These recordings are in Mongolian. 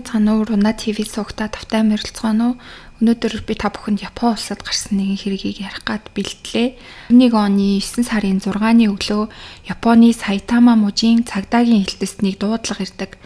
мэцгаана уу? Руна ТV суугата тавтай морилцгаана уу? Өнөөдөр би та бүхэнд Япон улсад гарсан нэгэн хэргийг ярих гад бэлтлээ. 2001 оны 9 сарын 6-ны өглөө Японы Сайтама мужийн цагдаагийн хэлтэснийг дуудлага ирдэг.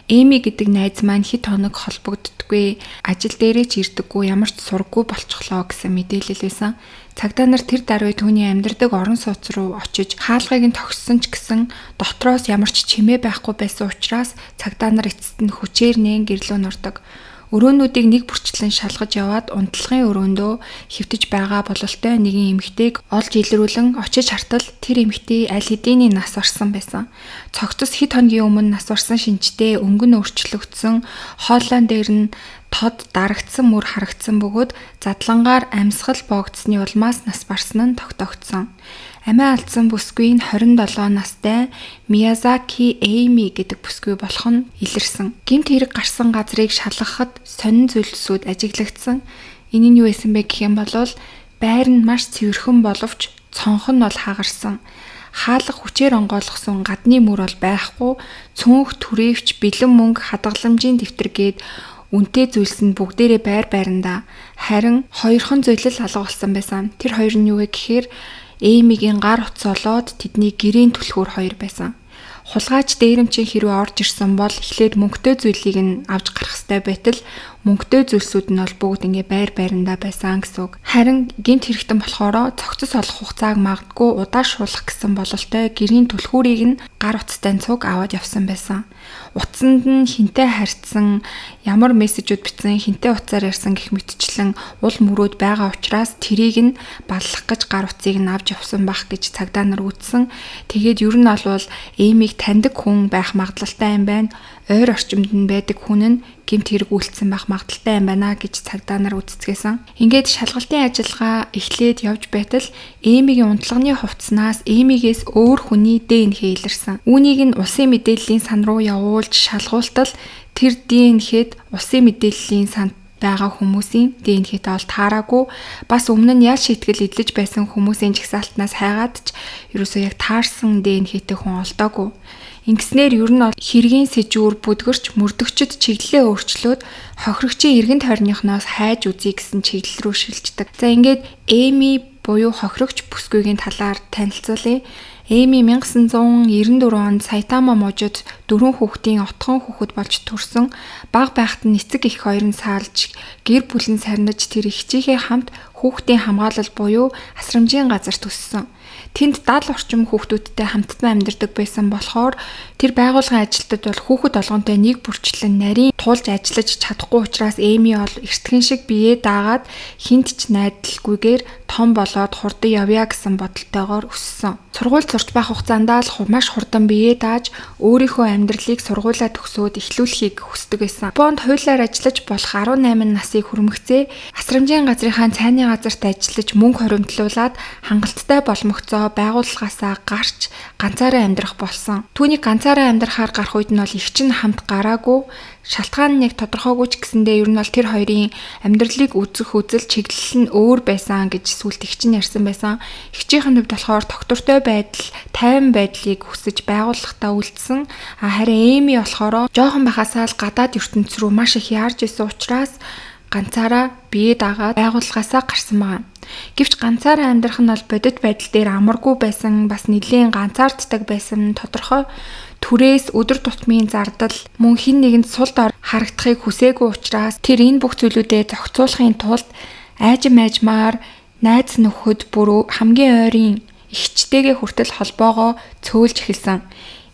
Эми гэдэг найз маань хэд хоног холбогддоггүй, ажил дээрээ ч ирдэггүй, ямар ч сургаггүй болчихлоо гэсэн мэдээлэл байсан. Цагдаа нар тэр даруй түүний амьдардаг орон сууц руу очиж хаалгыг нь тогссон ч гэсэн дотроос ямар ч чимээ байхгүй байсан учраас цагдаа нар эцэст нь хүчээр нээн гэрлөө нордог. Өрөөнүүдийг нэг бүрчлэн шалгаж яваад унтлагын өрөөндөө хэвтэж байгаа бололтой нэгэн эмэгтэйг олж илрүүлэн очиж хартал тэр эмэгтэй аль хэдийн нас барсан байсан. Цогцос хэд хоногийн өмнө нас барсан шинжтэй өнгөн өөрчлөгдсөн хооллон дээр нь тод дарагдсан мөр харагдсан бөгөөд задлангаар амьсгал боогдсны улмаас нас барсан нь тогтогдсон. Амиа алдсан бүсгүй нь 27 настай Миязаки Эми гэдэг бүсгүй болох нь илэрсэн. Гэмт хэрэг гарсан газрыг шалгахад сонин зүйлсүүд ажиглагдсан. Энэ нь юу байсан бэ гэх юм бол байр нь маш цэвэрхэн боловч цонх нь бол хагарсан. Хаалга хүчээр онгойлгосон гадны мөр бол байхгүй, цөөнх түрээвч бэлэн мөнгө хадгаламжийн дэвтэр гээд үнэтэй зүйлс нь бүгдээрээ байр байрандаа. Харин хоёрхан зүйлэл алга болсон байсан. Тэр хоёр нь юу вэ гэхээр Эймигийн гар утас олоод тэдний гэрийн түлхүүр хоёр байсан. Хулгайч дээрэмчин хэрвээ орж ирсэн бол эхлээд мөнгөтэй зүйлийг нь авч гарах ёстой байтал мөнгөтэй зүйлсүүд нь бол бүгд ингээ байр байрандаа байсан гэсэн үг. Харин гэмт хэрэгтэн болохоор цогцос олох хугацааг магадгүй удаашруулах гэсэн бололтой гэрийн түлхүүрийг нь гар утастай цуг аваад явсан байсан. Утсанд нь хинтээ харьцсан, ямар мессежүүд бичсэн, хинтээ утсаар ярьсан гэх мэтчлэн ул мөрөөд байгаа учраас тэрийг нь баллах гэж гар утсыг нь авч явсан байх гэж цагдаа нар үзсэн. Тэгээд ер нь бол Эймиг таньдаг хүн байх магадлалтай юм байна. Ойр орчимд нь байдаг хүн нь гэмт хэрэг үйлцсэн байх магадлалтай юм байна гэж цагдаа нар үзцгээсэн. Ингээд шалгалтын ажиллагаа эхлээд явж байтал Эймигийн унтлагын хувцснаас Эймигээс өөр хүний ДНХ илэрсэн. Үүнийг нь улсын мэдээллийн сан руу явуулж шалгуултал тэр ДНХ-д улсын мэдээллийн санд байгаа хүмүүсийн ДНХ-тэй бол таараагүй. Бас өмнө нь ял шийтгэл эдлэж байсан хүмүүсийн жагсаалтнаас хайгаад ч ерөөсөө яг таарсан ДНХ-тэй хүн олдоогүй. Ингэснээр ер нь хэргийн сэжүүр бүдгэрч мөрдөгчд чиглэлээ өөрчлөөд хохирогчийн эргэн тойрныхноос хайж үзье гэсэн чиглэл рүү шилждэг. За ингээд Эми буюу хохирогч бүсгүйгийн талаар танилцуулъя. Эми 1994 онд Сайтама мужид 4 хүүхдийн отхон хүүхэд болж төрсөн. Бага байхад нь эцэг эх хоёр нь саалж гэр бүл нь сарниж тэр эхчийнхээ хамт хүүхдийн хамгаалал буюу асрамжийн газар төссөн. Тэнд 70 орчим хүүхдүүдтэй хамтдаа амьдардаг байсан болохоор тэр байгууллагын ажилтнууд бол хүүхэд олгонтой нэг бүрчлэн нарийн туулж ажиллаж чадахгүй учраас Эми бол эртхэн шиг биеэ даагаад хинт ч найдалгүйгээр том болоод хурдан явъя гэсэн бодолтойгоор өссөн. Сургууль сурч байх хугацаанд л маш хурдан биеэ дааж өөрийнхөө амьдралыг сургуулаа төгсөөд эхлүүлэхийг хүсдэг байсан. Японд хуулиар ажиллаж болох 18 насыг хүрмэгцээ асрамжийн газрынхаа цайны газарт ажиллаж мөнгө хоримтлуулад хангалттай боломгцоо байгууллагаасаа гарч ганцаараа амьдрах болсон. Түүнийг ганцаараа амьдрахаар гарах үед нь бол их чинь хамт гараагүй. Шалтгаан нь яг тодорхойгүй ч гэсэндээ ер нь бол тэр хоёрын амьдралыг үзэх үзэл чиглэл нь өөр байсан гэж сүлд их чинь ярьсан байсан. Ихчийнхэн хувьд болохоор тогтвортой байдал, тайван байдлыг хүсэж байгууллагатаа үлдсэн. Харин Эми болохоор жоохон байхасаа л гадаад ертөнц рүү маш их яарж исэн учраас ганцаараа бие даагаад байгууллагаасаа гарсан байна. Гэвч ганцаараа амьдрах нь бол бодит байдал дээр амаргүй байсан, бас нэлийн ганцаарддаг байсан тодорхой. Түрээс өдөр тутмын зардал мөн хин нэгэнд сул дор харагдахыг хүсээгүй учраас тэр энэ бүх зүйлүүдэд зохицуулахын тулд айжмаар найз нөхөд бүр хамгийн ойрын ихчтэйгээ хүртэл холбоогоо цөөлж эхэлсэн.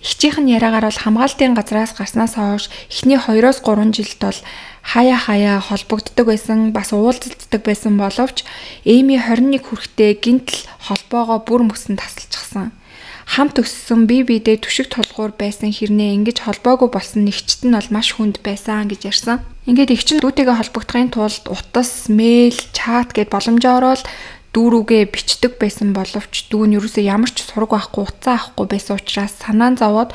Ихчийнх нь яриагаар бол хамгаалтын газраас гарснаас хойш эхний 2-3 жилд бол хаяа холбогддог байсан, бас уулзалцдаг байсан боловч Эми 21 хүрэхдээ гинтл холбоогоо бүр мөсөн тасалчихсан. Хамт өссөн бие биедээ түшиг тулгуур байсан хэрнээ ингэж холбоогүй болсон нэгчт нь бол маш хүнд байсан гэж ярьсан. Ингээд ихчин дүүтэйгээ холбогдохын тулд утас, мэйл, чат гэд боломжоор л дүүрүүгээ бичдэг байсан боловч дүү нь ерөөсөө ямар ч сураг байхгүй, утсаа авахгүй байсан учраас санаан зовоод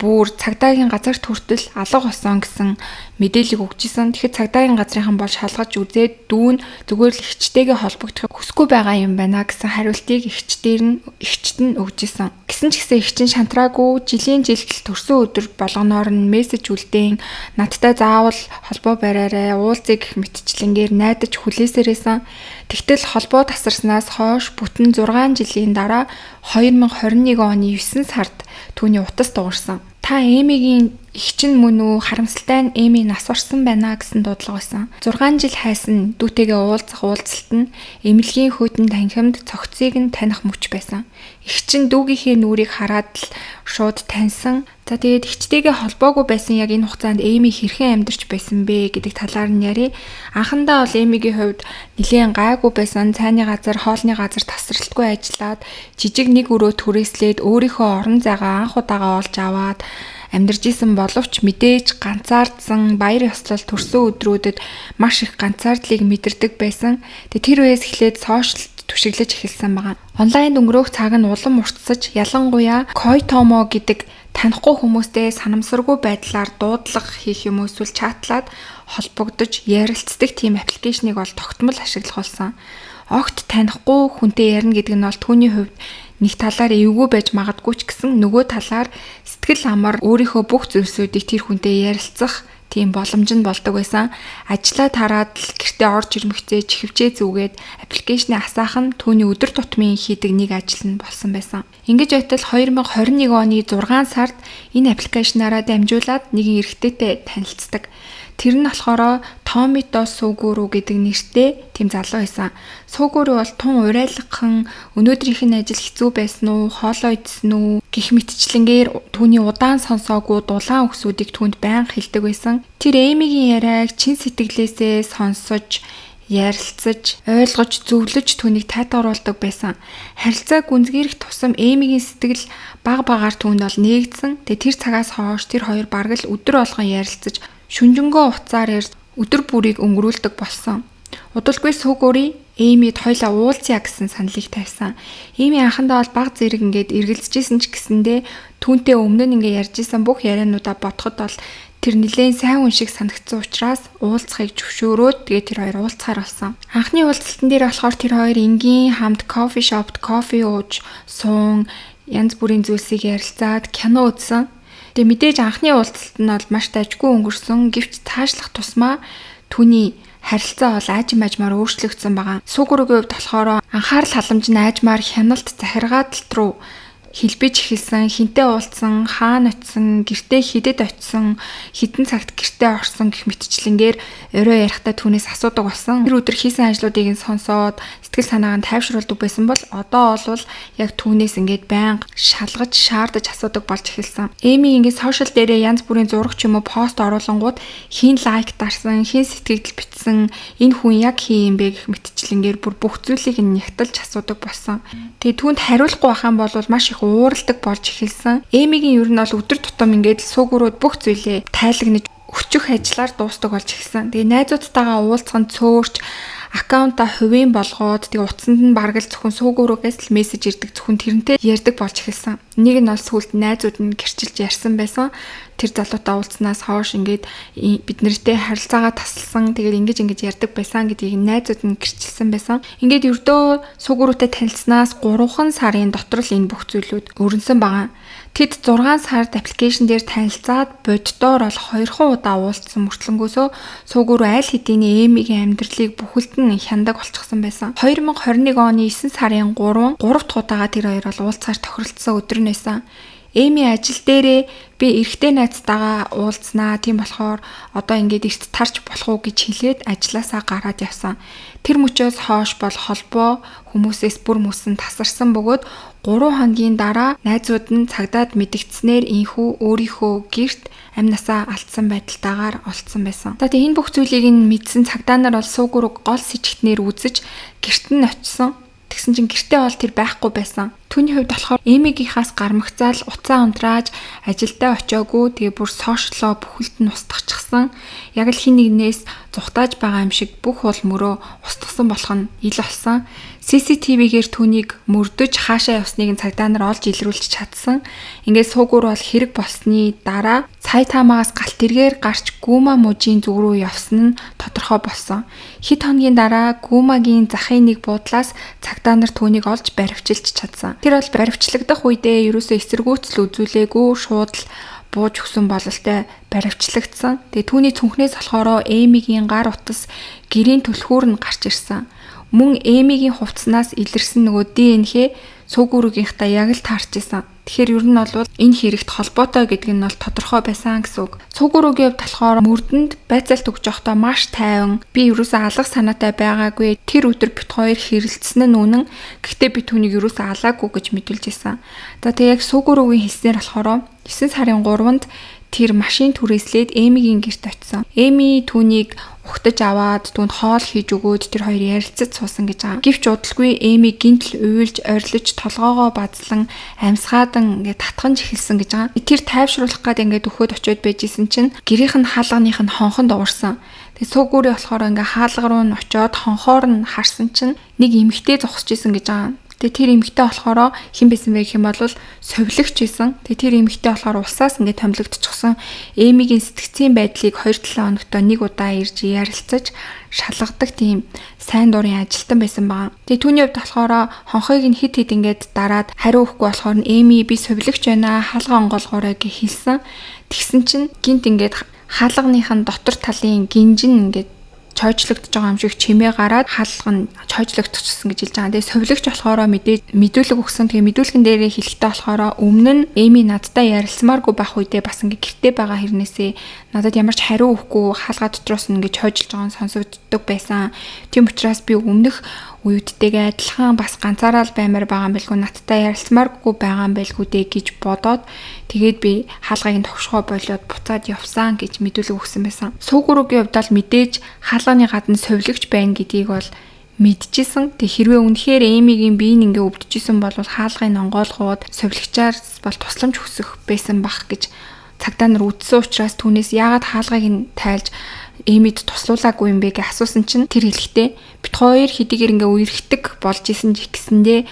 бүр цагдаагийн газарт хүртэл алга болсон гэсэн мэдээлэл өгч исэн. Тэгэхээр цагдаагийн газрынхан бол шалгаж үзээд дүүн зүгээр л эгчтэйгээ холбогдохыг хүсэхгүй байгаа юм байна гэсэн хариултыг эгчт нь өгч исэн. Гэсэн ч гэсэн эгч нь шантраагүй жилийн жилдэл төрсөн өдөр болгоноор нь мессеж үлдээн надтай заавал холбоо бариарай уулзъя гэх мэтчлэнгээр найдаж хүлээсээрсэн. Тэгтэл холбоо тасарснаас хойш бүтэн 6 жилийн дараа 2021 оны 9 сард түүний утас дуурсан. Та Эмигийн эгч нь мөн үү харамсалтай нь Эми нас барсан байна гэсэн дуудлага байсан. 6 жил хайсан дүүтэйгээ уулзах уулзалт нь эмнэлгийн хөтөн танхимд цогцыг нь таних мөч байсан. Эгч нь дүүгийнхээ нүрийг хараад л шууд таньсан. За тэгээд эгчтэйгээ холбоогүй байсан яг энэ хугацаанд Эми хэрхэн амьдарч байсан бэ гэдэг талаар нь яри. Анхандаа бол Эмигийн хувьд нэлээд гайгүй байсан. Цайны газар, хоолны газар тасралтгүй ажиллаад жижиг нэг өрөө түрээслээд өөрийнхөө орон зайгаа анх удаага олж аваад амьдарч исэн боловч мэдээж ганцаардсан баяр ёслол төрсөн өдрүүдэд маш их ганцаардлыг мэдэрдэг байсан. Тэр үеэс эхлээд сошиалд түшиглэж эхэлсэн байгаа. Онлайнд өнгөрөөх цаг нь улам уртсаж, ялангуяа Койтомо гэдэг танихгүй хүмүүстэй санамсаргүй байдлаар дуудлага хийх юм эсвэл чатлаад холбогдож ярилцдаг тийм аппликейшнийг бол тогтмол ашиглах болсон. Огт танихгүй хүнтэй ярина гэдэг нь бол түүний хувьд нэг талаар эвгүй байж магадгүй ч гэсэн нөгөө талаар сэтгэл амар өөрийнхөө бүх зүйлсүүдийг тэр хүнтэй ярилцах тийм боломж нь болдог байсан. Ажлаа тараад л гэртээ орж ирмэгцээ чихвчээ зүгээд аппликейшны асаах нь түүний өдөр тутмын хийдэг нэг ажил нь болсон байсан. Ингэж байтал 2021 оны 6 сард энэ аппликейшнаараа дамжуулаад нэгэн эрэгтэйтэй танилцдаг. Тэр нь болохоор Томито Сугуру гэдэг нэртэй тийм залуу байсан. Сугуру бол тун урайлгахан өнөөдрийнх нь ажил хэцүү байсан уу, хоолоо идсэн үү гэх мэтчлэнгээр түүний удаан сонсоогүй дулаан үгсүүдийг түүнд байнга хэлдэг байсан. Тэр Эмигийн яриаг чин сэтгэлээсээ сонсож, ярилцаж, ойлгож, зөвлөж түүнийг тайтгаруулдаг байсан. Харилцаа гүнзгийрэх тусам Эмигийн сэтгэл баг багаар түүнд бол нээгдсэн. Тэр цагаас хойш тэр хоёр бараг л өдөр болгон ярилцаж шүнжэнгөө уцаар ярьж өдөр бүрийг өнгөрүүлдэг болсон. Удалгүй Сугури Эмид хоёлаа уулзъя гэсэн саналыг тавьсан. Эми анхандаа бол баг зэрэг ингээд эргэлзэжсэн ч гэсэндээ түүнтэй өмнө нь ингээд ярьжсэн бүх яриануудаа бодоход бол тэр нэлээд сайн хүн шиг санагдсан учраас уулзахыг зөвшөөрөөд тэгээд тэр хоёр уулзахаар болсон. Анхны уулзалтан дээр болохоор тэр хоёр энгийн хамт кофе шопт кофе ууж, суун, янз бүрийн зүйлсийг ярилцаад кино үзсэн. Тэгээ мэдээж анхны уулзалт нь бол маш дайггүй өнгөрсөн. Гэвч цаашлах тусмаа түүний харилцаа бол аажмаар өөрчлөгдсөн байгаа. Сугуругийн хувьд болохоор анхаарал халамж нь аажмаар хяналт захиргаалт руу хэлбэж эхэлсэн, хинтээ уулзсан, хаана очисон, гэртээ хідэд очисон, хідэн цагт гэртээ орсон гэх мэтчлэнгээр орой ярихдаа түүнээс асуудаг болсон. Тэр өдөр хийсэн ажлуудыг нь сонсоод сэтгэл санаагаа нь тайвшруулдаг байсан бол одоо бол яг түүнээс ингээд байнга шалгаж, шаардаж асуудаг болж эхэлсэн. Эми ингээд сошиал дээрээ янз бүрийн зураг ч юм уу пост оруулангууд хин лайк дарсан, хин сэтгэл бичсэн, энэ хүн яг хин юм бэ гэх мэтчлэнгээр бүр бүх зүйлийг нь нягтлж асуудаг болсон. Тэгээ түүнд хариулахгүй байх юм бол маш их ууралдаг болж эхэлсэн. Эмигийн ер нь бол өдөр тутам ингээд Сугурууд бүх зүйлээ тайлагнаж өчөх ажиллаар дуустдаг болж эхэлсэн. Тэгээ найзуудтайгаа уулзах нь цөөрч аккаунтаа хувийн болгоод тэгээ утсанд нь бараг л зөвхөн Сугуруугаас л мессеж ирдэг, зөвхөн тэрнтэй ярьдаг болж эхэлсэн. Нэг нь бол сүлд найзууд нь гэрчилж ярьсан байсан. Тэр залуутай уулзнаас хойш ингээд бид нартэй харилцаагаа тасалсан. Тэгээд ингэж ярьдаг байсан гэдгийг найзууд нь гэрчилсэн байсан. Ингээд ердөө Сугуруутай танилцсанаас 3 сарын дотор л энэ бүх зүйлүүд өрнсөн байгаа. Тэд 6 сард аппликейшн дээр танилцаад боддоор бол 2 удаа уулзсан мөртлөнгөөсөө Сугуруу аль хэдийн Эмигийн амьдралыг бүхэлд нь хяндаг болчихсон байсан. 2021 оны 9 сарын 3 дахь удаага тэр хоёр бол уулзахаар тохиролцсон өдөр нь байсан. Эми ажил дээрээ би эрэгтэй найзтайгаа уулзнаа. Тийм болохоор одоо ингээд эрт тарч болох уу гэж хэлээд ажилласаа гараад явсан. Тэр мөчөөс хойш бол холбоо хүмүүсээс бүр мөсөн тасарсан бөгөөд 3 хоногийн дараа найзууд нь цагдаад мэдгдснээр инхүү өөрийнхөө гэрт амнасаа алдсан байдалтайгаар олцсон байсан. За тэгээ энэ бүх зүйлийг нь мэдсэн цагдаа нар бол Сугуруг гол сэжигтнэр үзэж гэрт нь очисон. Тэгсэн чинь гэртээ бол тэр байхгүй байсан. Түүний хувьд болохоор Эмигийнхаас гармагцаал уцаа унтрааж ажилдаа очиагүй тэгээ бүр сошиалоо бүхэлд нь устгахчихсан. Яг л хин нэгнээс зүхтааж байгаа юм шиг бүх уул мөрөө устгасан болох нь ил болсон. CCTV-гээр түүнийг мөрдөж хаашаа явсныг цагдаа нар олж илрүүлж чадсан. Ингээд суугуур бол хэрэг болсны дараа Сайтамагаас галт тэргээр гарч Гүма мужийн зүг рүү явсан нь тодорхой болсон. Хэд хоногийн дараа Гүмагийн захын нэг буудлаас цагдаа нар түүнийг олж баривчилж чадсан. Тэр бол баривчлагдах үедээ ерөөсөө эсэргүүцэл үзүүлээгүй шууд л бууж өгсөн бололтой баривчлагдсан. Тэгээ түүний цүнхнээс болохоор Эмигийн гар утас гэрийн түлхүүр нь гарч ирсэн. Мөн Эмигийн хувцснаас илэрсэн нөгөө ДНХ суугүргийнхаа яг л таарч исэн. Тэгэхээр ер нь бол энэ хэрэгт холбоотой гэдэг нь бол тодорхой байсан гэсэн үг. Суугүргийн хувьд болохоор мөрдөнд байцаалт өгж явахдаа маш тайван би ерөөсөө алах санаатай байгаагүй. Тэр өдөр бит хоёр хэрэлдсэн нь үнэн. Гэхдээ би түүнийг ерөөсөө алаагүй гэж мэдүүлж исэн. За тэг яг суугүргийн хэлснээр болохоор 9 сарын 3-нд тэр машин түрээслээд Эмигийн гэрт очисон. Эми түүнийг ухтаж аваад түүнд хоол хийж өгөөд тэр хоёр ярилцаж суусан гэж байгаа. Гэвч удалгүй Эми гинтл уйлж орилж толгоогоо базлан амьсгаадан ингээд татханж эхэлсэн гэж байгаа. Тэр тайвшруулах гээд ингээд өгөхөд очиод байжсэн чинь гэрийнх нь хаалганых нь хонхон дуурсан. Тэгээ суугүрээ болохоор ингээд хаалга руу нь очиод хонхоор нь харсан чинь нэг эмэгтэй зогсож исэн гэж байгаа. Тэгээ тэр эмэгтэй болохоор хэн байсан бэ гэх юм бол совилогч байсан. Тэгээ тэр эмэгтэй болохоор улсаас ингээд томилогдчихсон. Эмигийн сэтгцийн байдлыг 2-7 хоногт нэг удаа ирж ярилцаж шалгадаг тийм сайн дурын ажилтан байсан баа. Тэгээ түүний хувьд болохоор хонхойг нь хит ингээд дараад хариу өгөхгүй болохоор Эми би совилогч байна хаалга онгоолгоорой гэж хэлсэн. Тэгсэн чинь гинт ингээд хаалганых нь дотор талын гинжин ингээд чойжлогдож байгаа юм шиг чимээ гараад хаалга нь чойжлогдчихсон гэж хэлж байгаа. Тэгээ совилогч болохоор мэдүүлэг өгсөн. Тэгээ мэдүүлгэн дээрээ хэлэхдээ болохоор өмнө нь Эми надтай ярилцмааргүй байх үедээ бас ингээ гэртээ байгаа хэрнээсээ надад ямар ч хариу өгөхгүй хаалга дотроос нь ингээ чойжлж байгаа нь сонсогддог байсан. Тийм учраас би өмнөх үеүдтэйгээ адилхан бас ганцаараа л баймаар байгаа юм билгүй надтай ярилцмааргүй байгаа юм байлгүй дээ гэж бодоод тэгээд би хаалгыг нь товшгоо болоод буцаад явсан гэж мэдүүлэг өгсөн байсан. Суугүргийн хувьд л мэдээж хаалганы гадна совилогч байна гэдгийг бол мэдчихсэн. Тэг хэрвээ үнэхээр Эмигийн биеийн ингээ өвдөжсэн бол хаалгыг онгойлгоод совилогчаар бол тусламж хүсэх байсан бах гэж цагдаа нар үдсэн учраас түүнээс яагаад хаалгыг нь тайлж Эмид туслуулаагүй юм бэ гэж асуусан чинь тэр хэлэхдээ бит хоёр хэдийгээр ингээ үерхдэг болж исэн ч гэсэндээ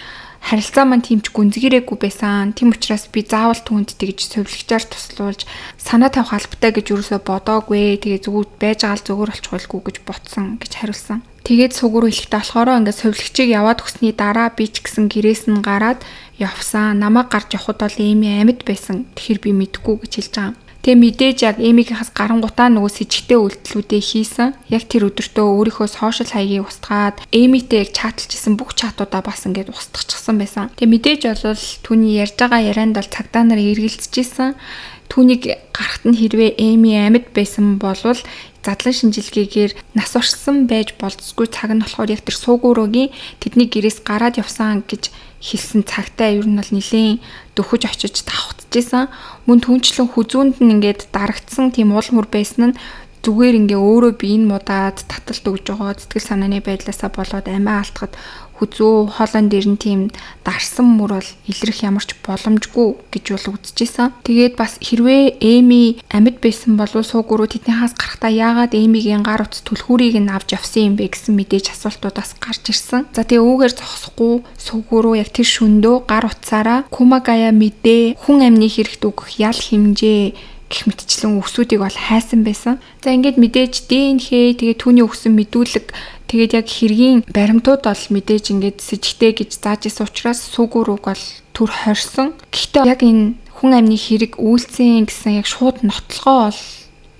харилцаа маань тиймч гүнзгийрээгүй байсан. Тийм учраас би заавал түүнд тэгж совилогчаар туслуулж санаа тавих албатай гэж юусоо бодоогүй. Тэгээ зүгээр байж байгаа л зүгээр болчихгүй гэж ботсон гэж хариулсан. Тэгээд сугуур хэлэхдээ болохоор ингээ совилогчийг яваад өгсөний дараа би ч гэсэн гэрээс нь гараад явсан. Намайг гарч явхад бол Эми амьд байсан. Тэгэхээр би мэдэхгүй гэж хэлж байгаа. Тэгээ мэдээж яг Эмигийнхаас гарангутаа нөгөө с ิจ гтэй үйлдэлүүдээ хийсэн. Яг тэр өдөртөө өөрийнхөө сошиал хаягийг устгаад Эмитэй яг чаталжсэн бүх чатуудаа бас ингээд устгачихсан байсан. Тэгээ мэдээж бол түүний ярьж байгаа ярианд бол цагдаа нар эргэлзэжсэн. Түүнийг гарахт нь хэрвээ Эми амьд байсан болвол задлан шинжилгээгээр нас орсон байж болцгүй цаг нь болохоор яг тэр суугуургийн тэдний гэрээс гараад явсан гэж хэлсэн цагтаа ер нь бол нилийн дөхөж очиж давхцажсэн. Мөн түнчлэн хүзүүнд нь ингээд дарагдсан тийм уул мөр байсан нь зүгээр ингээ өөрөө биеийн мудаад таталт өгж байгаа сэтгэл санааны байдлаасаа болоод амиа алдахад хүзүү хоолон дээр нь тийм дарсан мөр бол илрэх ямар ч боломжгүй гэж бол үзчихсэн. Тэгээд бас хэрвээ Эми амьд байсан бол суугуруу тэднийхээс гарахтаа яагаад Эмигийн гар утас түлхүүрийг нь авч явсан юм бэ гэсэн мэдээж асуултуудаас гарч ирсэн. За тэгээ үүгээр зогсохгүй суугуруу яг тэр шөндөө гар утсаараа Кумагая мэдээ хүн амны хэрэгт өгөх ял хэмжээ гэх мэтчлэн өсүүдийг бол хайсан байсан. За ингээд мэдээж ДНХ тэгээ түүний өгсөн мэдүүлэг тэгээд яг хэргийн баримтууд бол мэдээж ингээд с ิจ гтэй гэж зааж исэн учраас суугуурууг бол түр хорсон. Гэхдээ яг энэ хүн амны хэрэг үйлцэн гэсэн яг шууд нотлогоо бол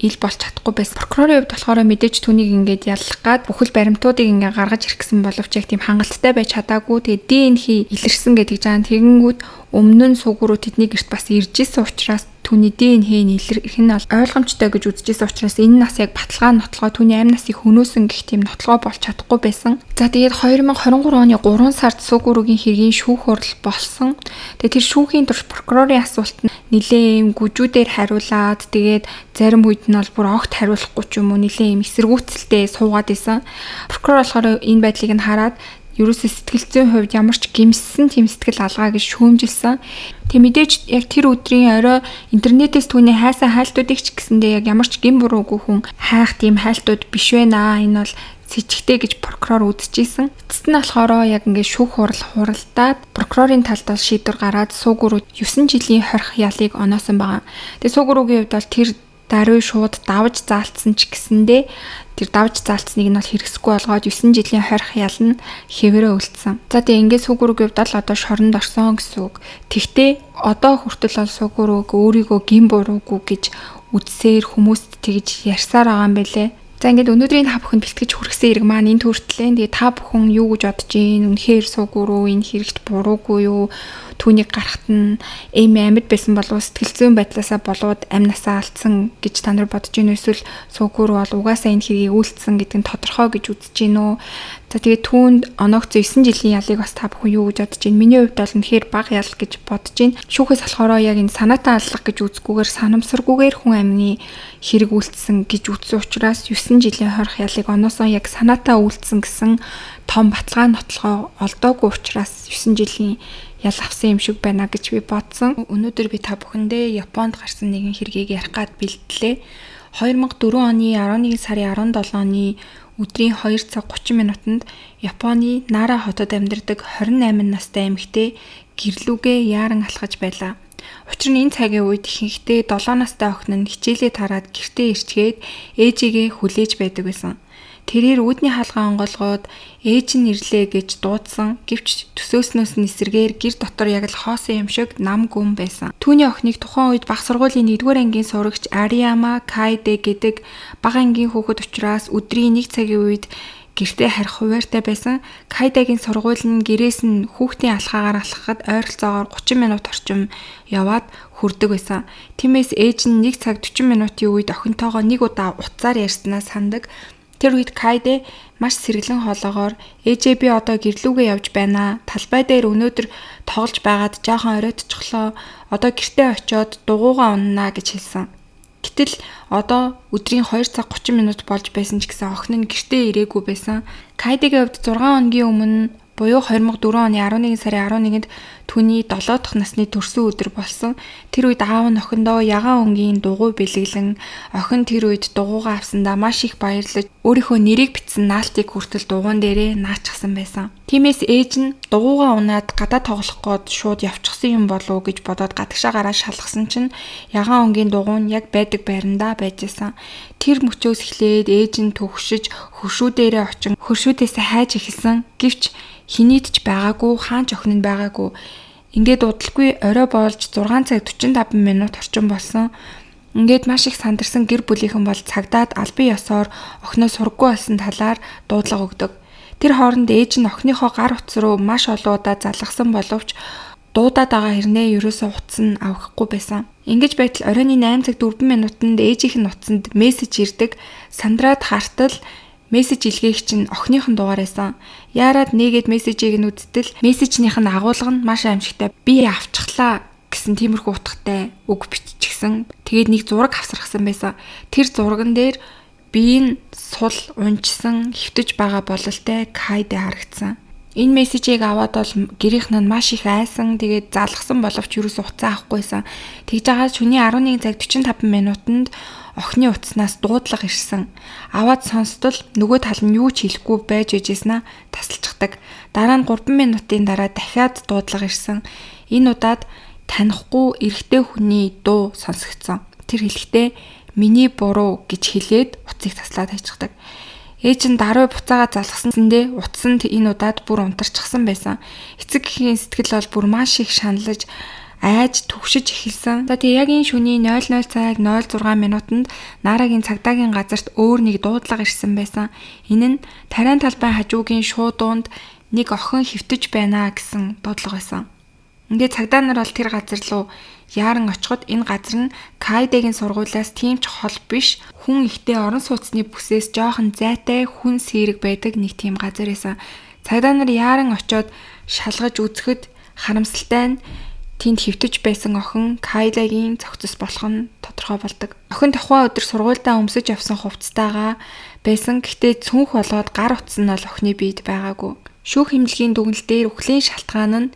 ил болж чадахгүй байсан. Прокурорын хувьд болохоор мэдээж түүнийг ингээд яллах гад бүхэл баримтуудыг ингээд гаргаж ирсэн боловч яг тийм хангалттай байж чадаагүй. Тэгээд ДНХ илэрсэн гэдэг жаан тэгэнгүүт өмнө нь суугуруу тэдний гэрт бас ирж исэн учраас түүний ДНХ-ний илэрх нь бол ойлгомжтой гэж үзэжсэн учраас энэ нас яг баталгаа нотлогоо түүний амь насыг хөнөөсөн гэх тийм нотлогоо болж чадахгүй байсан. За тэгээд 2023 оны 3 сард суугуруугийн хэргийн шүүх хурал болсон. Тэгээд тэр шүүхийн турш прокурорын асуултанд нэлээд юм гүжүүдээр хариулаад тэгээд зарим үед нь бол бүр огт хариулахгүй ч юм уу нэлээд юм эсэргүүцэлтэй суугаад исэн. Прокурор болохоор энэ байдлыг нь хараад ерөөсөө сэтгэл зүйн хувьд ямар ч гэмссэн тийм сэтгэл алгаа гэж шүүмжилсэн. Тэг мэдээж яг тэр өдрийн орой интернетээс түүний хайсан хайлтуудыг ч гэсэндээ яг ямар ч гэм буруугүй хүн хайх тийм хайлтууд биш байна. Энэ бол с ิจ гтэй гэж прокурор үзчихсэн. Эцэст нь болохоор яг ингээд шүүх хуралдаад прокурорын талдаа шийдвэр гараад суугуруу 9 жилийн хорих ялыг оноосон байгаа. Тэгээ суугуруугийн хувьд бол тэр даруй шууд давж заалтсан ч гэсэндээ тэр давж заалтсныг нь бол хэрэгсэхгүй болгоод 9 жилийн хорих ял нь хэвээрээ үлдсэн. За тэгээ ингээд суугуруугийн хувьд л одоо шоронд орсон гэсэн үг. Тэгтээ одоо хүртэл бол суугурууг өөрийгөө гин буруугүй гэж үзсээр хүмүүст тэгж ярьсаар байгаа юм байлээ. За ингээд өнөөдрийн та бүхэнд бэлтгэж хүргэсэн хэрэг маань энэ төртлээ. Тэгээ та бүхэн юу гэж бодож байна? Үнэхээр суугуруу энэ хэрэгт буруугүй юу? Түүнийг гарахт нь амьд байсан болов сэтгэл зүйн байдлаасаа болоод амнасаа алдсан гэж та нар бодож байна уу? Эсвэл суугуруу бол угаасаа энэ хэргийг үйлдэлсэн гэдэг нь тодорхой гэж үзэж байна уу? За тэгээ түүнд оноогцсон 9 жилийн ялыг бас та бүхэн юу гэж бодож байна? Миний хувьд бол үнэхээр бага ял гэж бодож байна. Шүүхээс болохоор яг энэ санаатаа аллах гэж үзгүйгээр санамсаргүйгээр хүн амины хэрэг үйлдэлсэн гэж үзсэн учраас 9 жилийн хорих ялыг оноосон яг санаатаа үйлдэлсэн гэсэн том баталгаа нотлохоо олдоогүй учраас 9 жилийн ял авсан юм шиг байна гэж би бодсон. Өнөөдөр би та бүхэндээ Японд гарсан нэгэн хэргийг ярих гад бэлтлээ. 2004 оны 11 сарын 17 оны өдрийн 2 цаг 30 минутанд Японы Нара хотод амьдардаг 28 настай эмэгтэй гэрлүүгээ яаран алхаж байлаа. Учир нь энэ цагийн үед ихэнхдээ 7 настай охин нь хичээлээ тараад гэртээ ирчгээд ээжигээ хүлээж байдаг байсан. Тэрээр үүдний хаалгаа онгоолгоод ээж нь ирлээ гэж дуудсан. Гэвч төсөөснөөс нь эсэргээр гэр дотор яг л хоосон юм шиг нам гүн байсан. Түүний охиныг тухайн үед бага сургуулийн 1-р ангийн сурагч Арияма Кайде гэдэг бага ангийн хүүхэд учраас өдрийн 1 цагийн үед гэртээ харих хуваартай байсан. Кайдагийн сургууль нь гэрээс нь хүүхдийн алхаагаар алхахад ойролцоогоор 30 минут орчим яваад хүрдэг байсан. Тиймээс ээж нь 1 цаг 40 минутын үед охинтойгоо нэг удаа утсаар ярьснаа сандаг. Тэр үед Кайде маш сэргэлэн хоолоогоор ээжээ би одоо гэрлүүгээ явж байна. Талбай дээр өнөөдөр тоглож байгаад жоохон оройтчихлоо. Одоо гэртээ очиод дугуугаа уннаа гэж хэлсэн. Гэтэл одоо өдрийн 2 цаг 30 минут болж байсан ч гэсэн охин нь гэртээ ирээгүй байсан. Кайдегийн хувьд 6 хоногийн өмнө буюу 2004 оны 11 сарын 11-нд түүний 7 дахь насны төрсөн өдөр болсон. Тэр үед аав нь охиндоо ягаан өнгийн дугуй бэлэглэн охин тэр үед дугуугаа авсандаа маш их баярлаж өөрийнхөө нэрийг бичсэн наалтыг хүртэл дугуун дээрээ наачсан байсан. Тиймээс ээж нь дугуугаа унаад гадаа тоглох гээд шууд явчихсан юм болов уу гэж бодоод гадагшаагараа шалгасан чинь ягаан өнгийн дугуй нь яг байдаг байрандаа байжсэн. Тэр мөчөөс эхлээд ээж нь төгшөж хөршүү дээрээ очин хөршүүдээсээ хайж эхэлсэн. Гэвч хинийд ч байгаагүй, хаан ч охин нь байгаагүй. Ингээд удалгүй орой болж 6 цаг 45 минут орчим болсон. Ингээд маш их сандарсан гэр бүлийнхэн бол цагдаад албан ёсоор охиноо сургаггүй болсон талаар дуудлага өгдөг. Тэр хооронд ээж нь охиныхоо гар утас руу маш олон удаа залгасан боловч дуудаад байгаа хэрнээ ерөөсөө утас нь авахгүй байсан. Ингэж байтал оройн 8 цаг 4 минутанд ээжийнх нь утсанд мессеж ирдэг. Сандраад хартал мессеж илгээгч нь охиныхон дугаар байсан. Яарад нээгээд мессежийг нь үзтэл мессежнийх нь агуулга нь маш аимшигтай. Би авчихлаа гэсэн тиймэрхүү утгатай үг биччихсэн. Тэгээд нэг зураг авсархсан байсан. Тэр зурган дээр биеийн сул унжсан хөвтөж байгаа бололтой Кайде харагдсан. Энэ мессежийг аваад бол гэрийнх нь маш их айсан. Тэгээд залгсан боловч юус уцаа авахгүйсэн. Тэгж байгаа шөнийн 11 цаг 45 минутанд охины утаснаас дуудлага ирсэн. Аваад сонстол нөгөө тал нь юу ч хэлэхгүй байж ээжээснаа тасалчихдаг. Дараа нь 3 минутын дараа дахиад дуудлага ирсэн. Энэ удаад танихгүй эрэгтэй хүний дуу сонсогдсон. Тэр хэлэхдээ миний буруу гэж хэлээд утсыг таслаад хайчихдаг. Ээж нь даруй буцаага залгасандээ утас нь энэ удаад бүр унтарчихсан байсан. Эцэг гэхийн сэтгэл бол бүр маш их шаналж айж төгшөж эхэлсэн. За тэгээ яг энэ шөнийн 00 цаг 06 минутанд Нарагийн цагдаагийн газарт өөр нэг дуудлага ирсэн байсан. Энэ нь тариан талбай хажуугийн шуудуунд нэг охин хэвтэж байна гэсэн дуудлага байсан. Ингээд цагдаа нар бол тэр газар руу яаран очиход энэ газар нь Кайдегийн сургуулиас тийм ч хол биш, хүн ихтэй орон сууцны бүсээс жоохон зайтай хүн сэрэг байдаг нэг тийм газар байсан. Цагдаа нар яаран очиод шалгаж үзэхэд харамсалтай нь тэнд хэвтэж байсан охин Кайдагийн цогцос болох нь тодорхой болдог. Охин тухайн өдөр сургуульдаа өмсөж авсан хувцастайгаа байсан. Гэхдээ цүнх болоод гар утас нь бол охины биед байгаагүй. Шүүх хэмжлэгийн дүгнэлт дээр үхлийн шалтгаан нь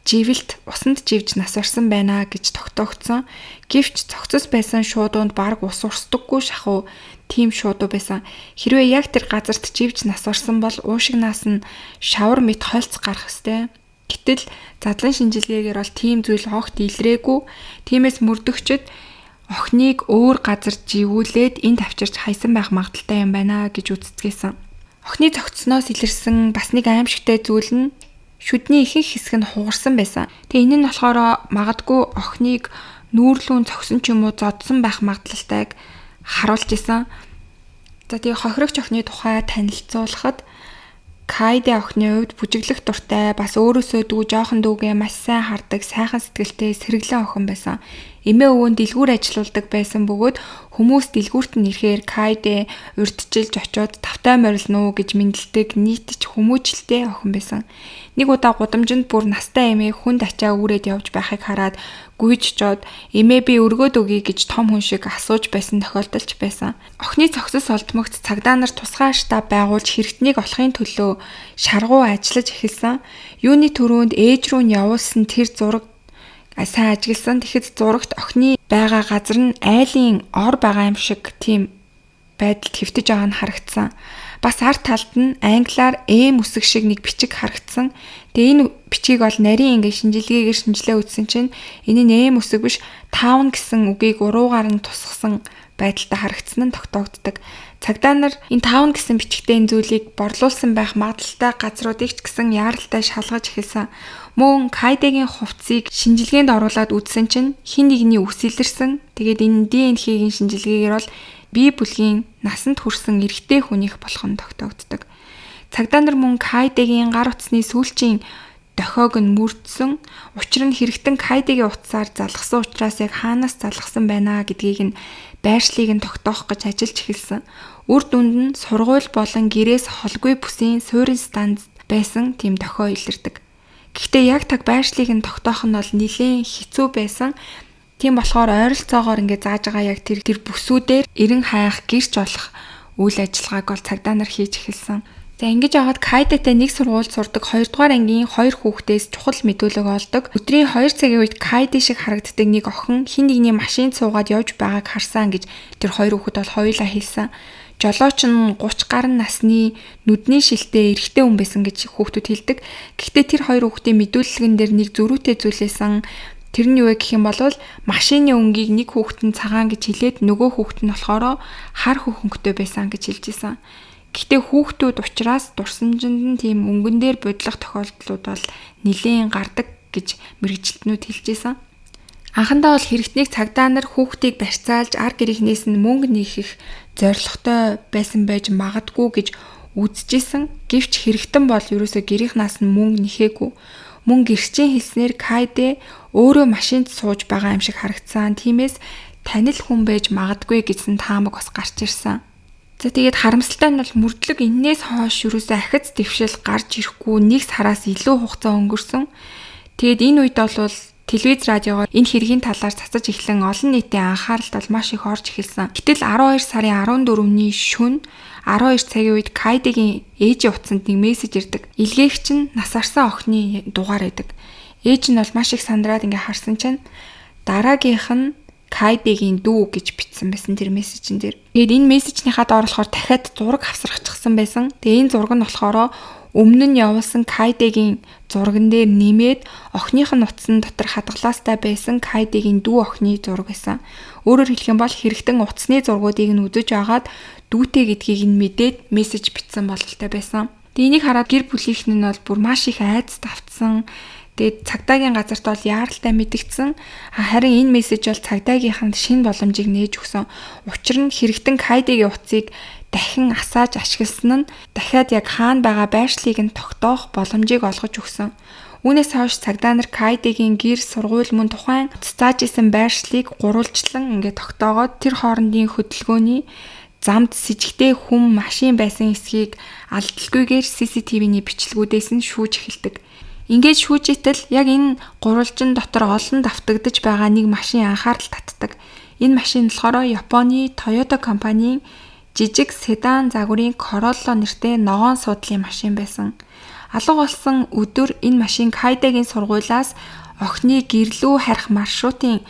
живэлт усанд живж нас барсан байна гэж тогтоогдсон. Гэвч цогцос байсан шуудуунд бараг ус урсдаггүй шахуу тийм шуудуу байсан. Хэрвээ яг тэр газарт живж нас барсан бол уушигнаас нь шавар мэт хольц гарах ёстой. Гэтэл задлан шинжилгээгээр бол тийм зүйл огт илрээгүй. Тиймээс мөрдөгчд охиныг өөр газар живүүлээд энд авчирч хайсан байх магадaltaй юм байна гэж үздэсгэсэн. Охины цогцсноос илэрсэн бас нэг аимшигтай зүйл нь шүдний ихэнх хэсэг нь хугарсан байсан. Тэгээ энэ нь болохоор магадгүй охиныг нүүрлүүн цогсон ч юм уу зодсон байх магадлалтайг харуулж исэн. За тэгээ хохирогч охины тухай танилцуулахад Кайдэ охины хувьд бүжиглэх дуртай, бас өөрөөсөө дүү жоохон дүүгээ маш сайн хардаг, сайхан сэтгэлтэй, сэргэлэн охин байсан. Эмээ өвөө дэлгүүр ажиллаулдаг байсан бөгөөд хүмүүс дэлгүүрт нь ирэхээр Кайдэ урьдчилж очиод тавтай морилно гэж мэндэлдэг нийтч хүмүүжлтэй охин байсан. Нэг удаа гудамжинд бүр настай эмээ хүнд ачаа үүрээд явж байхыг хараад гүйжчоод эмээ би өргөөд өгье гэж том хүн шиг асууж байсан тохиолдолч байсан. Охины цогцос олдмогт цагдаа нар тусгай штаб байгуулж хэрэгтнийг олохын төлөө шаргуу ажиллаж эхэлсэн. Юуны төрөнд ээж рүү нь явуулсан тэр зураг сайн ажигласан. Тэгэхэд зурагт охины байгаа газар нь айлын ор байгаа юм шиг тийм байдалд хэвтэж байгаа нь харагдсан. Бас ард талд нь англиар үсэг шиг нэг бичиг харагдсан. Тэгээ энэ бичгийг бол нарийн ингээд шинжилгээгээр шинжилээ үзсэн чинь энэ нь үсэг биш таун гэсэн үгийг уруугаар нь тусгасан байдалтай харагдсан нь тогтоогддог. Цагдаа нар энэ таун гэсэн бичигтэй энэ зүйлийг борлуулсан байх магадaltaй газруудыг ч гэсэн яаралтай шалгаж эхэлсэн. Мөн Кайдэгийн хувцсыг шинжилгээнд оруулаад үзсэн чинь хин нэгний үс илэрсэн. Тэгээд энэ ДНХ-ийн шинжилгээгээр бол бие бүлгийн насанд хүрсэн эрэгтэй хүнийх болох нь тогтоогддог. Цагдаа нар мөн Кайдэгийн гар утасны сүүлчийн дохиог нь мөрдсөн. Учир нь хэрэгтэн Кайдэгийн утсаар залгасан учраас яг хаанаас залгасан байна гэдгийг нь байршлыг нь тогтоох гэж ажиллаж эхэлсэн. Үр дүнд нь сургууль болон гэрээс холгүй бүсийн суурин станцд байсан тийм дохио илэрдэг. Гэхдээ яг таг байршлыг нь тогтоох нь бол нэлээд хэцүү байсан. Тийм болохоор ойролцоогоор ингээд зааж байгаа яг тэр бүсүүдээр эрен хайх гэрч болох үйл ажиллагааг бол цагдаа нар хийж эхэлсэн. За ингэж аваад Кайдэтэй нэг сургуульд сурдаг 2 дугаар ангийн 2 хүүхдээс чухал мэдүүлэг олдог. Өдрийн 2 цагийн үед Кайдэ шиг харагддаг нэг охин хин нэгний машинд суугаад явж байгааг харсан гэж тэр 2 хүүхэд бол хоёулаа хэлсэн. Жолооч нь 30 гаруй насны нүдний шилтэй эрэгтэй хүн байсан гэж хүүхдүүд хэлдэг. Гэхдээ тэр 2 хүүхдийн мэдүүлэлгэн дээр нэг зөрүүтэй зүйлээсэн. Тэр нь юу вэ гэх юм бол машины өнгийг нэг хүүхэд нь цагаан гэж хэлээд нөгөө хүүхэд нь болохоор хар хөхөнгөтэй байсан гэж хэлж исэн. Гэхдээ хүүхдүүд ухраас дурсамжинд нь тийм өнгөн дээр бодлох тохиолдлууд бол нэлээд гардаг гэж мэрэгчлэтнүүд хэлж исэн. Анхандаа бол хэрэгтнийг цагдаа нар хүүхдийг барьцаалж ар гэрийнхнээс нь мөнгө нэхэх зорилготой байсан байж магадгүй гэж үзэжсэн. Гэвч хэрэгтэн бол ерөөсөө гэрийнхнаас нь мөнгө нэхээгүй. Мөн гэрчийн хэлснээр Кайдэ өөрөө машинд сууж байгаа юм шиг харагдсан. Тиймээс танил хүн байж магадгүй гэсэн таамаг бас гарч ирсэн. За тэгээд харамсалтай нь бол мөрдлөг эннээс хойш ерөөсөө ахиц дэвшил гарч ирэхгүй нэг сараас илүү хугацаа өнгөрсөн. Тэгээд энэ үед бол телевиз радиогоор энэ хэргийн талаар цацаж эхлэн олон нийтийн анхааралд бол маш их орж эхэлсэн. Гэтэл 12 сарын 14-ний шөнө 12 цагийн үед Кайдэгийн ээжийн утсанд нэг мессеж ирдэг. Илгээгч нь нас арсан охины дугаар байдаг. Ээж нь бол маш их сандраад ингээ харсан чинь дараагийнх нь Кайдэгийн дүү гэж бичсэн байсан тэр мессежин дээр. Тэгээд энэ мессежнийхаа доор болохоор дахиад зураг авсрахчихсан байсан. Тэгээд энэ зураг нь болохоор өмнө нь явуулсан Кайдэгийн зурган дээр нэмээд охиных нь утсан дотор хадгалаастай байсан Кайдэгийн дүү охины зураг байсан. Өөрөөр хэлэх юм бол хэрэгтэн утасны зургуудыг нь үзэж агаад дүүтэй гэдгийг нь мэдээд мессеж бичсэн бололтой байсан. Тэгээд энийг хараад гэр бүлийнх нь бол бүр маш их айдас тавцсан. Тэгээд цагдаагийн газарт бол яаралтай мэдгдсэн. Харин энэ мессеж бол цагдаагийнханд шинэ боломжийг нээж өгсөн. Учир нь хэрэгтэн Кайдэгийн утсыг дахин асааж ашигласан нь дахиад яг хаана байгаа байршлыг нь тогтоох боломжийг олгож өгсөн. Үүнээс хойш цагдаа нар Кайдэгийн гэр сургууль мөн тухайн цааж исэн байршлыг гурвалжлан ингээд тогтоогоод тэр хоорондын хөдөлгөөний замд сэжигтэй хүм машин байсан эсхийг алдалгүйгээр CCTV-ний бичлэгүүдээс нь шүүж эхэлдэг. Ингээд шүүжитэл яг энэ гурвалжин дотор олон давтагдж байгаа нэг машин анхаарал татдаг. Энэ машин болохоор Японы Toyota компанийн жижиг седан загварын Corolla нэртэй ногоон суудлын машин байсан. Алга болсон өдөр энэ машин Кайдагийн сургуулиас охины гэрлүү харих маршрутын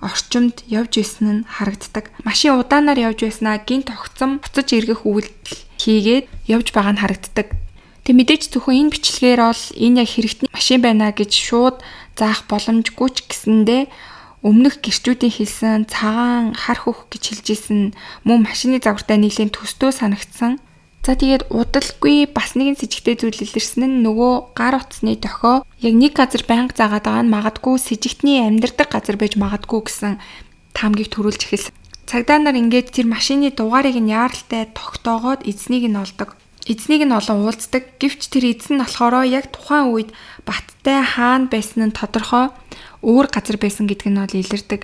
орчимд явж исэн нь харагддаг. Машин удаанаар явж байснаа гинт огцом буцаж эргэх үйлдэл хийгээд явж байгаа нь харагддаг. Тэг мэдээж зөвхөн энэ бичлэгээр бол энэ яг хэрэгтний машин байна гэж шууд заах боломжгүй ч гэсэндээ өмнөх гэрчүүдийн хэлсэн цагаан хар хөх гэж хэлж исэн мөн машины загвартай нийлэн төстөө санагдсан. За тэгээд удалгүй бас нэгэн сэжигтэй зүйл илэрсэн нь нөгөө гар утасны дохио яг нэг газар байнга заагаад байгаа нь магадгүй сэжигтний амьдардаг газар байж магадгүй гэсэн таамгийг төрүүлж эхэлсэн. Цагдаа нар ингээд тэр машины дугаарыг нь яаралтай тогтоогоод эзнийг нь олдог. Эзнийг нь олон уулздаг. Гэвч тэр эзэн нь болохоор яг тухайн үед Баттай хаана байсан нь тодорхой өөр газар байсан гэдг нь бол илэрдэг.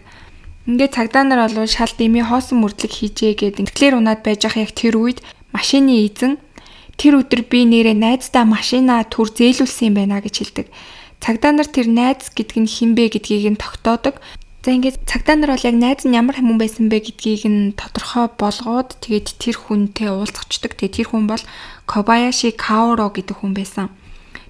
Ингээд цагдаа нар бол шал дэмий хоосон мөрдлөг хийжээ гэдэг. Тэгэхээр унаад байж ах яг тэр үед машины эзэн тэр өдөр би нэрээ найздаа машина төр зээлүүлсэн юм байна гэж хэлдэг. Цагдаа нар тэр найз гэдэг нь хинбэ гэдгийг нь тогтоодог. За ингээд цагдаа нар бол яг найз нь ямар хүмүүс байсан бэ гэдгийг нь тодорхой болгоод тэгээд тэр хүнтэй уулзчихдаг. Тэгээд тэр хүн бол Кобаяши Каоро гэдэг хүн байсан.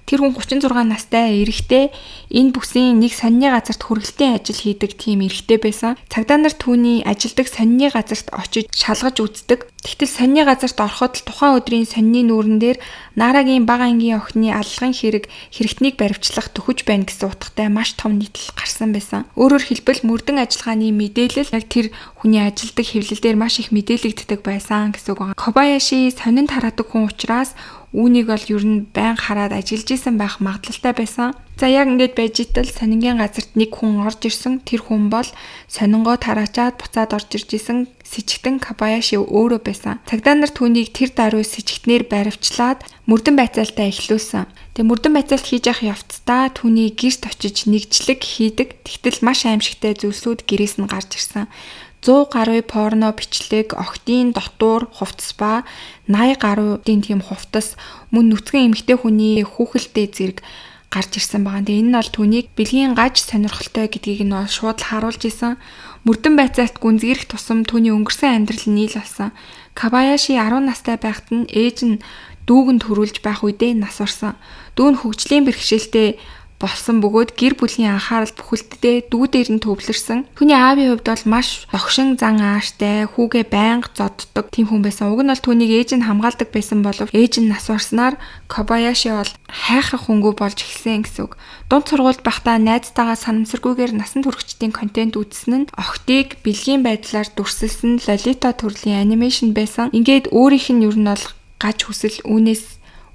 Тэр хүн 36 настай эрэгтэй энэ бүсийн нэг сонины газарт хүргэлтийн ажил хийдэг тийм эрэгтэй байсан. Цагдаа нар түүний ажилдаг сонины газарт очиж шалгаж үздэг. Тэгтэл сонины газарт ороход л тухайн өдрийн сонины нүүрэн дээр Нарагийн бага ангийн охины аллагын хэрэгтнийг баривчлах төхөж байна гэсэн утгатай маш том нийтлэл гарсан байсан. Өөрөөр хэлбэл мөрдөн ажиллагааны мэдээлэл яг тэр хүний ажилдаг хэвлэлээр маш их мэдээлэгддэг байсан гэсэн үг байна. Кобаяши сонин тараадаг хүн учраас үүнийг бол ер нь байн хараад ажиллаж исэн байх магадлалтай байсан. За яг ингэж байж итэл сонингийн газарт нэг хүн орж ирсэн. Тэр хүн бол сонингоо тараачаад буцаад орж ирж исэн сэжигтэн Кобаяши өөрөө байсан. Цагдаа нар түүнийг тэр даруй сэжигтнэр баривчлаад мөрдөн байцаалтаа эхлүүлсэн. Тэгээ мөрдөн байцаалт хийж явах явцдаа түүний гэрт очиж нэгжлэг хийдэг. Тэгтэл маш аимшигтай зүйлсүүд гэрээс нь гарч ирсэн. 100 гаруй порно бичлэг, охтын дотуур хувцас ба 80 гаруйдын тийм хувцас мөн нүцгэн эмэгтэй хүний хүүхэлтэй зэрэг гарч ирсэн байгаа. Тэгээ энэ нь бол түүнийг бэлгийн гаж сонирхолтой гэдгийг нь бол шууд харуулж исэн. Мөрдөн байцаалт гүнзгийрэх тусам түүний өнгөрсөн амьдрал нь нийл болсон. Кобаяши 10 настай байхад нь ээж нь дүүгэнд төрүүлж байх үедээ нас барсан. Дүү нь хөгжлийн бэрхшээлтэй болсон бөгөөд гэр бүлийн анхаарал бүхэлдээ дүү дээр нь төвлөрсөн. Түүний аавын хувьд бол маш догшин зан ааштай, хүүгээ байнга зодддог тийм хүн байсан. Уг нь бол түүнийг ээж нь хамгаалдаг байсан боловч ээж нь нас барснаар Кобаяши бол хайхрах хүнгүй болж эхэлсэн гэсэн үг. Дунд сургуульд байхдаа найзтайгаа санамсаргүйгээр насан туршидтын контент үзсэн нь охтыг бэлгийн байдлаар дүрсэлсэн Лолита төрлийн анимашн байсан. Ингээд өөрийнх нь ер нь бол гаж хүсэл үүнээс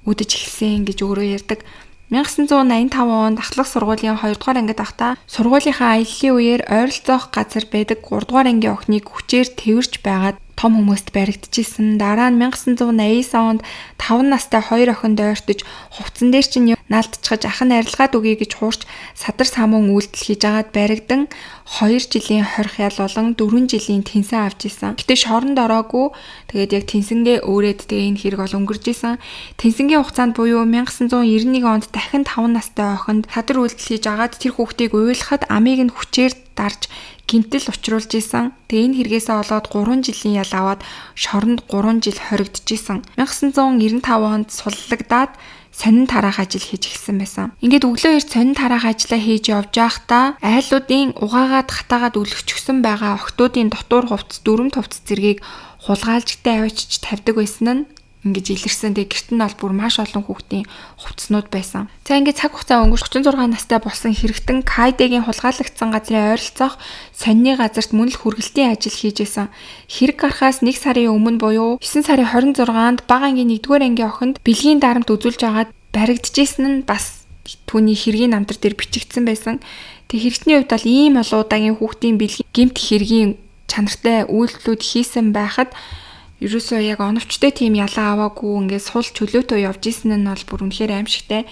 үдэж эхэлсэн гэж өөрөө ярьдаг. 1985 онд ахлах сургуулийн 2 дугаар ангид байхдаа сургуулийнхаа аяллаа үеэр ойролцоох газар байдаг 3 дугаар ангийн охиныг хүчээр тэрвэрч байгаад том хүмүүст баригдчихсэн. Дараа нь 1989 онд 5 настай 2 охин дойртож хувцсан дээр чинь наалдчихаж ах нь арилгаад өгье гэж хуурч садар самуун үйлдэл хийж агаад баригдан 2 жилийн хорих ял болон 4 жилийн тэнсэн авч исэн. Гэтэ шоронд ороогүй. Тэгээд яг тэнсэнгээ өөрөөд тэгээ энэ хэрэг бол өнгөрж исэн. Тэнсэнгийн хугацаанд буюу 1991 онд дахин 5 настай охинд садар үйлдэл хийж агаад тэр хүүхдийг уйлахад амийг нь хүчээр дарж гэмтэл учруулж исэн. Тэгээ энэ хэрэгээсээ болоод 3 жилийн ял аваад шоронд 3 жил хоригдчихсэн. 1995 онд суллагдаад сонин тараах ажил хийж эхэлсэн байсан. Ингээд өглөө эрт сонин тараах ажиллаа хийж явж байхдаа айлуудын угаагаад хатаагаад үлгчгсэн байгаа охтуудын дотуур хувцас, дүрмт хувцас зэргийг хулгайлжтай авчиж тавьдаг байсан нь ингэж илэрсэн. Тэгээ гэрт нь бол бүр маш олон хүүхдийн хувцснууд байсан. За ингээд цаг хугацаа өнгөрч 36 настай болсон хэрэгтэн Кайдагийн хулгайлагдсан газрын ойролцоох сонины газарт мөн л хүргэлтийн ажил хийж исэн. Хэрэг гарахаас 1 сарын өмнө буюу 9 сарын 26-нд бага ангийн 1-р ангийн охинд бэлгийн дарамт үзүүлж агаад баригдчихсэн нь бас түүний хэргийн намтар дээр бичигдсэн байсан. Тэгээ хэрэгтний хувьд бол ийм олон удаагийн хүүхдийн бэлгийн гэмт хэргийн чанартай үйлдэлүүд хийсэн байхад ерөөсөө яг оновчтой тийм ялаа аваагүй ингээд сул чөлөөтөө явж исэн нь бол бүр үнэхээр аимшигтай.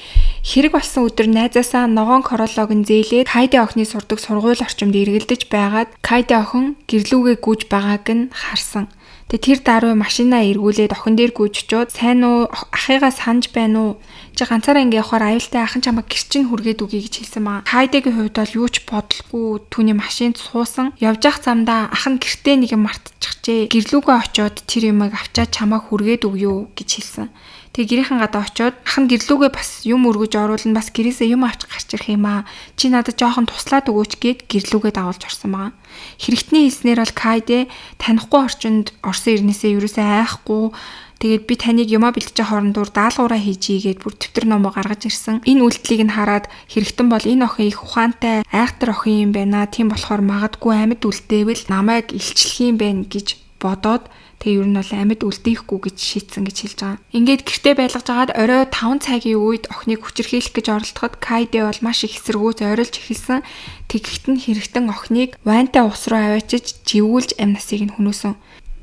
Хэрэг болсон өдөр найзаасаа ногоон корологыг нь зээлээд Кайда охины сурдаг сургууль орчимд эргэлдэж байгаад Кайда охин гэрлүүгээ гүйж байгааг нь харсан. Тэгээ тэр даруй машинаа эргүүлээд охин дээр гүйжчиод сайн уу ахыгаа санаж байна уу? Чи ганцаараа ингэ явахаар аюултай ахын чамаа гэрчин хүргээд үгүй гэж хэлсэн маа. Кайдагийн хувьд бол юу ч бодлогүй түүний машинд суусан. Явж явах замдаа ах нь гэртээ нэг юм мартчихжээ. Гэрлүүгээ очиод тэр юмыг авчаад чамаа хүргээд өгөө гэж хэлсэн. Тэгээ гэрийнхэн гадаа очиод ах нь гэрлүүгээ бас юм өргөж оруулна, бас гэрээсээ юм авч гарч ирэх юм аа. Чи надад жоохон туслаад өгөөч гэд гэрлүүгээ дагуулж орсон байгаа. Хэрэгтний хэлснээр бол Кайдэ танихгүй орчинд орсон ирнээсээ ерөөсөө айхгүй. Тэгээд би таныг юмаа бэлтэж хоорондоор даалгавраа хийжийгээд бүр төвтөр номоо гаргаж ирсэн. Энэ үйлдэлийг нь хараад хэрэгтэн бол энэ охин их ухаантай айхтар охин юм байна. Тийм болохоор магадгүй амьд үлдээвэл намайг илчлэх юм байна гэж бодоод тэгээ ер нь бол амьд үлдээхгүй гэж шийдсэн гэж хэлж байгаа. Ингээд гэртээ байлгаж агаад орой 5 цагийн үед охиныг хүчирхийлэх гэж оролдоход Кайдэ бол маш их эсэргүүц ойролж эхэлсэн. Тэгэхэд нь хэрэгтэн охиныг вантай ус руу аваачиж живүүлж амь насыг нь хөнөөсөн.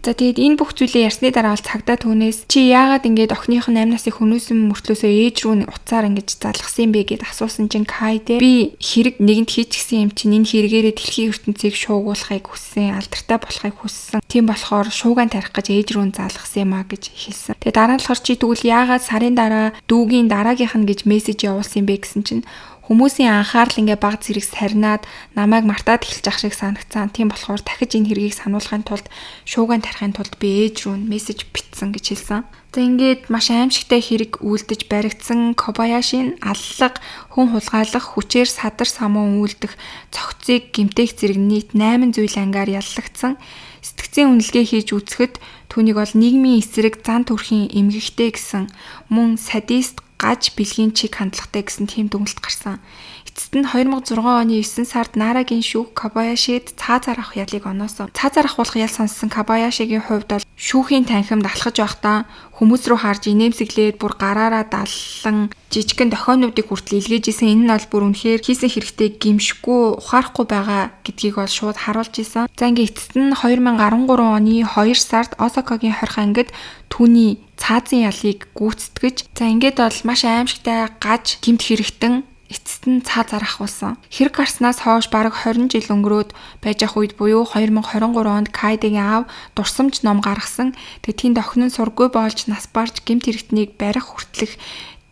За тэгээд энэ бүх зүйлээ ярьсны дараа бол цагдаа түүнээс чи яагаад ингэж охиных нь амь насыг хөнөөсөн мөртлөөсөө ээж рүү уцаар ингэж залгасан юм бэ гэд асуусан чинь Кайдэ би хэрэг нэгэнд хийчихсэн юм чинь энэ хэрэгээрээ дэлхийн ертөнцийг шуугуулахыг хүссэн, алдартай болохыг хүссэн. Тийм болохоор шуугаан тарих гэж ээж рүү залгасан юм а гэж хэлсэн. Тэгээд дараа нь болохоор чи тэгвэл яагаад сарын дараа дүүгийн дараагийнх нь гэж мессеж явуулсан юм бэ гэсэн чинь хүмүүсийн анхаарал ингээ баг зэрэг сарнаад намайг мартаад эхэлж ах шиг санагцсан. Тийм болохоор дахиж энэ хэргийг сануулахын тулд шуугаан тарихын тулд би ээж рүү мессеж бичсэн гэж хэлсэн. За ингээд маш аимшигтай хэрэг үйлдэж баригдсан Кобаяшийн аллах, хүн хулгайлах, хүчээр садар самуун үйлдэх, цогцыг гэмтээх зэрэг нийт 8 зүйл ангаар яллагдсан. Сэтгцийн үнэлгээ хийж үзэхэд түүнийг бол нийгмийн эсрэг зан төрхийн эмгэгтэй гэсэн мөн садист гаж бэлгийн чиг хандлагатай гэсэн тийм дүгнэлт гарсан. Эцэст нь 2006 оны 9 сард Нарагийн шүүх Кобаяшид цаазаар авах ялыг оноосон. Цаазаар авах ял сонссон Кобаяшигийн хувьд бол шүүхийн танхимд алхаж байхдаа хүмүүс рүү харж инээмсэглээд бүр гараараа даллан жижигхэн дохионуудыг хүртэл илгээж исэн. Энэ нь бол бүр үнэхээр хийсэн хэрэгтэй гимшгүй ухаарахгүй байгаа гэдгийг бол шууд харуулж исэн. За ингээд эцэст нь 2013 оны 2 сард Осакагийн хорих ангид түүний цаазын ялыг гүйцэтгэж за ингээд бол маш аимшигтай гаж гэмт хэрэгтэн эцэст нь цаазаар ахуулсан. Хэрэг гарснаас хойш бараг 20 жил өнгөрөөд байж ах үед буюу 2023 онд Кайдгийн аав дурсамж ном гаргасан. Тэгээд тэнд охин нь сургуй болж нас барж гэмт хэрэгтнийг барих хүртэлх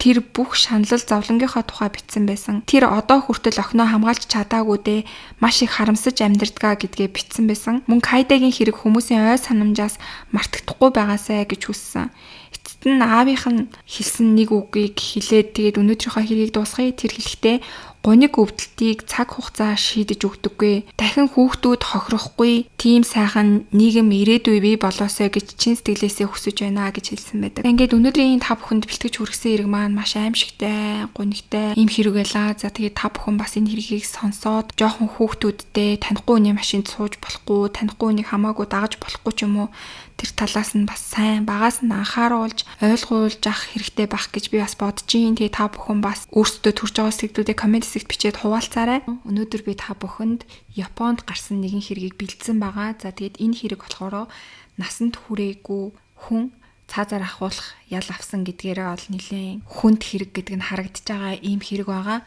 тэр бүх шаналл зовлонгийнхоо тухай бичсэн байсан. Тэр одоо хүртэл охиноо хамгаалж чадаагүй дээ. Маш их харамсаж амьдэрдгаа гэдгээ бичсэн байсан. Мөн Кайдгийн хэрэг хүмүүсийн ой санамжаас мартагдахгүй байгаасай гэж хүссэн. Эцэст нь аавынх нь хэлсэн нэг үгийг хэлээд тэгээд өнөөдрийнхөө хэргийг дуусгая. Тэр хэлэхдээ гуниг өвдөлтийг цаг хугацаа шийдэж өгдөггүй. Дахин хүүхдүүд хохирохгүй тийм сайхан нийгэм ирээдүй бий болоосой гэж чин сэтгэлээсээ хүсэж байна гэж хэлсэн байдаг. Ингээд өнөөдрийн та бүхэнд бэлтгэж хүргэсэн хэрэг маань маш аимшигтай, гунигтай ийм хэрэг байлаа. За тэгээд та бүхэн бас энэ хэргийг сонсоод жоохон хүүхдүүдтэй танихгүй хүний машинд сууж болохгүй, танихгүй хүнийг хамаагүй дагаж болохгүй ч юм уу тэр талаас нь бас сайн багаас нь анхааруулж ойлгуулж авах хэрэгтэй байх гэж би бас бодож байна. Тэгээ та бүхэн бас өөрсдөө төрж байгаа сэтгэлдүүдээ комент хэсэгт бичээд хуваалцаарай. Өнөөдөр би та бүхэнд Японд гарсан нэгэн хэргийг бэлдсэн байгаа. За тэгээд энэ хэрэг болохоор насанд хүрээгүй хүн цаазаар ахуулах ял авсан гэдгээрээ бол нэлээд хүнд хэрэг гэдэг нь харагдаж байгаа ийм хэрэг байгаа.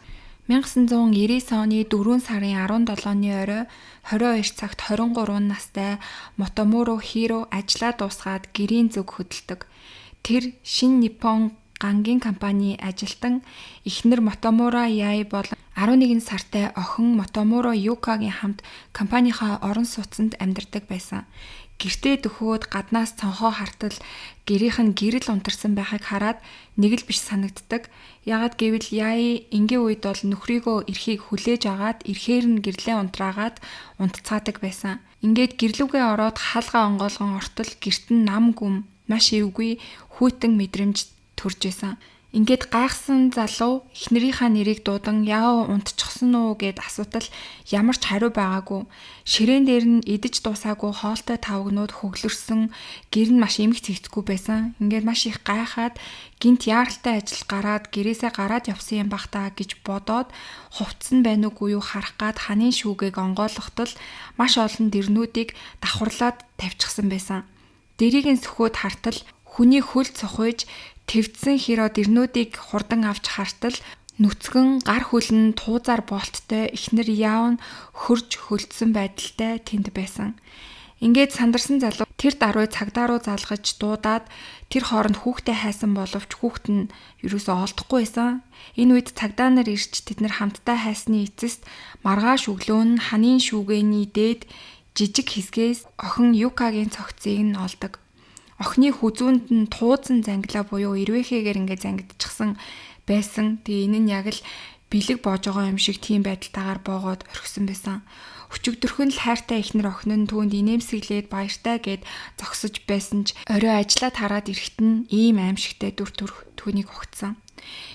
1999 оны 4 сарын 17-ны орой 22 цагт 23 настай Мотоморо Хиро ажлаа дуусгаад гэрийн зүг хөдөлдөг. Тэр Шин Ниппон гангийн компани ажилтан эхнэр Мотоморо Яй болон 11 сартай охин Мотоморо Юкагийн хамт компанийнхаа орон сууцнд амьдардаг байсан. Гэртээ дөхөөд гаднаас цонхоо хартал гэрийнх нь гэрэл унтарсан байхыг хараад нэг л биш санагддаг. Яагад гэвэл Яй энгийн үед бол нөхрийгөө эрхийг хүлээж агаад эрхээр нь гэрлээ унтраагаад унтцаадаг байсан. Ингээд гэрлүүгээ ороод хаалгаа онгоолгон ортол гэрт нь нам гүм маш эвгүй хүйтэн мэдрэмж төрж исэн. Ингээд гайхсан залуу эхнэрийнхаа нэрийг дуудан яав унтчихсан уу гэд асуутал ямар ч хариу байгаагүй. Ширээн дээр нь идэж дуусаагүй хоолтой тавгнууд хөглөрсөн, гэр нь маш эмх цэгцгүй байсан. Ингээд маш их гайхаад гинт яаралтай ажил гараад гэрээсээ гараад явсан юм бах та гэж бодоод хувцсан байна уугүй юу харах гад ханын шүүгийг онгойлгохтол маш олон дэрнүүдийг давхарлаад тавьчихсан байсан. Дэрийг нь сөхөөд хартал хүний хөл цохойж твцсэн хиро дэрнүүдийг хурдан авч хартал нүцгэн гар хөлн туузаар болттой эхнэр яав нь хөрж хөлдсөн байдалтай тэнд байсан. Ингээд сандарсан залуу тэр даруй цагдаа руу залгаж дуудаад тэр хооронд хүүхдээ хайсан боловч хүүхэд нь юусоо олдохгүй байсан. Энэ үед цагдаа нар ирж тэд нар хамтдаа хайсны эцэст маргааш өглөө нь ханын шүүгээний дээд жижиг хэсгээс охин Юкагийн цогцыг нь олдог. охины хүзүүнд нь тууцан зангилаа буюу ирвэхээгээр ингээд зангидчихсан байсан. Тэгээ энэ нь яг л бэлэг боож байгаа юм шиг тийм байдалтайгаар боогод орхисон байсан. Өчигдөрхөн л хайртай эхнэр охин нь түүнд инээмсэглээд баяртай гэд зогсож байсан ч орой ажиллаад хараад ирэхэд нь ийм аимшигтай дүр төрх түүнийг огтсон.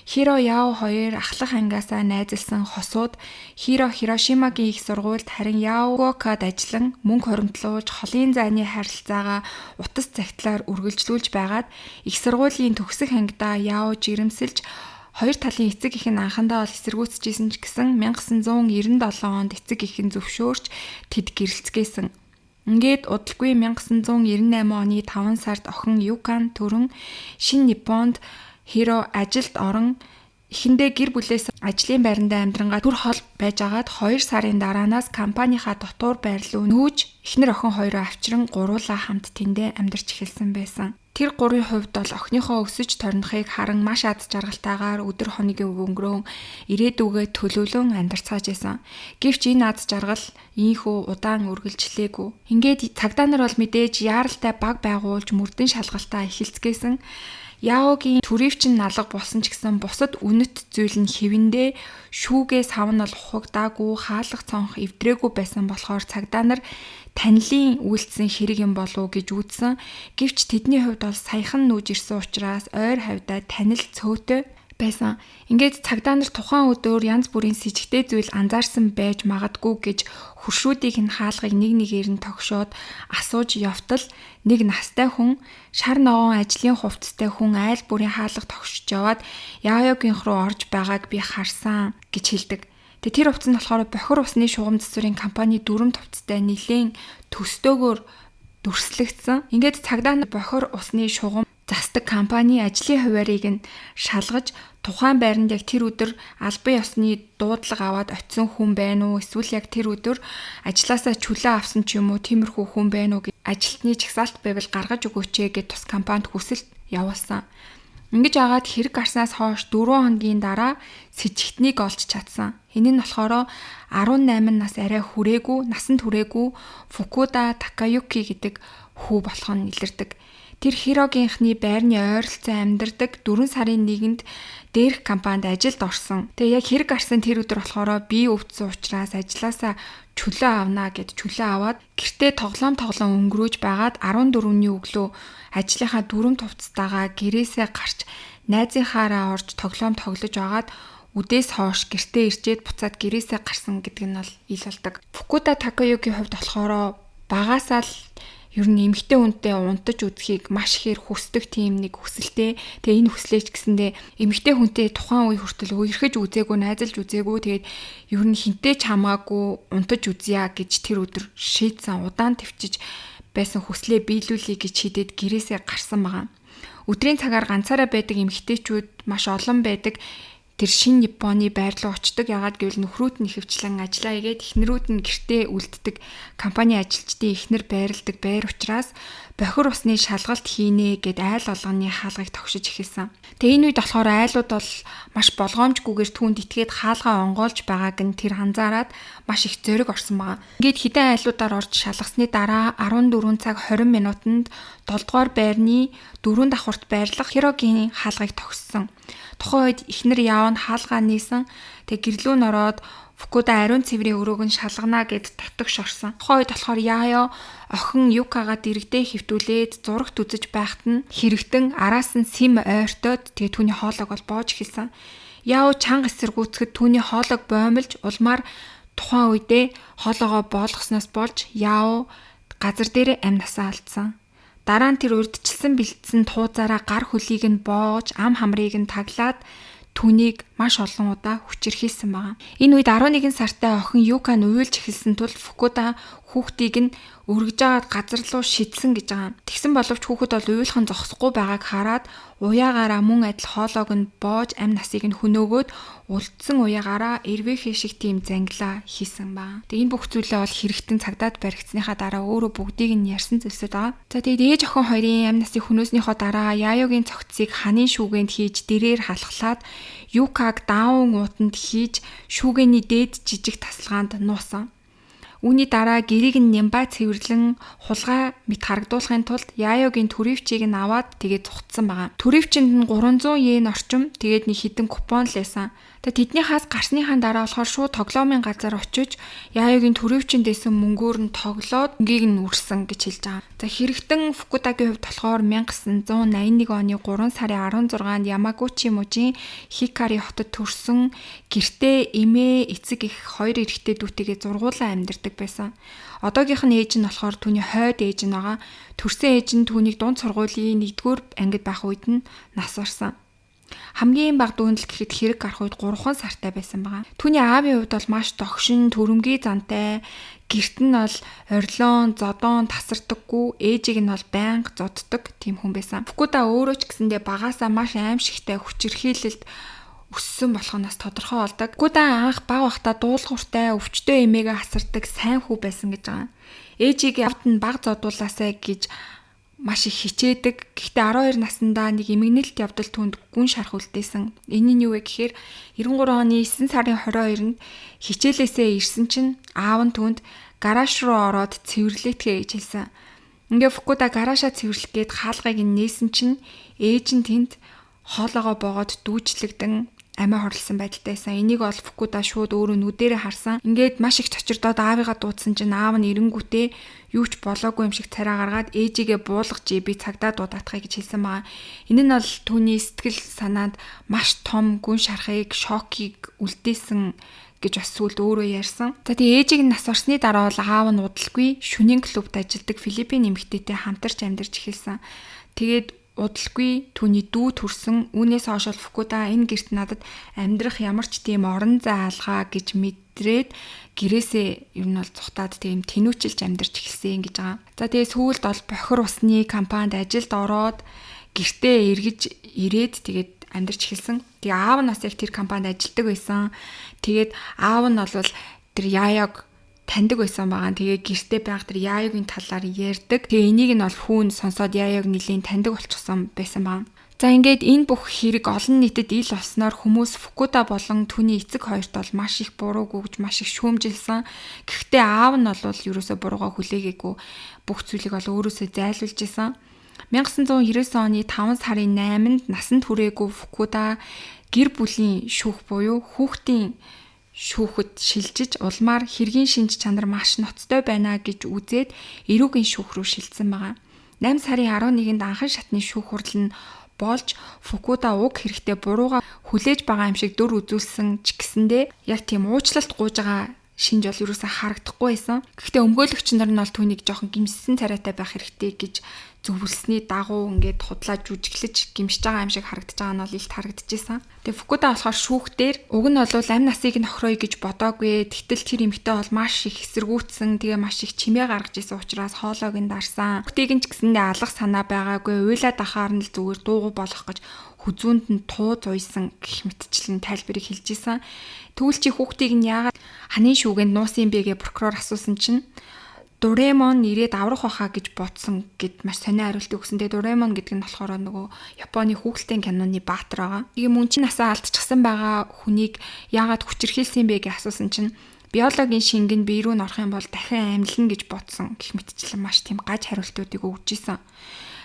Хиро Яо хоёр ахлах ангиасаа найзалсан хосууд Хиро Хирошимагийн их сургуульд харин Яогокад ажиллан мөнгө хоримтлуулж холын зайны харилцаагаа утас цагтлаар үргэлжлүүлж байгаад их сургуулийн төгсөх ангидаа Яо жирэмсэлж хоёр талын эцэг их нь анхандаа бол эсэргүүцэжсэн ч гэсэн 1997 онд эцэг их нь зөвшөөрч тэд гэрэлцгээсэн. Ингээд удалгүй 1998 оны 5 сард охин Юкан төрөн шинэ Японд Хиро ажилд орон эхэндээ гэр бүлээс ажлын байранда амьдрангаа түр хол байжгаад 2 сарын дараанаас компанийнхаа дотор байр руу нүүж эхнэр охин хоёроо авчран гуруулаа хамт тэндээ амьдарч эхэлсэн байсан. Тэр гурийн хувьд бол охиныхоо өсөж торнохыг харан маш аз жаргалтайгаар өдөр хоногийн өнгөрөөн ирээдүгээ төлөвлөн амьдарцгааж байсан. Гэвч энэ аз жаргал ийхүү удаан үргэлжлээгүй. Ингээд цагдаа нар бол мэдээж яаралтай баг байгуулж мөрдөн шалгалтаа эхэлцгээсэн. Яогийн түрээвчин налга болсон ч гэсэн бусад үнэт зүйл нь хэвэндээ шүүгээ савн бол ухагдаагүй хаалх цонх эвдрээгүй байсан болохоор цагдаа нар танилын үйлдсэн хэрэг юм болов гэж үзсэн. Гэвч тэдний хувьд бол саяхан нүүж ирсэн учраас ойр хавьдаа танил цөөтэй байсан. Ингээд цагдаа нар тухайн өдөр янз бүрийн с ิจ гтэй зүйл анзаарсан байж магадгүй гэж хуршүүдийг нь хаалгыг нэг нэгээр нь тогшоод асууж явтал нэг настай хүн шар ногоон ажлын хувцастай хүн айл бүрийн хаалга тогшиж яваад Яоягийнх руу орж байгааг би харсан гэж хэлдэг. Тэгээ тэр хувцас нь болохоор бохир усны шугам цэцүүрийн компани дүрм хувцастай нэлээд төстөөгөр дүрслэгдсэн. Ингээд цагдаа нар бохир усны шугам засдаг компани ажлын хуваарийг нь шалгаж тухайн байранд яг тэр өдөр албан ёсны дуудлага аваад очисон хүн байна уу эсвэл яг тэр өдөр ажилласаа чөлөө авсан ч юм уу тиймэрхүү хүн байна уу гэж ажилтны жагсаалт байвал гаргаж өгөөч гэд тус компанид хүсэлт явуулсан. Ингэж агаад хэрэг гарснаас хойш 4 хоногийн дараа с ิจ гтнийг олж чадсан. Энэ нь болохоор 18 нас арай хүрээгүй, насанд хүрээгүй Фукуда Такаюки гэдэг хүү болох нь илэрдэг. Тэр Хирогийнхны байрны ойролцоо амьдардаг 4 сарын 1-нд дээрх компанид ажилд орсон. Тэгээ яг хэрэг гарсан тэр өдөр болохоор би өвдсөн учраас ажилласаа чөлөө авнаа гэд чөлөө аваад гэртээ тоглоом өнгөрөөж байгаад 14-ний өглөө ажлынхаа дүрм тувцтайгаа гэрээсээ гарч найзынхаараа орж тоглоом тоглож байгаад үдээс хойш гэртээ ирчээд буцаад гэрээсээ гарсан гэдэг нь бол ил болдог. Фукуда Такаюкийн хувьд болохоор багаасаа л ер нь эмэгтэй хүнтэй унтаж үзхийг маш ихээр хүсдэг тийм нэг хүсэлтэй. Тэгээ энэ хүслээч гэсэндээ эмэгтэй хүнтэй тухайн үе хүртэл үерхэж үзээгүй, найзалж үзээгүй. Тэгээд ер нь хинтээ ч хамаагүй унтаж үзье гэж тэр өдөр шийдсэн. Удаан твчиж байсан хүслээ биелүүлэе гэж шийдээд гэрээсээ гарсан байгаа. Өдрийн цагаар ганцаараа байдаг эмэгтэйчүүд маш олон байдаг. Тэр шинэ Японы байр руу очдог. Ягаад гэвэл нөхрүүд нь ихэвчлэн ажиллаа игээд эхнэрүүд нь гэртээ үлддэг. Компани ажилчдын эхнэр байрладаг байр учраас бохир усны шалгалт хийнэ гэд айл олгоны хаалгыг тогшиж эхэлсэн. Тэгээ энэ үед болохоор айлууд бол маш болгоомжгүйгээр түүнд итгээд хаалгаа онгоолж байгааг нь тэр анзаараад маш их зориг орсон байгаа. Ингээд хідэн айлуудаар орж шалгасны дараа 14 цаг 20 минутанд 7 дугаар байрны 4 давхурт байрлах Хирогийн хаалгыг тогссон. Тухайн үед эхнэр Яон хаалгаа нээсэн. Тэг гэрлүү н ороод Фукуда ариун цэврийн өрөөг нь шалгана гэд татгш орсон. Тухайн үед болохоор Яо охин Юкагаа дэрэгдээ хөвтүүлээд зурагт үзэж байхад нь хэрэгтэн араас нь сим ойртоод тэгээ түүний хоолойг бол боож эхэлсэн. Яо чанга эсэргүүцэхэд түүний хоолойг боомлж улмаар тухайн үедээ хоолойгоо боолгосноос болж Яо газар дээр амь насаа алдсан. Дараа нь тэр урдчилсан бэлдсэн тууцаараа гар хөлийг нь боож, ам хамрыг нь таглаад түүнийг маш олон удаа хүчирхийлсэн байгаа. Энэ үед 11 сартай охин Юка нь уйлж эхэлсэн тул Фукуда хүүхдийг нь өргөж агаад газар руу шидсэн гэж байгаа. Тэгсэн боловч хүүхэд бол уйлахын зогсохгүй байгааг хараад уяагаараа мөн адил хоолойг нь боож амь насыг нь хөнөөгөөд улдсан уяагаараа эрвэхээ шиг тийм зангилаа хийсэн байна. Тэгээ энэ бүх зүйлээ бол хэрэгтэн цагдаад баригдсныхаа дараа өөрөө бүгдийг нь ярьсан зүйлсүүд байгаа. За тэгээд ээж охин хоёрын амь насыг хөнөөснийхөө дараа Яогийн цогцыг ханын шүүгэнд хийж дэрээр халахлаад Юкаг даавн уутанд хийж шүүгээний дээд жижиг тасалгаанд нуусан. Үүний дараа гэрийг нь нямбай цэвэрлэн хулгай мэт харагдуулахын тулд Яаёгийн төрөвчийг нь аваад тэгээд зугтсан байгаа. Төрөвчинд нь 300 йен орчим тэгээд нэг хідэн купон л байсан. Тэгээд тэднийхээс гарсныхаа дараа болохоор шууд тоглоомын газар очиж Яаёгийн төрөвчинд дэсэн мөнгөөр нь тоглоод мөнгийг нь үрсэн гэж хэлж байгаа. За хэрэгтэн Фукудагийн хувьд болохоор 1981 оны 3 сарын 16-нд Ямагучи мужийн Хикари хотод төрсөн гэртээ эмээ эцэг их хоёр эрэгтэй дүүтэйгээ зургуулan амьдардаг байсан. Одоогийнх нь ээж нь болохоор түүний хойд ээж нь байгаа. Төрсөн ээж нь түүнийг дунд сургуулийн 1-р ангид байх үед нь нас барсан. Хамгийн бага дүүндэл гэхэд хэрэг гарах үед 3 сартай байсан байгаа. Түүний аавын хувьд бол маш догшин, төрөмгий зантай, гэрт нь бол орилон, зодон тасардаггүй, ээжийг нь бол байнга зоддог тийм хүн байсан. Фукуда өөрөө ч гэсэндээ багаасаа маш аимшигтай хүчирхийлэлд өссөн болохоос тодорхой болдог. Фукуда анх бага байхдаа дуулууртай, өвчтөе эмээгээ хасардаг сайн хүү байсан гэж байгаа. Ээжийг явд нь баг зодуулаасай гэж маш их хичээдэг. Гэхдээ 12 наснда нэг эмгэнэлт явдал түнд гүн шарах үлдээсэн. Энэ нь юу вэ гэхээр 93 оны 9 сарын 22-нд хичээлээсээ ирсэн чинь аав нь түнд гараж руу ороод цэвэрлээтгэе гэж хэлсэн. Ингээ Фукуда гараашаа цэвэрлэх гээд хаалгыг нь нээсэн чинь ээж нь тэнд хоолоогоо боогод дүүжлэгдэн амиа хорлсон байдалтай байсан. Энийг бол Фукуда шууд өөрөө нүдэрээ харсан. Ингээд маш их цочирдоод аавыгаа дуудсан чинь аав нь эренгүүтээ юу ч болоогүй юм шиг царай гаргаад ээжигээ буулгаж би цагдаа дуудаатахыг гэж хэлсэн байгаа. Энэ нь бол түүний сэтгэл санаанд маш том гүн шарахыг, шокийг үлдээсэн гэж бас сүлд өөрөө ярьсан. За тэгээ ээжийг нас орсны дараа бол аав нь удалгүй шөнийн клубт ажилладаг Филиппин эмэгтэйтэй хамтарч амьдарч эхэлсэн. Тэгээд удалгүй түүний дүү төрсөн. Үүнээс хойш Фукуда энэ гэрт надад амьдрах ямар ч тийм орон заалгаа гэж мэдрээд гэрээсээ ер нь бол цухтаад тийм тэнүүчилж амьдарч эхэлсэн гэж байгаа. За тэгээ сүүлд бол бохир усны компанид ажилд ороод гэртээ эргэж ирээд тэгээд амьдарч эхэлсэн. Тэгээ аав нь бас яг тэр компанид ажилладаг байсан. Тэгээд аав нь бол тэр Яаёг таньдаг байсан байгаа. Тэгээ гэртээ байх тэр Яаёгийн талаар ярьдаг. Тэгээ энийг нь бол хүүн сонсоод Яаёг нэлийн таньдаг болчихсон байсан байгаа. За ингээд энэ бүх хэрэг олон нийтэд ил болсноор хүмүүс Фукуда болон түүний эцэг хоёрт бол маш их буруу гүгж маш их шүүмжилсэн. Гэхдээ аав нь бол ерөөсөө буруугаа хүлээгээгүй бүх зүйлийг бол өөрөөсөө зайлуулж исэн. 1999 оны 5 сарын 8-нд насанд хүрээгүй Фукуда гэр бүлийн шүүх буюу хүүхдийн шүүхэд шилжиж улмаар хэргийн шинж чанар маш ноцтой байна гэж үзээд эрүүгийн шүүх рүү шилжсэн байгаа. 8 сарын 11-нд анхан шатны шүүх хурал нь болж Фукуда уг хэрэгтэй бурууга хүлээж байгаа юм шиг дүр үзүүлсэн ч гэсэндээ яг тийм уучлалт гуйж байгаа шинж бол юусаа харагдахгүй байсан. Гэхдээ өмгөөлөгч нар нь бол түүнийг жоохон гимссэн царайтай байх хэрэгтэй гэж зөвлөсний дагуу ингээд худлаа жүжиглэж гимшиж байгаа юм шиг харагдаж байгаа нь бол илт харагдчихсан. Тэгээ Фукуда болохоор шүүхтэр уг нь бол амь насыг нь охирооё гэж бодоогүй. Тэгтэл тэр эмэгтэй бол маш их эсэргүүцсэн. Тэгээ маш их чимээ гаргаж исэн учраас хоолойг нь дарсан. Хүүхдийг нь ч гэсэндээ алах санаа байгаагүй. Уйлаад ахаар нь л зүгээр дуугүй болох гэж хүзүүнд нь тууз уйсан гэх мэтчлэн тайлбарыг хэлж исэн. Тэгвэл чи хүүхдийг нь яагаад ханийн шүүгэнд нуусан бэ гэж прокурор асуусан чинь Дуремон ирээд аврах байхаа гэж бодсон гэд маш сонио хариулт өгсөн. Тэгээ Дуремон гэдэг нь болохоор нөгөө Японы хүүхэлдэйн киноны баатар байгаа. Тэгээ мөн чинь насаа алдчихсан байгаа хүнийг яагаад хүчирхийлсэн бэ гэж асуусан чинь биологийн шингэн бие рүү орох юм бол дахин амьлна гэж бодсон гэх мэтчлэн маш тийм гаж хариултуудыг өгж исэн.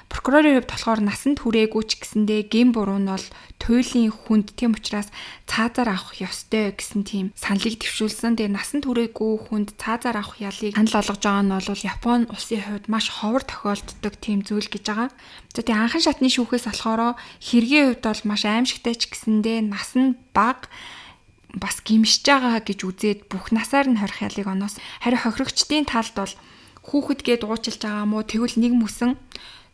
Прокурорын хувьд болохоор насанд хүрээгүй ч гэсэндээ гин буруу нь бол туйлын хүнд тийм учраас цаазаар авах ёстой гэсэн тийм саналыг дэвшүүлсэн. Тэгээ насанд хүрээгүй хүнд цаазаар авах ялыг санал болгож байгаа нь бол Японы улсын хувьд маш ховор тохиолддог тийм зүйл гэж байгаа. За тэгээ анхан шатны шүүхээс болохоор хэргийн хувьд бол маш аимшигтай ч гэсэндээ нас нь бага бас гимшиж байгаа гэж үзээд бүх насаар нь хорих ялыг оноос. Харин хохирогчдын талд бол хүүхэд гээд уучлж байгаа мó тэгвэл нэг мүсэн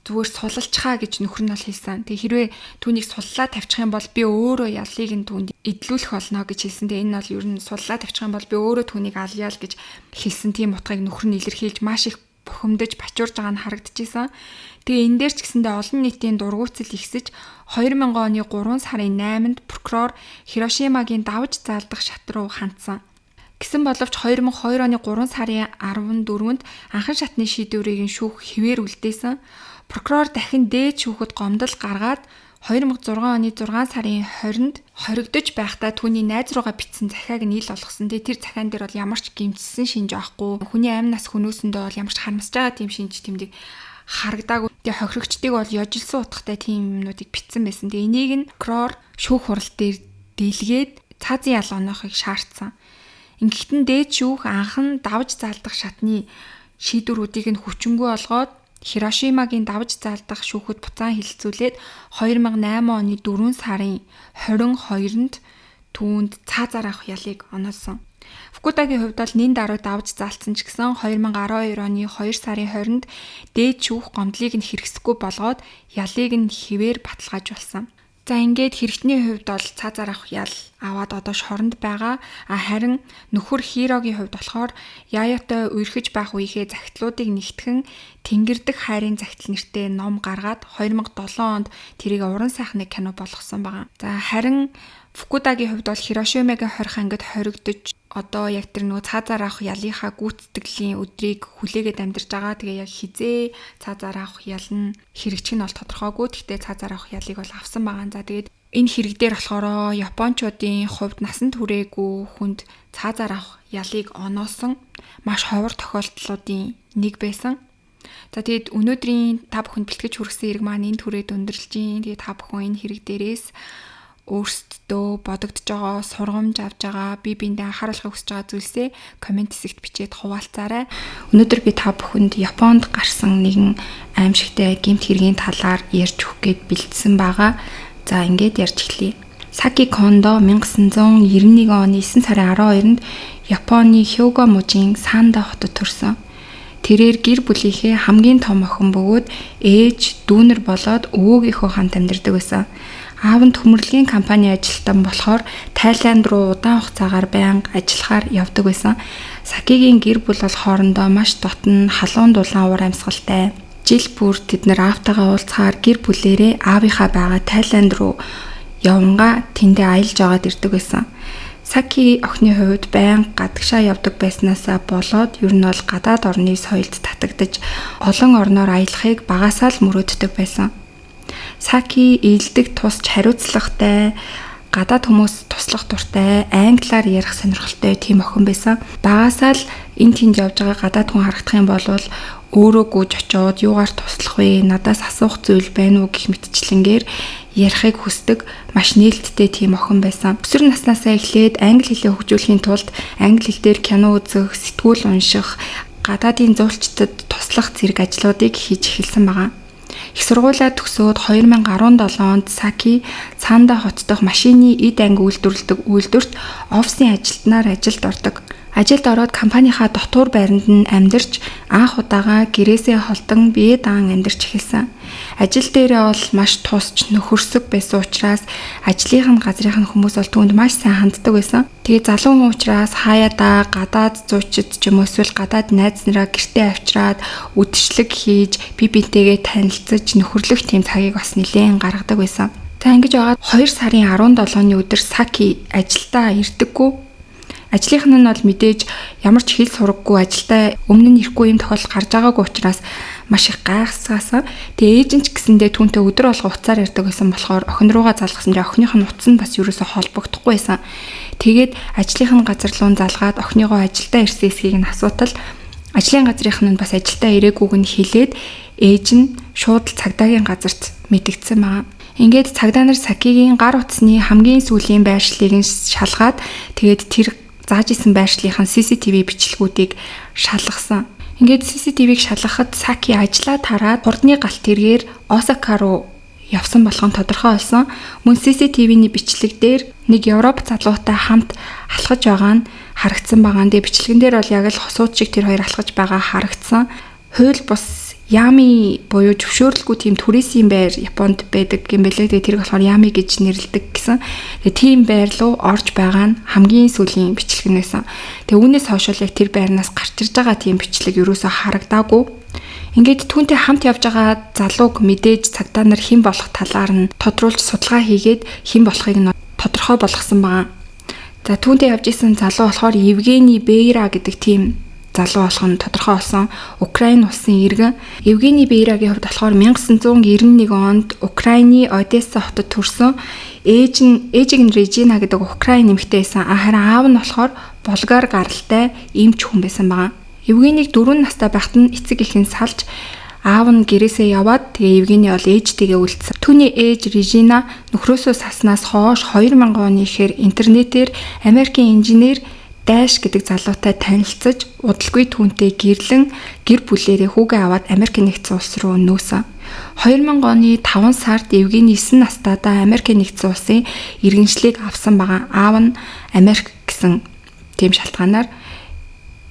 зүгээр сулалцхаа гэж нөхөр нь бол хэлсэн. Тэгээ хэрвээ түүнийг суллаа тавьчих юм бол би өөрөө ялыг нь түүнд идлүүлэх болно гэж хэлсэн. Тэгээ энэ бол ер нь суллаа тавьчих юм бол би өөрөө түүнийг алъяа л гэж хэлсэн. Тийм утгыг нөхөр нь илэрхийлж маш их бухимдаж бачуурж байгаа нь харагдчихсан. Тэгээ энэ дээр ч гэсэндээ олон нийтийн дургуутсал ихсэж 2000 оны 3 сарын 8-нд прокурор Хирошимагийн давж заалдах шат руу хандсан. Гэсэн боловч 2002 оны 3 сарын 14-нд анхан шатны шийдвэрийн шүүх хэвээр үлдээсэн. Прокурор дахин дээд шүүхэд гомдол гаргаад 2006 оны 6 сарын 20-нд хоригдож байхдаа түүний найз руугаа бичсэн захиаг нь ил болгосон. Тэр захиан дээр бол ямар ч гэмтсэн шинж авахгүй. Хүний амь нас хөнөөсөндөө бол ямар ч харамсаж байгаа тийм шинж тэмдэг харагдаагүй. Тэгээ хохирогчдыг бол яжилсан утгатай тийм юмнуудыг бичсэн байсан. Тэгээ энийг нь прокурор шүүх хурал дээр дийлгээд цаазын ялгааныг шаардсан. Ингэхдээ дээд шүүх анхан давж заалдах шатны шийдвэрүүдийг нь хүчингүй болгоод Хирошимагийн давж заалдах шүүхэд буцаан хилцүүлээд 2008 оны 4 сарын 22-нд түүнд цаазаар авах ялыг оноосон. Фукудагийн хувьд бол нэн даруй давж заалцсан ч гэсэн 2012 оны 2 сарын 20-нд дээд шүүх гомдлыг нь хэрэгсэхгүй болгоод ялыг нь хിവэр баталгаажуулсан. За ингээд хэрэгтний хувьд бол цаазаар авах ял аваад одоо шоронд байгаа. Харин нөхөр Хирогийн хувьд болохоор Яяатай үерхэж байх үеийнхээ захидлуудыг нэгтгэн Тэнгэрдэх хайрын захидал нэртэй ном гаргаад 2007 онд тэрийг уран сайхны кино болгосон байгаа. За харин Фукудагийн хувьд бол Хирошимагийн хорих ангид хоригдож одоо яг тэр нөгөө цаазаар авах ялынхаа гүйцэтгэлийн өдрийг хүлээгээд амьдарч байгаа. Тэгээ яг хизээ цаазаар авах ял нь хэрэгжих нь бол тодорхойгүй. Гэхдээ цаазаар авах ялыг бол авсан байгаа. За тэгээд энэ хэрэг дээр болохоор Япончуудын хувьд насан туршаагүй хүнд цаазаар авах ялыг оноосон маш ховор тохиолдлуудын нэг байсан. За тэгээд өнөөдрийн та бүхэнд бэлтгэж хүргэсэн хэрэг маань энэ түрээд өндөрлж гин. Тэгээд та бүхэн энэ хэрэг дээрээс өөрсдөө бодогдож байгаа, сургамж авж байгаа, бие биендээ анхааруулахыг хүсэж байгаа зүйлсээ комент хэсэгт бичээд хуваалцаарай. Өнөөдөр би та бүхэнд Японд гарсан нэгэн аимшигтай гэмт хэргийн талаар ярьж өгөх гээд бэлдсэн байгаа. За ингээд ярьж эхлэе. Саки Кондо 1991 оны 9 сарын 12-нд Японы Хёго мужийн Санда хотод төрсөн. Тэрээр гэр бүлийнхээ хамгийн том охин бөгөөд ээж, дүүнер болоод өвөөгийнхөө хамт амьдардаг байсан. Аав нь төмөрлөгийн компани ажилтан болохоор Тайланд руу удаан хугацаагаар байнга ажиллахаар явдаг байсан. Сакигийн гэр бүл бол хоорондоо маш дотн, халуун дулаан уур амьсгалтай. Жил бүр тэд нэр аавтайгаа уулзахаар гэр бүлээрээ аавынхаа байгаа Тайланд руу явнгаа тэндээ аялж аваад ирдэг байсан. Саки охины хувьд байнга гадагшаа явдаг байснаасаа болоод ер нь бол гадаад орны соёлд татагдж олон орноор аялахыг багасаа л мөрөөддөг байсан. Саки ээлдэг тусч хариуцлагатай, гадаад хүмүүс туслах дуртай, англиар ярих сонирхолтой тийм охин байсан. Багасаа л энд тэнд явж байгаа гадаад хүн харагдах юм бол өөрөө гүйж очиод юугаар туслах вэ? Надаас асуух зүйл байна уу гэх мэтчлэнгээр ярихыг хүсдэг маш нээлттэй тийм охин байсан. Өсвөр наснаасаа эхлээд англи хэлээ хөгжүүлэхийн тулд англи хэл дээр кино үзэх, сэтгүүл унших, гадаадын зуулчдад туслах зэрэг ажлуудыг хийж эхэлсэн байгаа. Их сургуулаа төгсөөд 2017 онд Саки Санда хот дахь машины эд анги үйлдвэрлэдэг үйлдвэрт офисын ажилтнаар ажилд ордог. Ажилд ороод компанийнхаа дотуур байранд нь амьдарч анх удаага гэрээсээ холдон бие даан амьдарч эхэлсэн. Ажил дээрээ бол маш тусч нөхөрсөг байсан учраас ажлынх нь газрынх нь хүмүүс бол түүнд маш сайн ханддаг байсан. Тэгээ залуу хүн учраас хаяада гадаад зуучид ч юм уу эсвэл гадаад найз нараа гэртээ авчираад үдшилэг хийж бие биентэйгээ танилцаж нөхөрлөх тийм цагийг бас нэлээд гаргадаг байсан. За ингэж байгаа 2 сарын 17-ны өдөр Саки ажилдаа ирдэггүй. Ажлынх нь бол мэдээж ямар ч хэл сураггүй ажилдаа өмнө нь ирэхгүй юм тохиол гарч байгаагүй учраас маш их гайхсгаасан. Тэгээ ээж нь ч гэсэндээ түүнтэй өдөр болго уцаар ярьдаг байсан болохоор охин руугаа залгасан чинь охиных нь утас нь бас ерөөсө холбогдохгүй байсан. Тэгээд ажлынх нь газар руу залгаад охиныгоо ажилдаа ирсэн эсхийг нь асуутал ажлын газрынх нь бас ажилдаа ирээгүйг нь хэлээд ээж нь шууд цагдаагийн газарт мэдгдсэн байгаа. Ингээд цагдаа нар Сакигийн гар утасны хамгийн сүүлийн байршлыг нь шалгаад тэгээд тэр зааж исэн байршлынхаа CCTV бичлэгүүдийг шалгасан. Ингээд CCTV-г шалгахад Саки ажлаа тараад хурдны галт тэргээр Осака руу явсан болох нь тодорхой болсон. Мөн CCTV-ний бичлэг дээр нэг Европ залуутай хамт алхаж байгаа нь харагдсан байгаа. Тэгээ бичлэгэн дээр бол яг л хосууд шиг тэр хоёр алхаж байгаа харагдсан. Хууль бус Ями буюу зөвшөөрлгүй тийм түрээсийн байр Японд байдаг юм бэлээ. Тэгээ тэрийг болохоор Ями гэж нэрлэдэг гэсэн. Тэгээ тийм байр руу орж байгаа нь хамгийн сүүлийн бичлэг нэсэн. Тэгээ үүнээс хойш яг тэр байрнаас гарч ирж байгаа тийм бичлэг ерөөсөө харагдаагүй. Ингээд түүнтэй хамт явж байгаа залууг мэдээж цагдаа нар хэн болох талаар нь тодруулж судалгаа хийгээд хэн болохыг нь тодорхой болгосон байгаа. За түүнтэй явж исэн залуу болохоор Евгений Бейра гэдэг тийм залуу болох нь тодорхой болсон. Украин улсын иргэн Евгений Бейрагийн хувьд болохоор 1991 онд Украины Одесса хотод төрсөн. Ээжиг нь Режина гэдэг Украин эмэгтэй байсан. Харин аав нь болохоор болгар гаралтай эмч хүн байсан байгаа. Евгенийг 4 настай байхад нь эцэг их нь салж аав нь гэрээсээ яваад тэгээ Евгений бол ээжтэйгээ үлдсэн. Түүний ээж Режина нөхрөөсөө салснаас хойш 2000 оны ихэр интернетээр Америкийн инженер Дэш гэдэг залуутай танилцаж удалгүй түүнтэй гэрлэн гэр бүлээрээ хүүгээ аваад Америк нэгдсэн улс руу нөөсөн. 2000 оны 5 сард Евгений 9 настайдаа Америк нэгдсэн улсын иргэншлийг авсан байгаа. Аав нь Америк гэсэн тийм шалтгаанаар.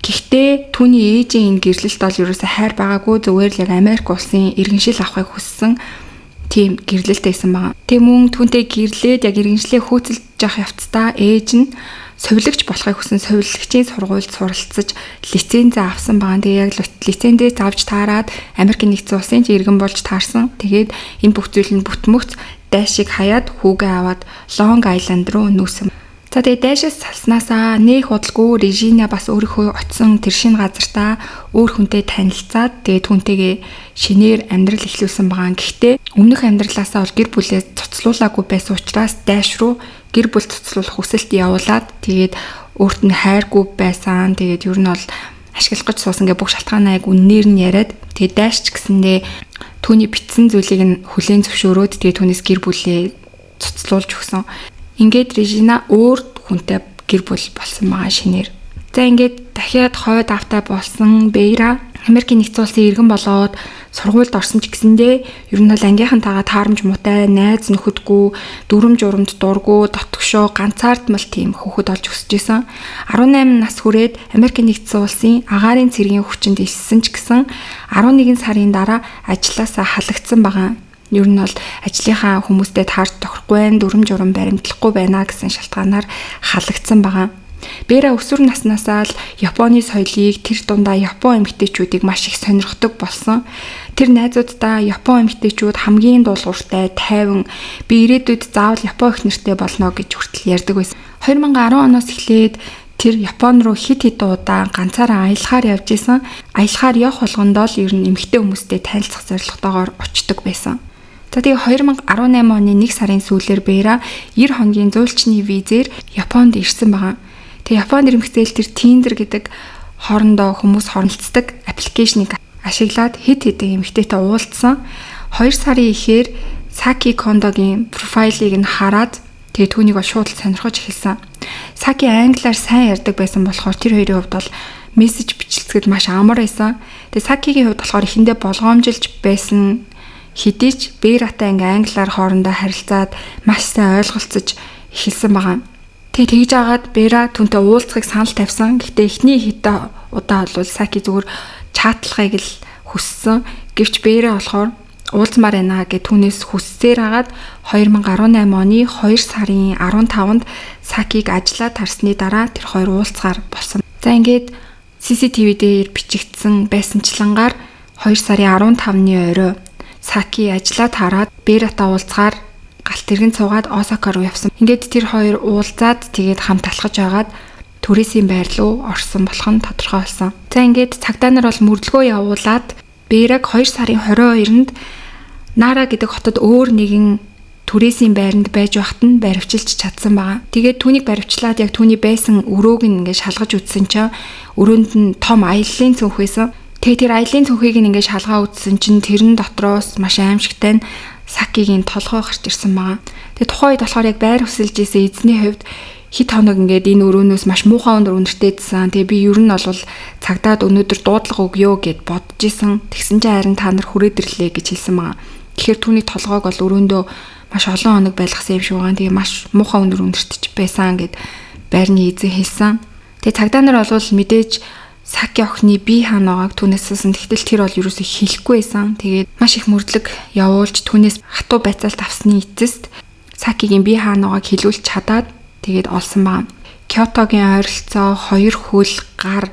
Гэхдээ түүний ээжийн энэ гэрлэлт бол ерөөсөө хайр байгаагүй, зүгээр л яг Америк улсын иргэншил авахыг хүссэн тийм гэрлэлт байсан байгаа. Тийм мөн түүнтэй гэрлээд яг иргэншлээ хөөцөлж явах явцдаа ээж нь совилогч болохыг хүсэн совилогчийн сургуульд суралцаж лицензээ авсан байгаа. Тэгээ яг лицензээ авч таарад Америк нэгдсэн улсын иргэн болж таарсан. Тэгээд энэ бүх зүйл нь бүтмөгц Дэшийг хаяад хүүгээ аваад Лонг Айленд руу нүүсэн. За тэгээ Дэшээс салснаасаа нэх удалгүй Режина бас өөрийнхөө очисон тэр шинэ газартаа өөр хүнтэй танилцаад тэгээ түүнтэйгээ шинээр амьдрал эхлүүлсэн байгаа. Гэхдээ өмнөх амьдралаасаа бол гэр бүлээ цоцлуулаагүй байсан учраас Дэш руу гэр бүл цоцлуулах хүсэлт явуулаад тэгээд өөрт нь хайргүй байсан. Тэгээд ер нь бол ашиглах гэж суусан гэх бүх шалтгаанаа яг үннээр нь яриад тэгээд Дэш ч гэсэндээ түүний битсэн зүйлийг нь хүлээн зөвшөөрөөд тэгээд түүнээс гэр бүлээ цоцлуулж өгсөн. Ингээд Режина өөр хүнтэй гэр бүл болсон байгаа шинээр. За ингээд дахиад хойд автаа болсон Бейра Америкийн нэгдсэн улсын иргэн болоод сургуульд орсон ч гэсэндээ ер нь бол ангийнхантайгаа таарамж муутай, найз нөхөдгүй, дүрм журамд дургу, дотгошоо, ганцаардмал тийм хүүхэд олж өсөж исэн. 18 нас хүрээд Америкийн нэгдсэн улсын агаарын цэргийн хүчинд элссэн ч гэсэн 11 сарын дараа ажлаасаа халагдсан байгаа. Ер нь бол ажлынхаа хүмүүстэй таарч тохирохгүй, дүрм журам баримтлахгүй байна гэсэн шалтгаанаар халагдсан байгаа. Бэра өсвөр наснаасаа л Японы соёлыг, тэр дундаа Япон эмэгтэйчүүдийг маш их сонирхдог болсон. Тэр найзуудаа Япон эмэгтэйчүүд хамгийн дуулууртай, тайван, би ирээдүйд заавал Япон их нэртэй болно гэж хүртэл ярьдаг байсан. 2010 оноос эхлээд тэр Япон руу хит удаа ганцаараа аялахаар явж исэн. Аялахаар явах болгондоо л ер нь эмэгтэй хүмүүстэй танилцах зорилготойгоор очдог байсан. За тэгээ 2018 оны 1 сарын сүүлээр Бэра 90 хоногийн зөөлчний визээр Японд ирсэн байгаа. Тэгээ Японд ирмэгцээл тэр Tinder гэдэг хоорондоо хүмүүс хорилцдаг аппликейшнийг ашиглаад хэд хэдэн эмэгтэйтэй уулзсан. 2 сарын ихээр Саки Кондогийн профайлыг нь хараад тэгээ түүнийг бол шууд сонирхож эхэлсэн. Саки англиар сайн ярьдаг байсан болохоор тэр хоёрын хувьд бол мессеж бичлцгэд маш амар байсан. Тэгээ Сакигийн хувьд болохоор эхэндээ болгоомжилж байсан хэдий ч Бэратай англиар хоорондоо харилцаад маш сайн ойлголцож эхэлсэн байгаа. Тэгж агаад Бэра түүнтэй уулзахыг санал тавьсан. Гэхдээ эхний хэдэн удаа бол Саки зүгээр чатлахыг л хүссэн. Гэвч Бэра болохоор уулзмаар байна гэж түүнээс хүссээр агаад 2018 оны 2 сарын 15-нд Сакиг ажлаа тарсны дараа тэр хоёр уулзгаар болсон. За ингээд CCTV дээр бичигдсэн байсанчлангаар 2 сарын 15-ны орой Саки ажлаа тараад Бэратай уулзгаар галт тэргэн цугаад Осака руу явсан. Ингээд тэр хоёр уулзаад тэгээд хамт алхаж агаад түрээсийн байр руу орсон болох нь тодорхой болсон. За ингээд цагдаа нар бол мөрдлгөө явуулаад Бэраг 2 сарын 22-нд Нара гэдэг хотод өөр нэгэн түрээсийн байранд байж байхад нь баривчилж чадсан байгаа. Тэгээд түүнийг баривчлаад яг түүний байсан өрөөг нь ингээд шалгаж үзсэн чинь өрөөнд нь том аяллаа цүнх байсан. Тэгээ тэр аялын цүнхийг ингээд шалгаа үзсэн чинь тэрэн дотроос маш аимшигтай Сакигийн толгой гарч ирсэн байгаа. Тэгээ тухайн үед болохоор яг байр хөсөлж исэн эзний хувьд хит хоног ингээд энэ өрөөнөөс маш муухай өндөр үнэртэйдсэн. Тэгээ би ер нь бол цагдаад өнөөдөр дуудлага өгөө гэд бодож исэн. Тэгсэн чинь харин та нар хүрээд ирлээ гэж хэлсэн байгаа. Тэгэхээр түүний толгойг бол өрөөндөө маш олон хоног байлгасан юм шиг байгаа. Тэгээ маш муухай өндөр үнэртэж байсан гэд байрны эзэн хэлсэн. Тэгээ цагдаа нар бол мэдээж Саки охины бие хаанагааг түүнээс асуусан. Тэгтэл тэр бол ерөөсөө хэлэхгүй байсан. Тэгээд маш их мөрдлөг явуулж түүнээс хатуу байцаалт авсны эцэст Сакигийн бие хаанагааг хилүүлж чадаад тэгээд олсон байна. Кёотогийн ойролцоо 2 хөл гар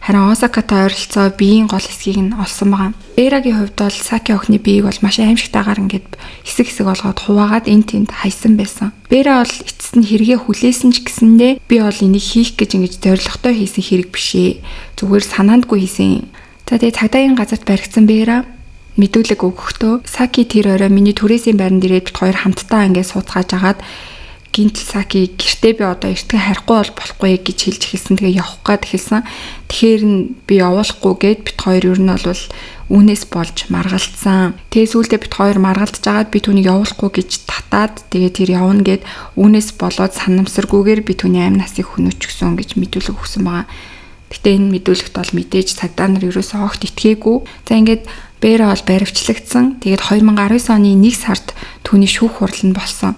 Харин Осакатай ойролцоо биеийн гол хэсгийг нь олсон байгаа. Бэрагийн хувьд бол Саки охины биеийг бол маш аимшигтайгаар ингээд хэсэг болгоод хуваагаад энд тэнд хайсан байсан. Бэра бол эцэст нь хэрэгээ хүлээсэн ч гэсэндээ би бол энийг хийх гэж ингэж зоригтой хийсэн хэрэг биш ээ. Зүгээр санаандгүй хийсэн. За тэгээ цагдаагийн газарт баригдсан Бэра мэдүүлэг өгөхдөө Саки тэр орой миний түрээсийн байранд ирээд бид хоёр хамтдаа ингээд сууцгааж агаад гинтл Саки гэртээ би одоо эртгээ харихгүй бол болохгүй гэж хэлж эхэлсэн. Тэгээ явах гээд эхэлсэн. Тэгэхээр би явуулахгүй гээд бид хоёр ер нь бол үүнээс болж маргалцсан. Тэгээ сүүлдээ бид хоёр маргалдж агаад би түүнийг явуулахгүй гэж татаад тэгээ тэр явна гээд үүнээс болоод санамсаргүйгээр би түүний амь насыг хөнөөчихсөн гэж мэдүүлэг өгсөн байгаа. Гэтэ энэ мэдүүлэгт бол мэдээж цагдаа нар ерөөсөө огт итгээгүй. За ингээд Бэра бол баривчлагдсан. Тэгээд 2019 оны 1 сард түүний шүүх хурал нь болсон.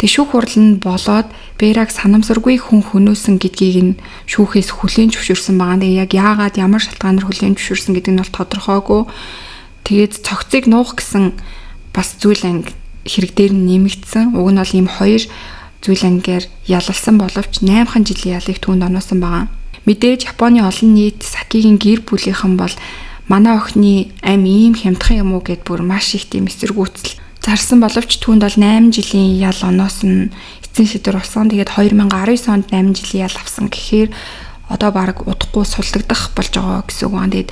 Тэгээд шүүх хурал нь болоод Бэраг санамсаргүй хүн хөнөөсөн гэдгийг нь шүүхээс хүлээн зөвшөөрсөн байгаа. Тэгээд яг яагаад ямар шалтгаанаар хүлээн зөвшөөрсөн гэдэг нь бол тодорхойгүй. Тэгээд цогцыг нуух гэсэн бас зүйл анги хэрэг дээр нь нэмэгдсэн. Уг нь бол ийм 2 зүйл ангиар ялалсан боловч 8хан жилийн ялыг түүнд оноосон байгаа. Мэдээж Японы олон нийт Сакигийн гэр бүлийнхэн бол манай охины амь ийм хямдхан юм уу гэд бүр маш их тийм эсэргүүцэл зарсан боловч түүнд бол 8 жилийн ял оноосон эцсийн шийдвэр болсон. Тэгээд 2019 онд 8 жилийн ял авсан гэхээр одоо баг удахгүй суллагдах болж байгаа гэсэн үг. Тэгээд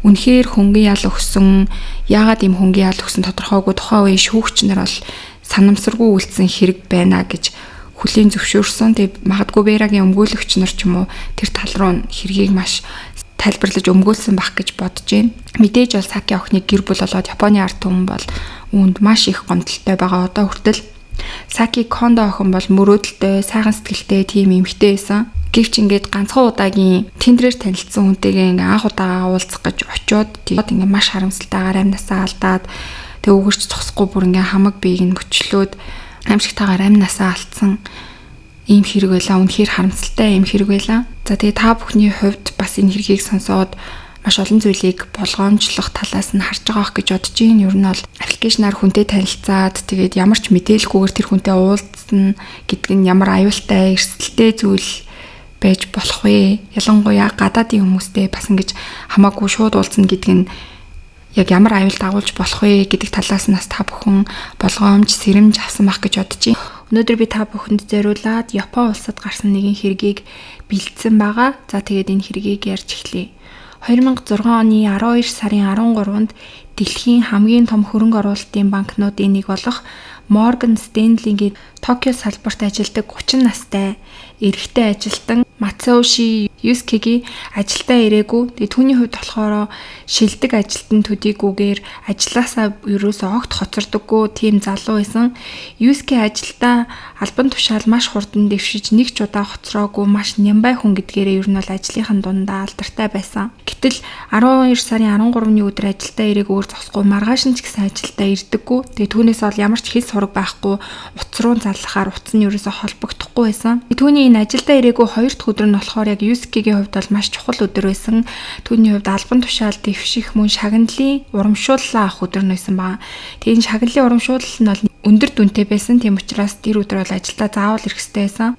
үнэхээр хөнгөн ял өгсөн. Яагаад ийм хөнгөн ял өгсөн тодорхойгүй. Тухайн үеийн шүүгч нар бол санамсаргүй үйлдсэн хэрэг байна гэж хүлээн зөвшөөрсөн. Тэгээд магадгүй Бэрагийн өмгөөлөгч нар ч юм уу тэр тал руу хэргийг маш тайлбарлаж өмгөөлсөн байх гэж бодож байна. Мэдээж бол Саки охины гэр бүл болоод Японы ард түмэн бол үүнд маш их гомдолтой байгаа одоо хүртэл. Саки Кондо охин бол мөрөөдөлтэй, сайхан сэтгэлтэй тийм эмэгтэй байсан. Гэвч ингээд ганцхан удаагийн тендерээр танилцсан хүнтэйгээ ингээ анх удаага уулзах гэж очиод тэгээд ингээ маш харамсалтайгаар амнасаа алдаад тэг өгөрч зогсохгүй бүр ингээ хамаг биеийг нь мөчлөөд аимшигтайгаар амнасаа алдсан. Ийм хэрэг байлаа. Үнэхээр харамсалтай ийм хэрэг байлаа. За тэгээ та бүхний хувьд бас энэ хэргийг сонсоод маш олон зүйлийг болгоомжлох талаас нь харж байгаа гэж бодож байна. Ер нь бол аппликейшнаар хүнтэй танилцаад тэгээд ямар ч мэдээлэлгүйгээр тэр хүнтэй уулзсан гэдэг нь ямар аюултай, эрсдэлтэй зүйл байж болох вэ? Ялангуяа гадаадын хүмүүстэй бас ингэж хамаагүй шууд уулзна гэдэг нь яг ямар аюул дагуулж болох вэ гэдэг талаас нь бас та бүхэн болгоомж, сэрэмж авсан байх гэж бодож байна. Өнөөдөр би та бүхэнд зориулаад Япон улсад гарсан нэгэн хэргийг бэлдсэн байгаа. За тэгээд энэ хэргийг ярьж эхлэе. 2006 оны 12 сарын 13-нд дэлхийн хамгийн том хөрөнгө оруулалтын банкнуудын нэг болох Morgan Stanley-гийн Токио салбарт ажилладаг 30 настай эрэгтэй ажилтан Мацаоши Юскегийн ажилдаа ирээгүй. Тэгээ түүний хувьд болохоор шилдэг ажилтан төдийгүйгээр ажилласаа ерөөсөө огт хоцордоггүй тийм залуу байсан. Юске ажилдаа албан тушаал маш хурдан дэвшиж нэг ч удаа хоцроогүй маш нямбай хүн гэдгээрээ ер нь бол ажлынхан дундаа алдартай байсан. Гэтэл 12 сарын 13-ны өдөр ажилдаа ирээгүйгээр зогсохгүй маргааш нь ч гэсэн ажилдаа ирдэггүй. Тэгээ түүнээс бол ямар ч хэл сураг байхгүй утас руу заллахаар утас нь ерөөсөө холбогдохгүй байсан. Түүний энэ ажилдаа ирээгүй 2 дахь өдөр нь болохоор яг Юскегийн хувьд бол маш чухал өдөр байсан. Түүний хувьд албан тушаал дэвших мөн шагналын урамшууллаа авах өдөр нь байсан баа. Тэгээ энэ шагналын урамшуулал нь бол өндөр дүнтэй байсан. Тийм учраас тэр өдөр бол ажилдаа заавал ирэх ёстой байсан.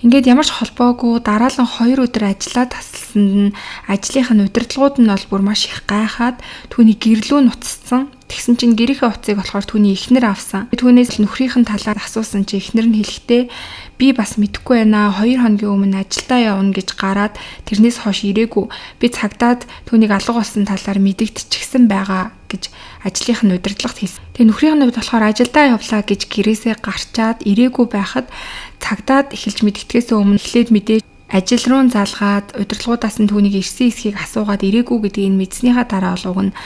Ингээд ямар ч холбоогүй дараалан 2 өдөр ажиллаа таслсанд нь ажлынх нь удирдлагууд нь бол бүр маш их гайхаад түүний гэрлүү нуцсан. Тэгсэн чинь гэрийнхээ утсыг болохоор түүний эхнэр авсан. Түүнээс нөхрийнхэн талаар асуусан чи эхнэр нь хэлэхдээ би бас мэдэхгүй байна. 2 хоногийн өмнө ажилдаа явна гэж гараад тэрнээс хойш ирээгүй. Би цагдаад түүнийг алга болсон талаар мэдэгдчихсэн байгаа гэж ажлынх нь удирдлагт хэлсэн. Тэгээ нөхрийнх нь болохоор ажилдаа явлаа гэж гэрээсээ гарчаад ирээгүй байхад цагдаад эхэлж мэдэгдэхээс өмнө эхлээд мэдээж ажил руу залгаад удирдлагуудаас нь түүнийг ирсэн эсхийг асуугаад ирээгүй гэдгийг нь мэдснийхаа дараа бол уг нь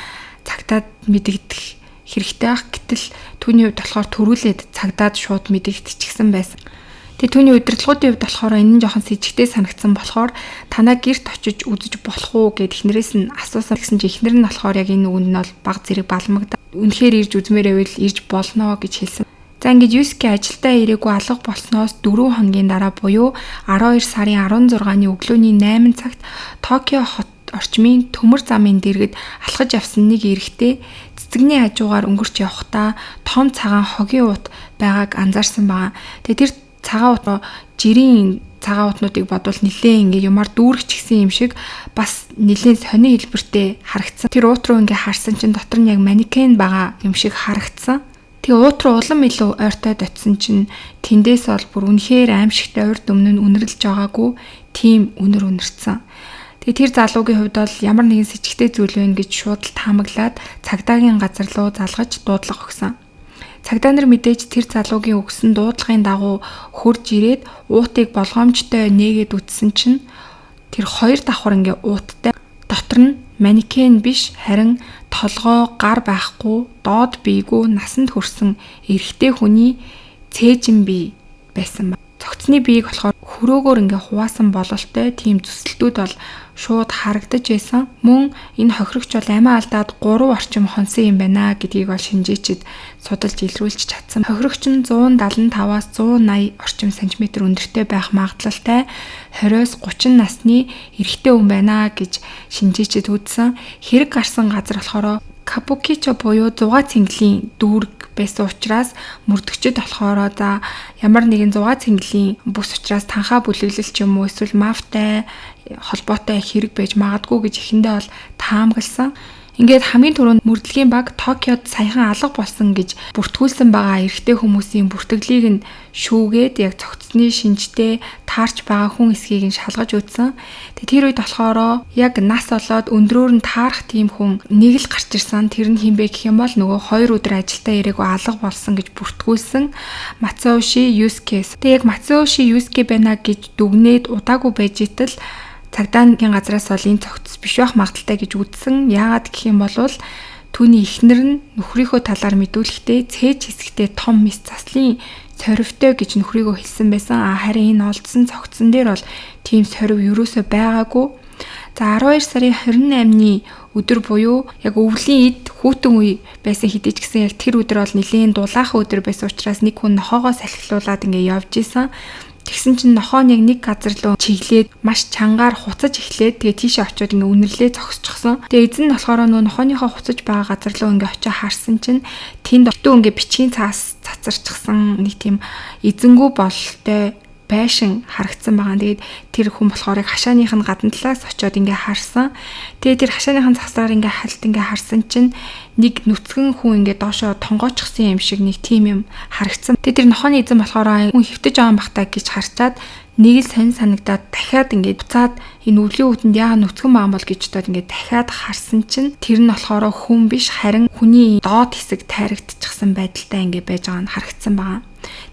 цагдаад мэдэгдэх хэрэгтэй ах. Гэтэл түүний хувьд болохоор төрүүлээд цагдаад шууд мэдэгдчихсэн байсан. Тэгээ түүний удирдлагуудын хувьд болохоор энэ нь жоохон сэжигтэй санагдсан болохоор танаа гэрт очиж үзэж болох уу гэд эхнэрээс нь асуусан. Гэсэн чи эхнэр нь болохоор яг энэ үгэнд нь бол баг зэрэг балмагда. Үнэхээр ирж үзмээр байвал ирж болно гэж хэлсэн. За ингээд Юске ажилдаа ирээгүй алга болсноос 4 хоногийн дараа буюу 12 сарын 16-ны өглөөний 8 цагт Токио хот орчмын төмөр замын дэргэд алхаж явсан нэг эрэгтэй цэцэгний хажуугаар өнгөрч явхдаа том цагаан хогийн ут байгааг анзаарсан байна. Тэгээ тэр цагаан ут жирийн цагаан утнуудыг бодвол нилээн ингээ юмар дүүргч гисэн юм шиг бас нилээн сони хэлбэртэй харагдсан. Тэр уут руу ингээ харсан чинь дотор нь яг манекен байгаа юм шиг харагдсан. Тэгээ уут руу улам илүү ойртоод очисон чинь тэндээс бол бүр үнэхээр аимшигтай урд өмнө нь үнэрлж байгаагүй тийм үнэрсэн. Тэгээ тэр залуугийн хувьд бол ямар нэгэн с ิจ гтэй зүйл вэ гэж шууд л таамаглаад цагдаагийн газар руу залгаж дуудлага өгсөн. Цагдаа нар мэдээж тэр залуугийн өгсөн дуудлагын дагуу хурж ирээд уутыг болгоомжтой нээгээд үтсэн чинь тэр хоёр давхар ингээ ууттай дотор нь манекен биш харин толгой гар байхгүй доод бийгүү насанд хүрсэн эрэгтэй хүний цээжин бий байсан ба. Цогцны биеийг болохоор хөрөөгөөр ингээ хуваасан бололтой тийм зүсэлтүүд бол шууд харагдаж байсан. Мөн энэ хохирогч бол амиа алдаад 3 орчим хонсон юм байна гэдгийг бол шинжээчид судалж илрүүлж чадсан. Хохирогч нь 175-аас 180 орчим сантиметр өндөртэй байх магадлалтай 20-с 30 насны эрэгтэй хүн байна гэж шинжээчид үзсэн. Хэрэг гарсан газар болохоор Капукичо буюу зугаа цэнгэлийн дүүрэг байсан учраас мөрдөгчд болохоор за ямар нэгэн зугаа цэнгэлийн бүс учраас танхаа бүлэглэл ч юм уу эсвэл мафтай холбоотой хэрэг байж магадгүй гэж эхэндээ бол таамагласан. Ингээд хамгийн түрүүнд мөрдлөгийн баг Токиод саяхан алга болсон гэж бүртгүүлсэн байгаа эрэгтэй хүмүүсийн бүртгэлийг нь шүүгээд яг цогцсны шинжтэй таарч байгаа хүн эсхийг нь шалгаж үзсэн. Тэр үед болохоор яг нас олоод өндрөөр нь таарах тийм хүн нэг л гарч ирсэн. Тэр нь хинбэ гэх юм бол нөгөө 2 өдөр ажилдаа ирээгүй алга болсон гэж бүртгүүлсэн Мацаоши Юске. Яг Мацаоши Юске байна гэж дүгнээд удаагүй байж итэл цагдаагийн газраас бол энэ цогц биш байх магадaltaй гэж үзсэн. Яагаад гэх юм бол түүний эхнэр нь нөхрийнхөө талаар мэдүүлэхдээ цээж хэсэгтээ том мис заслын сорвтой гэж нөхрийгөө хэлсэн байсан. Харин энэ олдсон цогцсон дээр бол тийм сорв юусоо байгаагүй. За 12 сарын 28-ны өдөр буюу яг өвлийн эд хүүтэн үе байсан хэдий ч гэсэн яг тэр өдөр бол нэлийн дулаахан өдөр байсан учраас нэг хүн нохоогоо салхилуулад ингээ явж исэн. Тэгсэн чинь нохоо нэг газар руу чиглээд маш чангаар хуцаж эхлээд тэгээ тийшээ очиод ингээ үнэрлээ зогсчихсон. Тэгээ эзэн нь болохоор нохооныхоо хуцаж байгаа газар руу ингээ очиж харсан чинь тэнд өлтөө ингээ бичгийн цаас цацарчихсан нэг тийм эзэнгүү бололтой байшин харагдсан байгаа. Тэгээд тэр хүн болохоор яг хашааных нь гадна талаас очиод ингээ харсан. Тэгээд тэр хашааных нь цасаар ингээ халт ингээ харсан чинь нэг нүцгэн хүн ингээ доошоо тонгоочсон юм шиг нэг тийм юм харагдсан. Тэгээд тэр нохооны эзэн болохоор хүн хөвтөж байгаа юм бахтаа гэж харчаад нэг л сонь санагдаад дахиад ингээ буцаад энэ өвлийн үтэнд яагаад нүцгэн байгаа бол гэж бодоод ингээ дахиад харсан чинь тэр нь болохоор хүн биш харин хүний доод хэсэг тайрагдчихсан байдалтай ингээ байж байгаа нь харагдсан байгаа.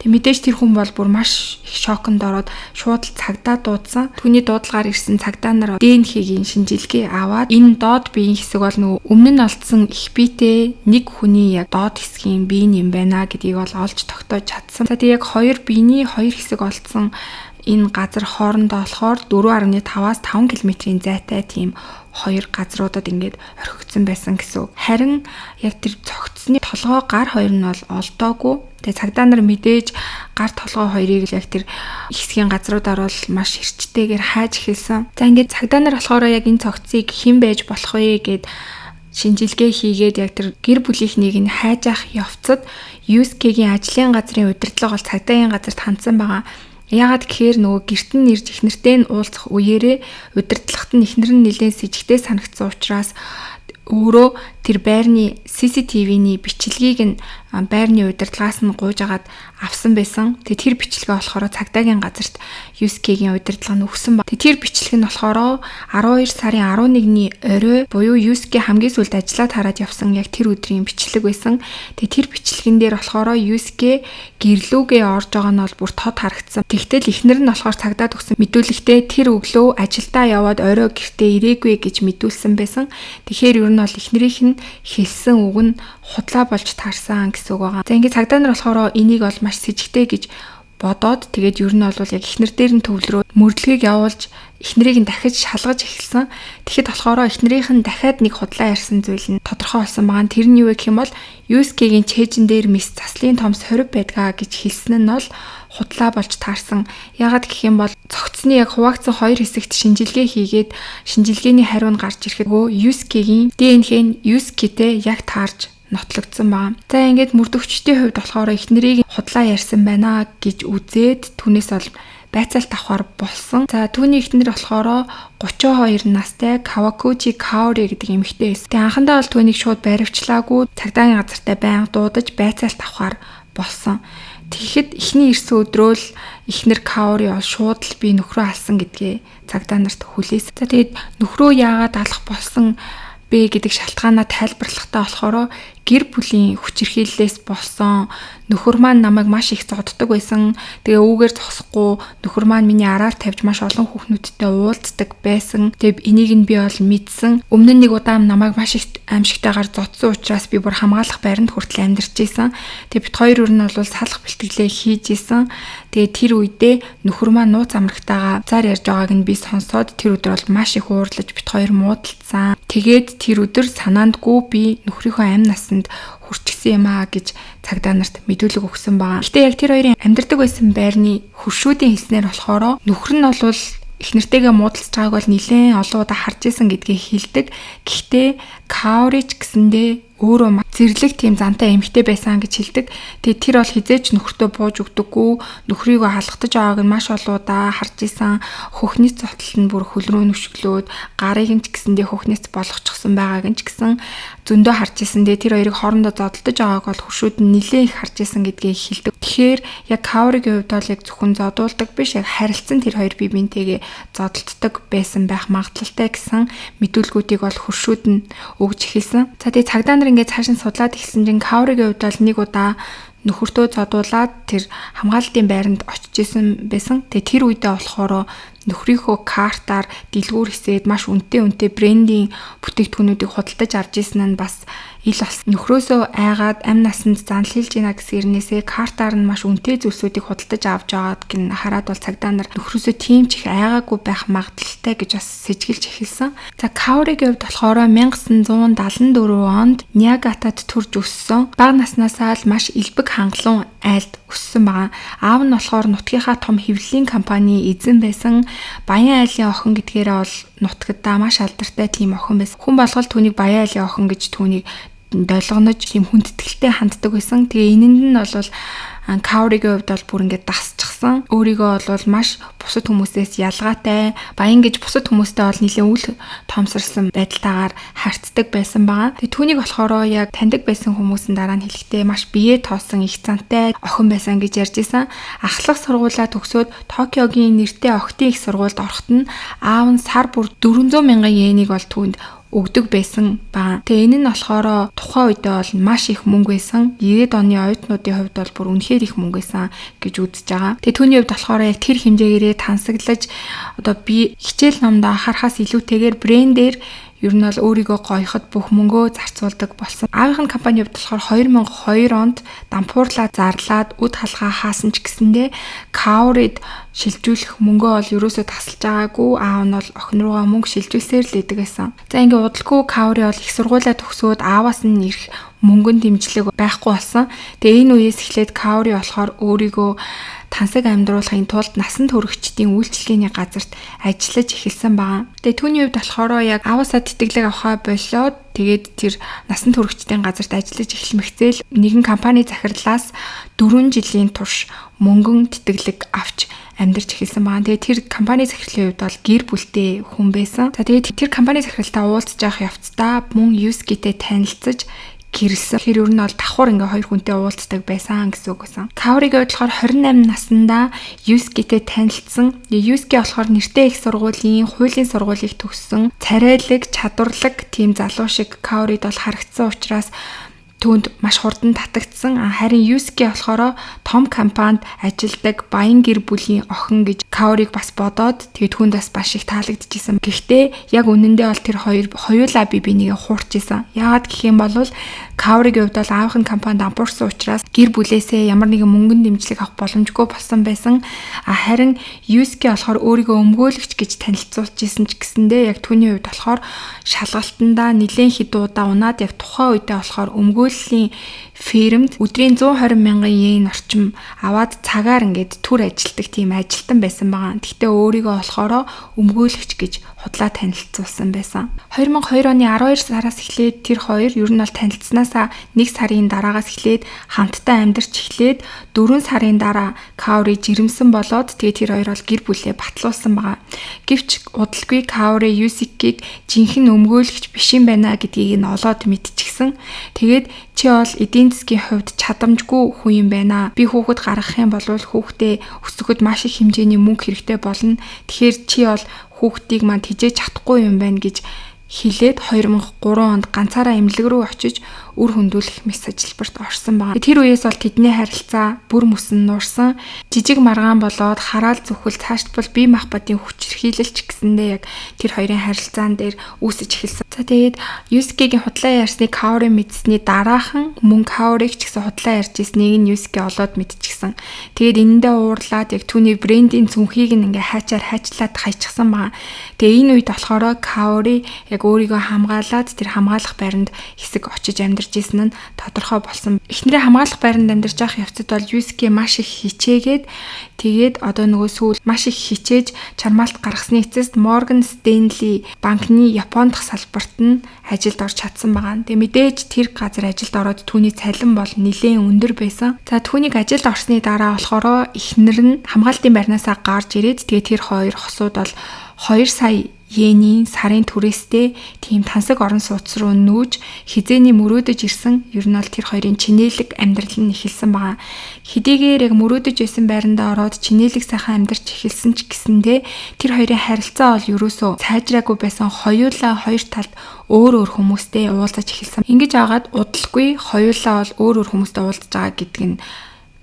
Тэг мэдээж тэр хүн бол бүр маш их шоконд ороод шууд л цагдаа дуудсан. Түүний дуудлагаар ирсэн цагдаа нар ДНХ-гийн шинжилгээ аваад энэ доод биеийн хэсэг бол нөгөө өмнө нь олдсон их биетэй нэг хүний яг доод хэсгийн бие юм байна гэдгийг бол олж тогтоож чадсан. За тэг яг хоёр биений хоёр хэсэг олдсон энэ газар хоорондоо болохоор 4.5-аас 5 км-ийн зайтай тийм хоёр газруудад ингээд орхигдсон байсан гэсэн үг. Харин яг тэр цогцсны толгой гар хоёр нь бол олдоогүй. Тэгээ цагдаа нар мэдээж гар толгой хоёрыг яг тэр хэсгийн газруудаар бол маш эрчтэйгээр хайж эхэлсэн. За ингээд цагдаа нар болохоор яг энэ цогцыг хэн байж болох вэ гэд шинжилгээ хийгээд яг тэр гэр бүлийнхнийг нь хайж ах явцад USK-гийн ажлын газрын удирдлага бол цагдаагийн газарт хандсан байгаа. Яагаад гэхээр нөгөө гэрт нь ирж ихнэртэй нь уулзах үеэрээ удирдлагт нь ихнэр нь нэлээд с ิจ гтэй санагдсан учраас өөрөө тэр байрны CCTV-ний бичлэгийг нь байрны удирдлагаас нь гуйж агаад авсан байсан. Тэгээ тэр бичлэгээ болохоор цагдаагийн газарт USK-гийн удирдлага нь өгсөн ба. Тэгээ тэр бичлэг нь болохоор 12 сарын 11-ний орой буюу USK хамгийн сүүлд ажиллаад хараад явсан яг тэр өдрийн бичлэг байсан. Тэгээ тэр бичлэгэн дээр болохоор USK гэрлүүгээ орж байгаа нь бол бүр тод харагдсан. Тэгтэл ихнэр нь болохоор цагдаад өгсөн мэдүүлэгтээ тэр өглөө ажилдаа яваад орой гэртээ ирээгүй гэж мэдүүлсэн байсан. Тэгэхээр ер нь бол ихнэрийнх нь хэлсэн үг нь худлаа болж таарсан гэсэн үг байгаа. За ингээд цагдаа нар болохоор энийг бол маш с ิจ гтэй гэж бодоод тэгээд ер нь бол яг ихнэр дээр нь төвлөрөө мөрдлөгийг явуулж эхнэрийг нь дахиж шалгаж эхэлсэн. Тэгэхэд болохоор эхнэрийнх нь дахиад нэг худлаа ярьсан зүйл нь тодорхой болсон байгаа. Тэр нь юу вэ гэх юм бол USK-гийн чэйжин дээр мис заслын том сорив байдгаа гэж хэлсэн нь бол худлаа болж таарсан. Яагаад гэх юм бол цогцсны яг хуваагдсан хоёр хэсэгт шинжилгээ хийгээд шинжилгээний хариу нь гарч ирэхэд USK-гийн ДНХ нь USK-тэй яг таарж нотлогдсон байна. За ингээд мөрдөгчдийн хувьд болохоор эхнэрийг худлаа ярьсан байна гэж үзээд түүнээс бол байцаалт авахар болсон. За түүний эхнэр болохоор 32 настай Кавакучи Каори гэдэг эмэгтэй байсан. Тэгээ анхандаа бол түүнийг шууд баривчлаагүй, цагдаагийн газартай байнга дуудаж байцаалт авахар болсон. Тэгэхэд эхний ирсэн өдрөө л эхнэр Каори бол шууд л би нөхрөө алсан гэдгээ цагдаа нарт хүлээсэн. За тэгээд нөхрөө яагаад алах болсон бэ гэдэг шалтгаанаа тайлбарлахдаа болохоор гэр бүлийн хүчирхийллээс болсон. Нөхөр маань намайг маш их зодддаг байсан. Тэгээ үүгээр зогсохгүй нөхөр маань миний араар тавьж маш олон хүүхнүүдтэй уулздаг байсан. Тэгээ энийг нь би бол мэдсэн. Өмнө нь нэг удаа намайг маш их аимшигтайгаар зодсон учраас би бүр хамгаалах байранд хүртэл амьдарч исэн. Тэгээ бид хоёр өөр нь бол салах бэлтгэлээ хийж исэн. Тэгээ тэр үедээ нөхөр маань нууц амрагтайгаа зар ярьж байгааг нь би сонсоод тэр өдөр бол маш их уурлаж бид хоёр муудалцсан. Тэгээд тэр өдөр санаандгүй би нөхрийнхөө амь насанд хүрчихсэн юм аа гэж цагдаа нарт мэдүүлэг өгсөн байгаа. Гэтэ яг тэр хоёрын амьдардаг байсан байрны хөршүүдийн хэлснээр болохоор нөхөр нь бол их нэртэйгээ муудалцж байгааг бол нэлээд олон удаа харж исэн гэдгийг хэлдэг. Гэхдээ Каорич гэсэндээ өөрөө зэрлэг тийм зантай эмэгтэй байсан гэж хэлдэг. Тэгээд тэр бол хизээч нөхөртөө бууж өгдөггүй, нөхрийгөө халахтаж байгааг нь маш олон удаа харж исэн. Хөхний цотолт нь бүр хөл рүү нүшглөөд гарыг нь ч гэсэндээ хөхнээс болгочихсон байгааг нь ч гэсэн зөндөө харж ирсэндээ тэр хоёрыг хоорондоо зодтолдож байгааг бол хөршүүд нь нэлээд их харж исэн гэдгийг хэлдэг. Тэгэхээр яг Каоригийн хувьд бол яг зөвхөн зодуулдаг биш, яг харилцсан тэр хоёр бие биентэйгээ зодтолддог байсан байх магадлалтай гэсэн мэдүүлгүүдийг бол хөршүүд нь өгж эхэлсэн. За тэгээ цагдаа нар ингээд цааш нь судлаад эхэлсэн чинь Каоригийн хувьд бол нэг удаа нөхөртөө зодуулаад тэр хамгаалтын байранд очиж исэн байсан. Тэгээ тэр үедээ болохоор нөхрийнхөө картаар дэлгүүр хийсээд маш үнэтэй брендийн бүтээгдэхүүнүүдийг худалдаж авч ирсэн нь бас ил болсон. Нөхрөөсөө айгаад амь насанд занлилж гинэ гэсэн хэрнээсээ картаар нь маш үнэтэй зүйлсүүдийг худалдаж авч байгааг гин хараад бол цагдаа нар нөхрөөсөө тийм ч их айгаагүй байх магадлалтай гэж бас сэжгэлж эхэлсэн. За Каоригийн хувьд болохоор 1974 онд Ниагатад төрж өссөн. Бага наснаасаа л маш элбэг хангалуун айлд өссөн байгаа. Аав нь болохоор нутгийнхаа том хэвлэлийн компани эзэн байсан. Баян айлын охин гэдгээрээ бол нутгадаа маш алдартай тийм охин байсан. Хүн болгол түүнийг Баян айлын охин гэж түүнийг долгонож тийм хүндэтгэлтэй ханддаг байсан. Тэгээ энэнд нь бол Каоригийн хувьд бол бүр ингээд дасчихсан. Өөрийгөө бол маш бусад хүмүүсээс ялгаатай, баян гэж бусад хүмүүстэй бол нэлээд үл томсорсон байдалтайгаар харьцдаг байсан байгаа. Тэгээ түүнийг болохоор яг таньдаг байсан хүмүүсийн дараа нь хэлэхдээ маш бие тоосон их зантай охин байсан гэж ярьж исэн. Ахлах сургуулаа төгсөөд Токиогийн нэртэй охидын их сургуульд ороход нь аав нь сар бүр 400 мянган йенийг бол түүнд өгдөг байсан баа. Тэгээ энэ нь болохоор тухайн үедээ бол маш их мөнгө байсан. 90-ад оны оюутнуудын хувьд бол бүр үнэхээр их мөнгө байсан гэж үзэж байгаа. Тэгээ түүний хувьд болохоор яг тэр хэмжээгээрээ тансаглаж одоо би хичээл номдоо анхаарахаас илүүтэйгээр брендээр ер нь бол өөрийгөө гоёход бүх мөнгөө зарцуулдаг болсон. Аавынх нь компани хувьд болохоор 2002 онд дампуурлаа зарлаад үд халгаа хаасан ч гэсэндээ Каорид шилжүүлэх мөнгөө бол ерөөсөө тасалж байгаагүй. Аав нь бол охин руугаа мөнгө шилжүүлсээр л идэг байсан. За ингээ удалгүй Каори бол их сургуулаа төгсөөд ааваас нь ирэх мөнгөнд дэмжлэг байхгүй болсон. Тэгээ энэ үеэс эхлээд Каори болохоор өөрийгөө тансаг амьдруулахын тулд насанд хүрэгчдийн үйлчлэгээний газарт ажиллаж эхэлсэн байгаа. Тэгээ түүний хувьд болохоор яг ааваасаа тэтгэлэг авахаа болоод тэгээд тэр насанд хүрэгчдийн газарт ажиллаж эхлэмэгцээл нэгэн компани захирлаас 4 жилийн турш мөнгөн тэтгэлэг авч амьдарч эхэлсэн байгаа. Тэгээ тэр компани захирлын хувьд бол гэр бүлтэй хүн байсан. За тэгээд тэр компани захиралтай уулзж явах явцдаа мөн Юскитэй танилцаж гэрэлсэн. Тэр ер нь бол давхар ингээ хоёр хүнтэй уулздаг байсан гэсэн үг байсан. Каоригийн хувьд болохоор 28 наснда Юскитэй танилцсан. Юски болохоор нэртэй их сургуулийн хуулийн сургуулийг төгссөн. Царайлаг, чадварлаг тийм залуу шиг Каорид бол харагдсан учраас түүнд маш хурдан татагдсан. Харин Юски болохоор том компанид ажилладаг баян гэр бүлийн охин гэж Каориг бас бодоод тэгээд түүнд бас маш их таалагдчихсан. Гэхдээ яг үнэндээ бол тэр хоёр хоёулаа бие бинийгээ хуурч исэн. Яагаад гэх юм бол Каоригийн хувьд бол аавын компанид ампуурсан учраас гэр бүлээсээ ямар нэгэн мөнгөн дэмжлэг авах боломжгүй болсон байсан. Харин Юски болохоор өөрийгөө өмгөөлөгч гэж танилцуулж исэн ч гэсэндээ яг түүний хувьд болохоор шалгалтандаа нэлээд хэд удаа унаад яг тухайн үедээ болохоор өмгөөллийн фирмд өдрийн 120 мянган йен орчим аваад цагаар ингээд төр ажилтдаг тийм ажилтан байсан байгаа. Гэхдээ өөрийгөө болохоор өмгөөлөгч гэж худлаа танилцуулсан байсан. 2002 оны 12 сараас эхлээд тэр хоёр ер нь бол танилцсанаас угаасаа 1 сарын дараагаас эхлээд хамтдаа амьдарч эхлээд 4 сарын дараа Каори жирэмсэн болоод тэгээд тэр хоёр бол гэр бүлээ батлуулсан байгаа. Гэвч удалгүй Каори Юсикийг жинхэнэ өмгөөлөгч биш юм байна гэдгийг нь олоод мэдчихсэн. Тэгээд чи бол эдийн засгийн хувьд чадамжгүй хүн юм байна. Би хүүхэд гаргах юм бол хүүхдээ өсгөхөд маш их хэмжээний мөнгө хэрэгтэй болно. Тэгэхээр чи бол хүүхдийг маань тижээж чадахгүй юм байна гэж хэлээд 2003 онд ганцаараа эмнэлэг рүү очиж үр хөндүүлэх мэс ажилбарт орсон байгаа. Тэр үеэс бол тэдний харилцаа бүр мөсөн нуурсан. Жижиг маргаан болоод хараал зүхэл цаашд бол бие махбодын хүчирхийлэлч гэсэндээ яг тэр хоёрын харилцаан дээр үүсэж эхэлсэн. За тэгээд Юсикигийн худлаа ярьсныг Каори мэдсэний дараахан мөн Каориг ч гэсэн худлаа ярьж ирснийг нь Юсики олоод мэдчихсэн. Тэгээд энэндээ уурлаад яг түүний брендийн цүнхийг ингээ хайчлаад хайчихсан байгаа. Тэгээ энэ үед болохоор Каори яг өөрийгөө хамгаалаад тэр хамгаалах байранд хэсэг очиж амьдарч исэн нь тодорхой болсон. Эхнэрээ хамгаалах байранд амьдарч явах явцад бол Юсики маш их хичээгээд тэгээд одоо нөгөө сүүл маш их хичээж чармаалт гаргасны эцэст Морган Стэнли банкны Японд дах салбарт нь ажилд орж чадсан байгаа. Тэгээ мэдээж тэр газар ажилд ороод түүний цалин бол нэлээд өндөр байсан. За түүнийг ажилд орсны дараа болохоор эхнэр нь хамгаалтын байрнаасаа гарч ирээд тэгээ тэр хоёр хосууд бол 2 сая йений сарын түрээстэй тийм тансаг орон сууц руу нүүж хизээний мөрөөдөж ирсэн. Ер нь бол тэр хоёрын чинээлэг амьдрал нь эхэлсэн байгаа. Хэдийгээр яг мөрөөдөж байсан байрандаа ороод чинээлэг сайхан амьдарч эхэлсэн ч гэсэндээ тэр хоёрын харилцаа бол ерөөсөө сайжраагүй байсан. Хоёулаа хоёр талд өөр хүмүүстэй уулзаж эхэлсэн. Ингэж агаад удалгүй хоёулаа бол өөр хүмүүстэй уулзаж байгаа гэдэг нь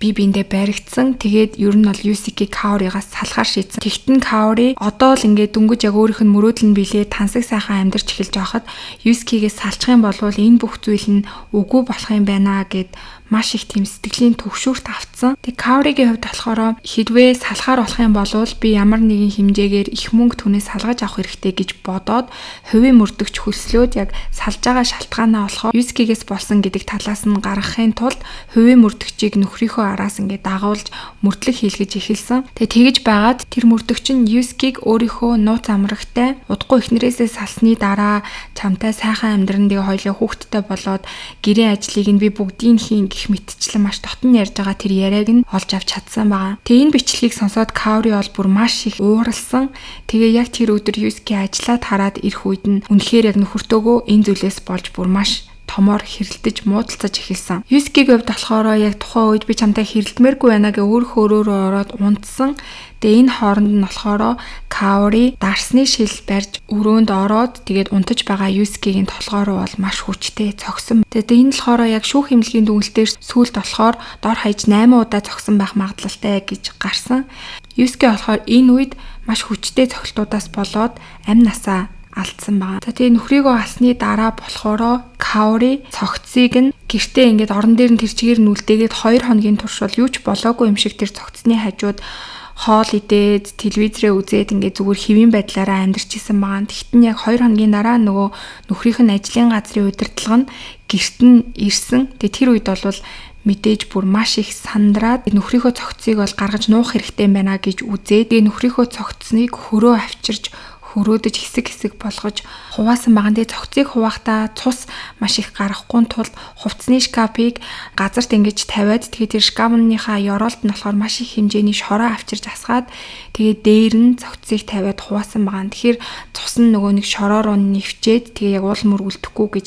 бие биендээ баригдсан. Тэгээд ер нь бол Юсики Каоригаас салахаар шийдсэн. Тэгтэн Каори одоо л ингээд дөнгөж яг өөрийнх нь мөрөөдөл нь билээ тансаг сайхан амьдарч эхэлж байхад Юсикигээс салчих юм бол энэ бүх зүйл нь үгүй болох юм байна гэд маш их тийм сэтгэлийн төгшөөрт авцсан. Тэг Каоригийн хувьд болохоор хэрвээ салахаар болох юм бол би ямар нэгэн хэмжээгээр их мөнгө түүнээс салгаж авах хэрэгтэй гэж бодоод хувийн мөрдөгч хөлслөөд яг салж байгаа шалтгаанаа болохоо Юсикигээс болсон гэдэг талаас нь гаргахын тулд хувийн мөрдөгчийг нөхрийнхөө араас ингээд дагуулж мөрдлөг хийлгэж эхэлсэн. Тэгэж байгаад тэр мөрдөгч нь Юсикиг өөрийнхөө нууц амрагтай удахгүй эхнэрээсээ салсны дараа чамтай сайхан амьдран тэгээ хоёлаа хүүхэдтэй болоод гэрийн ажлыг нь би бүгдийг хийн мэтчлэн маш дотн ярьж байгаа тэр яриаг нь олж авч чадсан байгаа. Тэгээ энэ бичлэгийг сонсоод Каори бол бүр маш их ууралсан. Тэгээ яг тэр өдөр Юсики ажиллаад хараад ирэх үед нь үнэхээр яг нөхөртөөгөө энэ зүйлээс болж бүр маш томоор хэрэлдэж муудалцаж эхэлсэн. Юсикигийн хувьд болохоор яг тухайн үед би чамтай хэрэлдмээргүй байна гэ өөрөө ороод унтсан. Тэгээ энэ хооронд нь болохоор Каори дарсны шил барьж өрөөнд ороод тэгээд унтаж байгаа Юсикигийн толгой руу бол маш хүчтэй цогсон. Тэгээд энэ болохоор яг шүүх эмнэлгийн дүгнэлтээр сүүлд болохоор дор хаяж 8 удаа цогсон байх магадлалтай гэж гарсан. Юсики болохоор энэ үед маш хүчтэй цогцолтуудаас болоод амь насаа алдсан байгаа. За тэгээ нөхрийгөө алсны дараа болохоор Каори цогцсыг нь гэртээ ингээд орон дээр нь тэр чигээр нь үлдээгээд 2 хоногийн турш бол юу ч болоогүй юм шиг тэр цогцсны хажууд хоол идээд телевизрээ үзээд ингээд зүгээр хэвийн байдлаараа амьдарч исэн байгаа. Тэгтэн яг 2 хоногийн дараа нөгөө нөхрийнх нь ажлын газрын удирдлага нь гэрт нь ирсэн. Тэгээ тэр үед бол мэдээж бүр маш их сандраад нөхрийнхөө цогцсыг бол гаргаж нуух хэрэгтэй байна гэж үзээд тэгээ нөхрийнхөө цогцсныг хөрөө авчирж хөрөөдөж хэсэг болгож хуваасан байгаа. Тэгээ цогцыг хуваахтаа цус маш их гаргахгүй тулд хувцсны шкафыг газарт ингэж тавиад тэгээ тэр шкафныхаа ёроолт нь болохоор маш их хэмжээний шороо авчирж асгаад тэгээ дээр нь цогцыг тавиад хуваасан байгаа. Тэгэхээр цус нь нөгөө нэг шороо руу нэвчээд тэгээ яг уул мөр үлдэхгүй гэж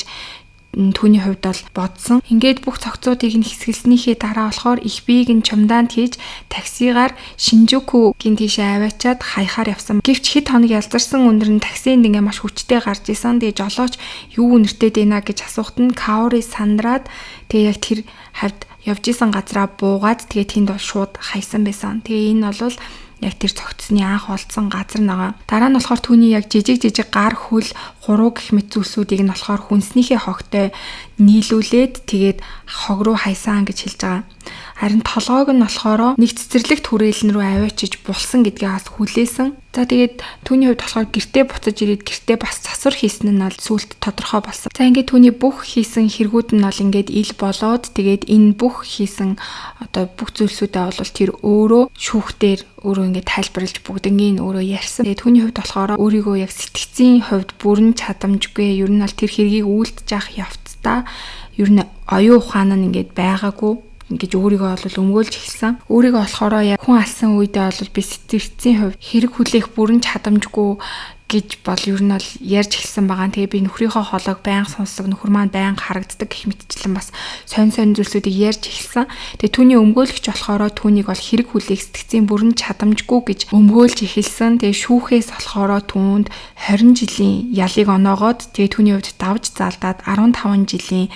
түүний хувьд бол бодсон. Ингээд бүх цогцуудыг нь хэсгэлснийхээ дараа болохоор их биеийг нь чумдаанд хийж таксигаар Шинжукугийн тийшээ аваачаад хаяхаар явсан. Гэвч хэд хоног ялзарсан өндөр нь таксинд ингээ маш хүчтэй гарч исэн. Тэгээ жолооч юу үнэртэй дийнэ гэж асуухад нь Каори сандраад тэгээ яг тэр хавьд явж исэн газраа буугаад тэгээ тэнд бол шууд хайсан байсан. Тэгээ энэ бол яг тэр цогцсны анх олдсон газар байгаа. Дараа нь болохоор түүний яг жижиг гар хөл хуруу гэх мэт зүйлсүүдийг нь болохоор хүнснийхээ хогтой нийлүүлээд тэгээд хог руу хайсан гэж хэлж байгаа. Харин толгойг нь болохоор нэг цэцэрлэг түрээлэн рүү аваачиж булсан гэдгийг бас хүлээсэн. За тэгээд түүний хувьд болохоор гэртээ буцаж ирээд гэртээ бас засвар хийсэн нь бол сүулт тодорхой болсон. За ингээд түүний бүх хийсэн хэрэгүүд нь бол ингээд ил болоод тэгээд энэ бүх хийсэн одоо бүх зүйлсүүдээ бол тэр өөрөө шүүхтэр өөрөө ингээд тайлбарлаж бүгднийг өөрөө ярьсан. Тэгээд түүний хувьд болохоор өөрийгөө яг сэтгцийн хувьд бүрэн чадамжгүй ер нь бол тэр хэргийг үйлдэж авах явц байхдаа ер нь оюун ухаан нь ингээд байгаагүй. Ингэж өөрийгөө бол өмгөөлж эхэлсэн. Өөрийгөө болохоор яг хүн алсан үедээ бол би сэтгцийн хувь хэрэг хүлээх бүрэн чадамжгүй гэж бол ер нь бол ярьж эхэлсэн байгаа. Тэгээ би нөхрийнхөө хоолойг байнга сонсдог, нөхөр маань байнга харагддаг гэх мэтчлэн бас сонь зүйлсүүдийг ярьж эхэлсэн. Тэгээ түүний өмгөөлөгч болохоор түүнийг бол хэрэг хүлээх сэтгцийн бүрэн чадамжгүй гэж өмгөөлж эхэлсэн. Тэгээ шүүхээс болохоор түүнд 20 жилийн ялыг оноогоод тэгээ түүний хувьд давж залдаад 15 жилийн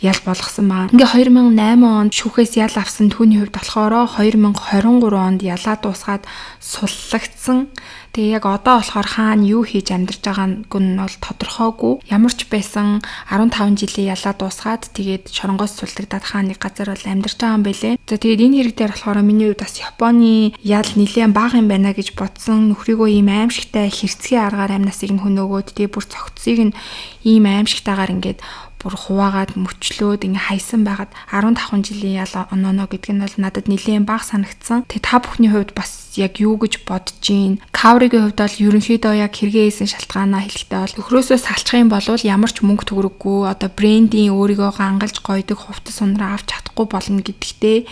ял болгосон маа. Ингээ 2008 онд шүүхээс ял авсан түүний хувьд болохоор 2023 онд ялаа дуусгаад суллагдсан. Тэгээ яг одоо болохоор хаана юу хийж амьдарч байгааг нь бол тодорхойгүй. Ямар ч байсан 15 жилийн ялаа дуусгаад тэгээд шоронгоос суллагдаад хаана нэг газар бол амьдарч байгаа юм байлээ. За тэгээд энэ хэрэг дээр болохоор миний хувьд бас Японы ял нэлээд бага юм байна гэж бодсон. Нөхрийгөө ийм аимшигтай хэрцгий аргаар амнасыг нь хөнөөгөөд тэгээд бүр цогцсыг нь ийм аимшигтайгаар ингээд бүр хуваагаад мөчлөөд ингээ хайсан байгаад 15 жилийн ял онооно гэдэг нь бол надад нэлээд бага санагдсан. Тэгээ та бүхний хувьд бас яг юу гэж бодож гин? Кавригийн хувьд бол ерөнхийдөө яг хэрэгээ хийсэн шалтгаанаа хэлэхдээ бол өхрөөсөө салчих юм бол ямар ч мөнгө төгрөггүй одоо брендийн өөрийгөө гангалж гойдог хувцас ундраа авч чадахгүй болно гэдэгтэй.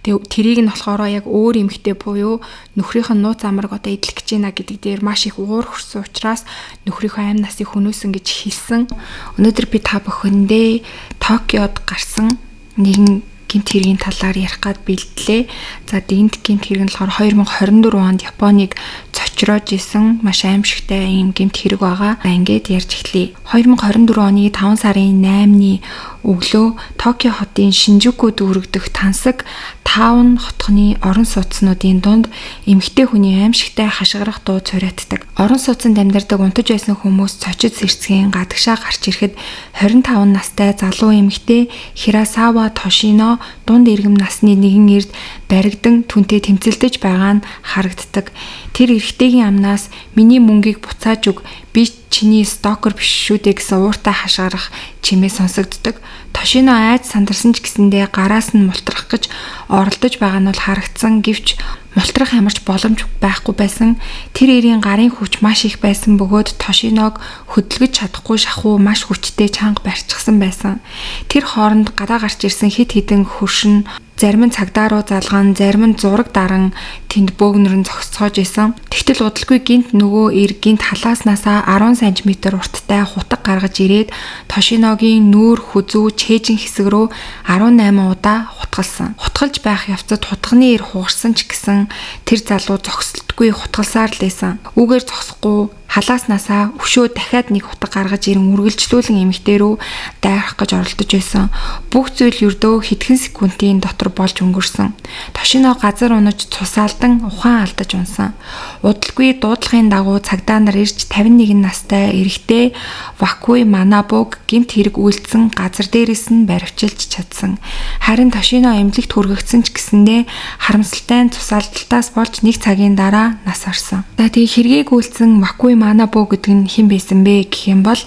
Тэгээ тэрийг нь болохоор яг өөр эмэгтэй буюу нөхрийнх нь нууц амраг одоо идэлж гинэ гэдэг дээр маш их уур хүрсэн учраас нөхрийнхөө амь насыг хөнөөсөн гэж хэлсэн. Өнөөдөр би та бүхэндээ Токиод гарсан нэгэн гэмт хэргийн талаар ярих гад бэлдлээ. За дэнт гэмт хэрэг нь болохоор 2024 онд Японыг цочроож исэн маш аимшигтай юм гэмт хэрэг байгаа. Ингээд ярьж эхлэе. 2024 оны 5 сарын 8-ны өглөө Токио хотын Шинжуку дүүрэгдэх Тансаг таун хотхны орон сууцнуудын дунд эмэгтэй хүний аимшигтай хашгирах дуу цураатдаг. Орон сууцнд амьдардаг унтаж байсан хүмүүс цочид сэрцгийн гадагшаа гарч ирэхэд 25 настай залуу эмэгтэй Хирасава Тошино дунд иргэм насны нэгэн эрд баригдан түнтэй тэмцэлдэж байгаа нь харагддаг. Тэр эрэгтэйгийн амнаас миний мөнгийг буцааж өг, би чиний стокер биш шүү дээ гэсэн ууртай хашгирах чимээ сонсогддог. Тошино айж сандарсан ч гэсэндээ гараас нь мултрах гэж оролдож байгаа нь бол харагдсан. Гэвч мултрах ямарч боломж байхгүй байсан. Тэр эрийн гарын хүч маш их байсан бөгөөд Тошиног хөдөлгөж чадахгүй шахуу маш хүчтэй чанга барьчихсан байсан. Тэр хооронд гадаа гарч ирсэн хит хитэн хөршин зарим нь цагдаа руу залган, зарим нь зураг даран тэнд бөөгнөр нь зогсцоож исэн. Тэгтэл удалгүй гинт нөгөө эр гинт халааснасаа 10 см урттай хутаг гаргаж ирээд Тошиногийн нүүр хүзүү чэйжин хэсэг рүү 18 удаа хутгалсан. Хутгалж байх явцад хутганы эр хугарсан ч гэсэн тэр залуу зогсолтгүй хутгалсаар л байсан. Үүгээр зогсохгүй халааснасаа өшөө дахиад нэг хутаг гаргаж ирэн үргэлжлүүлэн эмэгтэй рүү дайрах гэж оролдож байсан. Бүх зүйл ердөө хэдхэн секундын дотор болж өнгөрсөн. Тошино газар унаж цусаалдан ухаан алдаж унсан. Удалгүй дуудлагын дагуу цагдаа нар ирж 51 настай эрэгтэй Вакуи Манабуг гэмт хэрэг үйлдсэн газар дээрээс нь баривчилж чадсан. Харин Тошино эмнэлэгт хүргэгдсэн ч гэсэндээ харамсалтай цусаалталтаас болж 1 цагийн дараа нас барсан. За тэгээ хэргийг үйлдсэн Вакуи Манабу гэдэг нь хэн байсан бэ гэх юм бол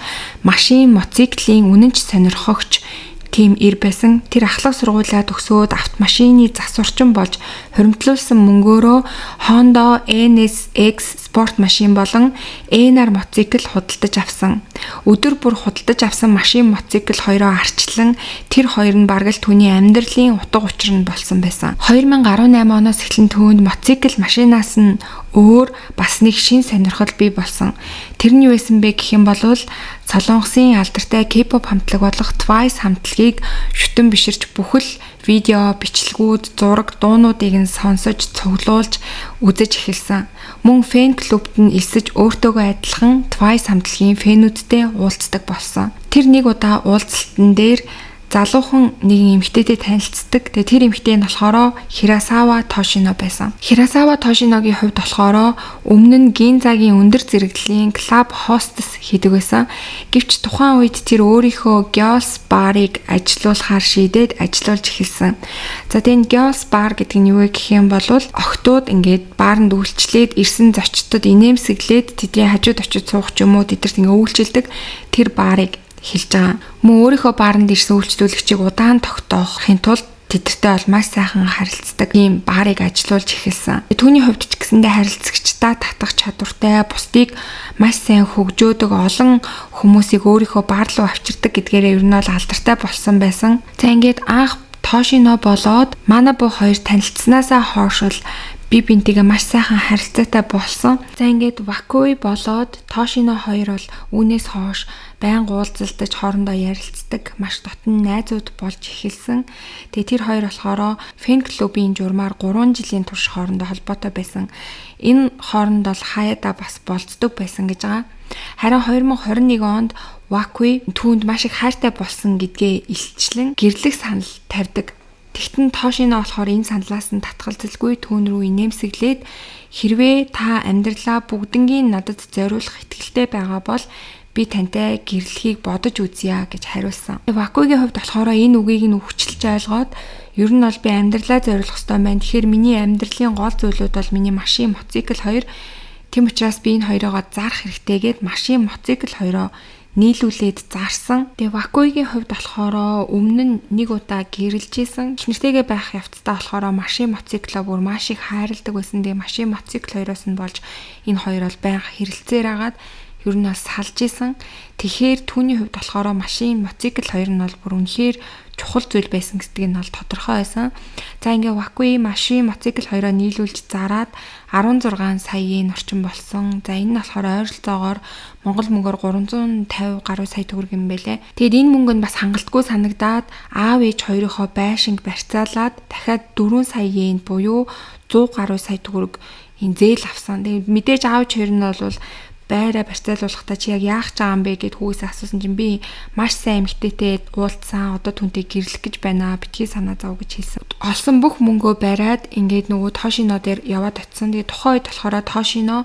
машин, мотоциклийн үнэнч сонирхогч тийм ир байсан. Тэр ахлах сургуулиа төгсөөд автомашины засварчин болж хуримтлуулсан мөнгөөрөө Honda NSX спорт машин болон ENR мотоцикл худалдаж авсан. Өдөр бүр худалдаж авсан машин, мотоцикл хоёроо арчлан тэр хоёр нь бараг л түүний амьдралын утга учир нь болсон байсан. 2018 оноос эхлэн түүнд мотоцикл машинаас нь өөр бас нэг шин сонирхол бий болсон. Тэр нь юу байсан бэ гэх юм бол Солонгосын алдартай K-pop хамтлаг болох Twice хамтлагийг шүтэн биширч бүхэл видео, бичлэгүүд, зураг, дуунуудыг нь сонсож, цуглуулж, үзэж эхэлсэн. Мөн фэн клубт нь элсэж өөртөөгөө адилхан Twice хамтлагийн фэнүүдтэй уулздаг болсон. Тэр нэг удаа уулзалтан дээр залуухан нэгэн эмэгтэйтэй танилцдаг. Тэгээ тэр эмэгтэй нь болохоор Хирасава Тошино байсан. Хирасава Тошиногийн хувьд болохоор өмнө нь Гинзагийн өндөр зэрэглэлийн клуб хостес хийдэг байсан. Гэвч тухайн үед тэр өөрийнхөө Girls Bar-ыг ажилуулахаар шийдээд ажиллуулж эхэлсэн. За тэгээ Girls Bar гэдэг нь юу вэ гэх юм бол охтууд ингээд баарнд үйлчлээд ирсэн зочдод инээмсэглээд тэдний хажууд очиж суух ч юм уу тэдэрт ингээд үйлчилдэг тэр баарыг хэлж байгаа. Мөн өөрийнхөө бааранд ирсэн үйлчлүүлэгчийг удаан тогтоохын тулд тэдэртэй бол маш сайхан харилцдаг ийм баарыг ажилуулж эхэлсэн. Түүний хувьд ч гэсэндээ харилцагчдаа татах чадвартай, бусдыг маш сайн хөгжөөдөг, олон хүмүүсийг өөрийнхөө баар руу авчирдаг гэдгээрээ ер нь бол алдартай болсон байсан. За ингээд анх Тошино болоод манай бүү хоёр танилцсанаасаа хойш л би бинтийгээ маш сайхан харилцаатай болсон. За ингээд Вакуи болоод Тошино хоёр бол үүнээс хойш байнга уулзалдаж хоорондоо ярилцдаг, маш дотн найзууд болж эхэлсэн. Тэгээ тэр хоёр болохоор фэн клубын журмаар 3 жилийн турш хоорондоо холбоотой байсан. Энэ хооронд бол хаяада бас болцдог байсан гэж байгаа. Харин 2021 онд Вакуи түүнд маш их хайртай болсон гэдгээ илчлэн гэрлэх санал тавьдаг. Тэгтэн Тошино болохоор энэ саналаас нь татгалзалгүй түүн рүү инээмсэглээд хэрвээ та амьдралаа бүгднгийн надад зориулах итгэлтэй байгаа бол би тантай гэрлэхийг бодож үзье гэж хариулсан. Вакуигийн хувьд болохоор энэ үгийг нь өвчлж ойлгоод ер нь бол би амьдралаа зориулах ёстой байна. Тэгэхээр миний амьдралын гол зүйлүүд бол миний машин, мотоцикл хоёр. Тэм учраас би энэ хоёроо зарах хэрэгтэйгээд машин, мотоцикл хоёроо нийлүүлээд зарсан. Тэгээ Вакуигийн хувьд болохоор өмнө нь нэг удаа гэрэлж исэн. Эхнэртэйгээ байх явцдаа болохоор машин, мотоциклаа бүр маш их хайрладаг байсан. Тэгээ машин, мотоцикл хоёроос нь болж энэ хоёр бол байнга хэрэлцээр агаад ер нь бас салж исэн. Тэгэхээр түүний хувьд болохоор машин, мотоцикл хоёр нь бол бүр үнэхээр чухал зүйл байсан гэдгийг нь бол тодорхой байсан. За ингээ Вакуи машин, мотоцикл хоёроо нийлүүлж зараад 16 саяын орчим болсон. За энэ нь болохоор ойролцоогоор Монгол мөнгөөр 350 гаруй сая төгрөг юм байлээ. Тэгэд энэ мөнгө нь бас хангалтгүй санагдаад аав ээж хоёрынхоо байшинг барьцаалаад дахиад 4 саяын буюу 100 гаруй сая төгрөг энэ зээл авсан. Тэгээд мэдээж аав ээж хоёр нь бол байраа барьцаалуулахдаа чи яг яах гэж байгаа юм бэ гэд хүүгээс асуусан чинь би маш сайн эмэгтэйтэй уулзсан. Одоо түүнтэй гэрлэх гэж байна. Битгий санаа зов гэж хэлсэн. Олсон бүх мөнгөө бариад ингээд нөгөө Тошино дээр яваад очисон. Тэгээ тухайн үед болохоор Тошино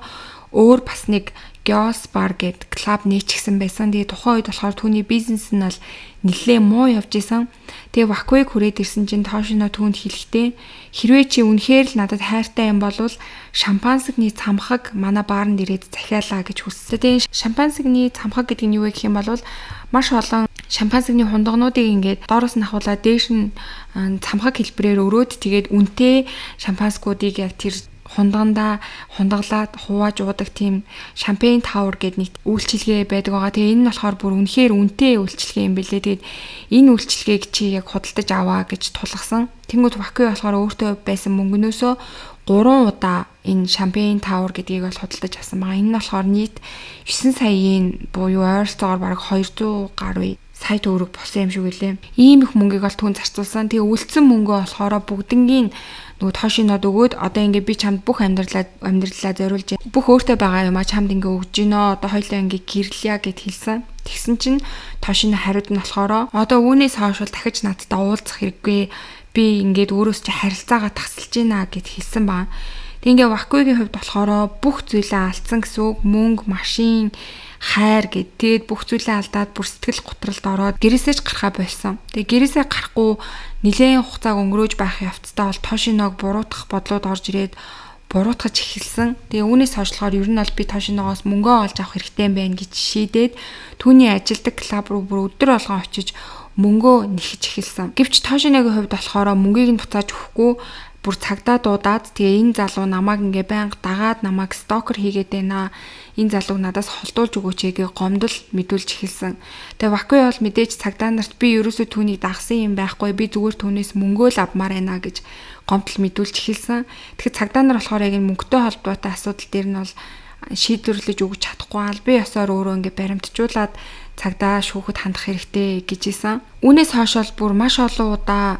өөр бас нэг Geos Bar гэд клуб нээчихсэн байсан. Тэгээ тухайн үед болохоор түүний бизнес нь бол нэлээ муу явж исэн. Тэгээ Вакуиг хүрээд ирсэн чинь Тошино түүнд хэлэхдээ хэрвээ чи үнэхээр л надад хайртай юм бол шампансагны цамхаг манай баарнд ирээд захиалаа гэж хүссэн. Тэгээ шампансагны цамхаг гэдэг нь юу вэ гэх юм бол маш олон шампансагны хундагнуудыг ингээд доороос нь ахуулаад дээш нь цамхаг хэлбэрээр өрөөд тэгээд үнэтэй шампанскуудыг яг тэр хундаглаад хувааж уудаг тийм шампейн тауэр гэдэг нэг үйлчилгээ байдаг байгаа. Тэгээ энэ нь болохоор бүр үнэхээр үнэтэй үйлчилгээ юм бэлээ. Тэгээд энэ үйлчилгээг чи яг худалдаж аваа гэж тулгасан. Тэнгүүд Вакуи болохоор өөртөө байсан мөнгнөөсөө 3 удаа энэ шампейн тауэр гэдгийг бол худалдаж авсан байгаа. Энэ нь болохоор нийт 9 саяын буюу ойролцоогоор бараг 200 гаруй сая төгрөг болсон юм шиг үлээ. Ийм их мөнгийг бол түүнд зарцуулсан. Тэгээ үлдсэн мөнгөө болохоор бүгднгийн нөгөө Тошинод өгөөд одоо ингээ би чамд бүх амьдралаа зориулж бүх өөртөө байгаа юм а чамд ингээ өгж гинөө одоо хоёлаа ингээ гэрлэе гэд хэлсэн. Тэгсэн чинь Тошино хариуд нь болохоор одоо үүнээс хойш бол дахиж надтай уулзах хэрэггүй. Би ингээд өөрөөс чи харилцаагаа тасалж гинэ гэд хэлсэн баа. Тэг ингээ Вакуигийн хувьд болохоор бүх зүйлээ алдсан гэсэн үг. Мөнгө, машин, хайр гэд тэгээд бүх зүйлээ алдаад бүр сэтгэл готролд ороод гэрээсээ ч гарахаа болсон. Тэгээд гэрээсээ гарахгүй нэлээд хугацааг өнгөрөөж байх явцдаа бол Тошиног буруутгах бодлоод орж ирээд буруутгаж эхэлсэн. Тэгээ үүнээс хойшлохоор ер нь бол би Тошиногоос мөнгөө олж авах хэрэгтэй юм байна гэж шийдээд түүний ажилдаг клуб руу бүр өдөр болгон очиж мөнгөө нэхэж эхэлсэн. Гэвч Тошиногийн хувьд болохоор мөнгийг нь буцааж өгөхгүй бүр цагдаа дуудаад тэгээ энэ залуу намайг ингээ байнга дагаад намайг стокер хийгээд байна. Энэ залууг надаас холдуулж өгөөч гээ гомдол мэдүүлж эхэлсэн. Тэгээ Вакуи бол мэдээж цагдаа нарт би ерөөсөө түүнийг дагсан юм байхгүй. Би зүгээр түүнээс мөнгөө л авмаар байна гэж гомдол мэдүүлж эхэлсэн. Тэгэхээр цагдаа нар болохоор яг энэ мөнгөтэй холбоотой асуудал дээр нь бол шийдвэрлэж өгч чадахгүй ал би ёсоор өөрөө ингээ баримтжуулаад цагдаа шүүхэд хандах хэрэгтэй гэж исэн. Үүнээс хойш бол бүр маш олон удаа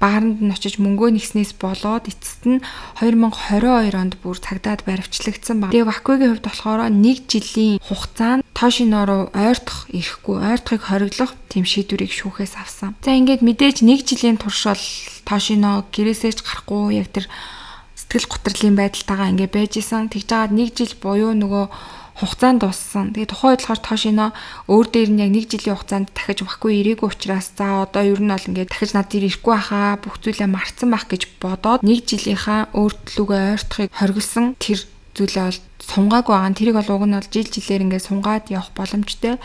бааранд нь очиж мөнгөө нэгснээс болоод эцэст нь 2022 онд бүр цагдаад баривчлагдсан баг. Тэгээ Вакуигийн хувьд болохоор 1 жилийн хугацаанд Тошино руу ойртохыг хориглох тийм шийдвэрийг шүүхээс авсан. За ингээд мэдээж 1 жилийн турш бол Тошино гэрээсээ ч гарахгүй яг тэр сэтгэл готрлын байдалтайгаа ингээд байж исэн. Тэгж жагаад 1 жил буюу нөгөө хугацаанд дууссан. Тэгээ тухайн үед болохоор Тошино өөр дээр нь яг 1 жилийн хугацаанд дахиж Вакуи ирээгүй учраас за одоо ер нь бол ингээд дахиж над дээр ирэхгүй хаа бүх зүйлээ марцсан байх гэж бодоод 1 жилийнхаа өөр төлөвөө ойртохыг хориглосон. Тэр зүйлээ бол сунгаагүй байгаа. Тэрийг бол уг нь бол жилээр ингээд сунгаад явах боломжтой.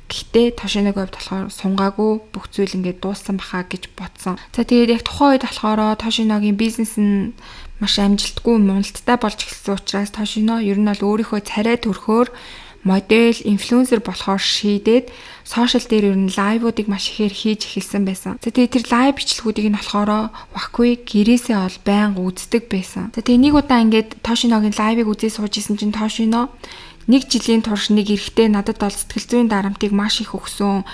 Гэхдээ Тошиногийн хувьд болохоор сунгаагүй бүх зүйл ингээд дууссан бахаа гэж бодсон. За тэгээд яг тухайн үед болохоор Тошиногийн бизнес нь маш амжилтгүй муналттай болж эхэлсэн учраас Тошино ер нь бол өөрийнхөө царай төрхөөр модель, инфлюенсер болохоор шийдээд сошиал дээр ер нь лайвуудыг маш ихээр хийж эхэлсэн байсан. За тэгээд тэр лайв бичлэгүүдийг нь болохоор Вакуи гэрээсээ ол байнга үздэг байсан. За тэгээд нэг удаа ингээд Тошиногийн лайвыг үзээ сууж исэн чинь Тошино 1 жилийн турш нэг эрэхтэй надад бол сэтгэл зүйн дарамтыг маш их өгсөн.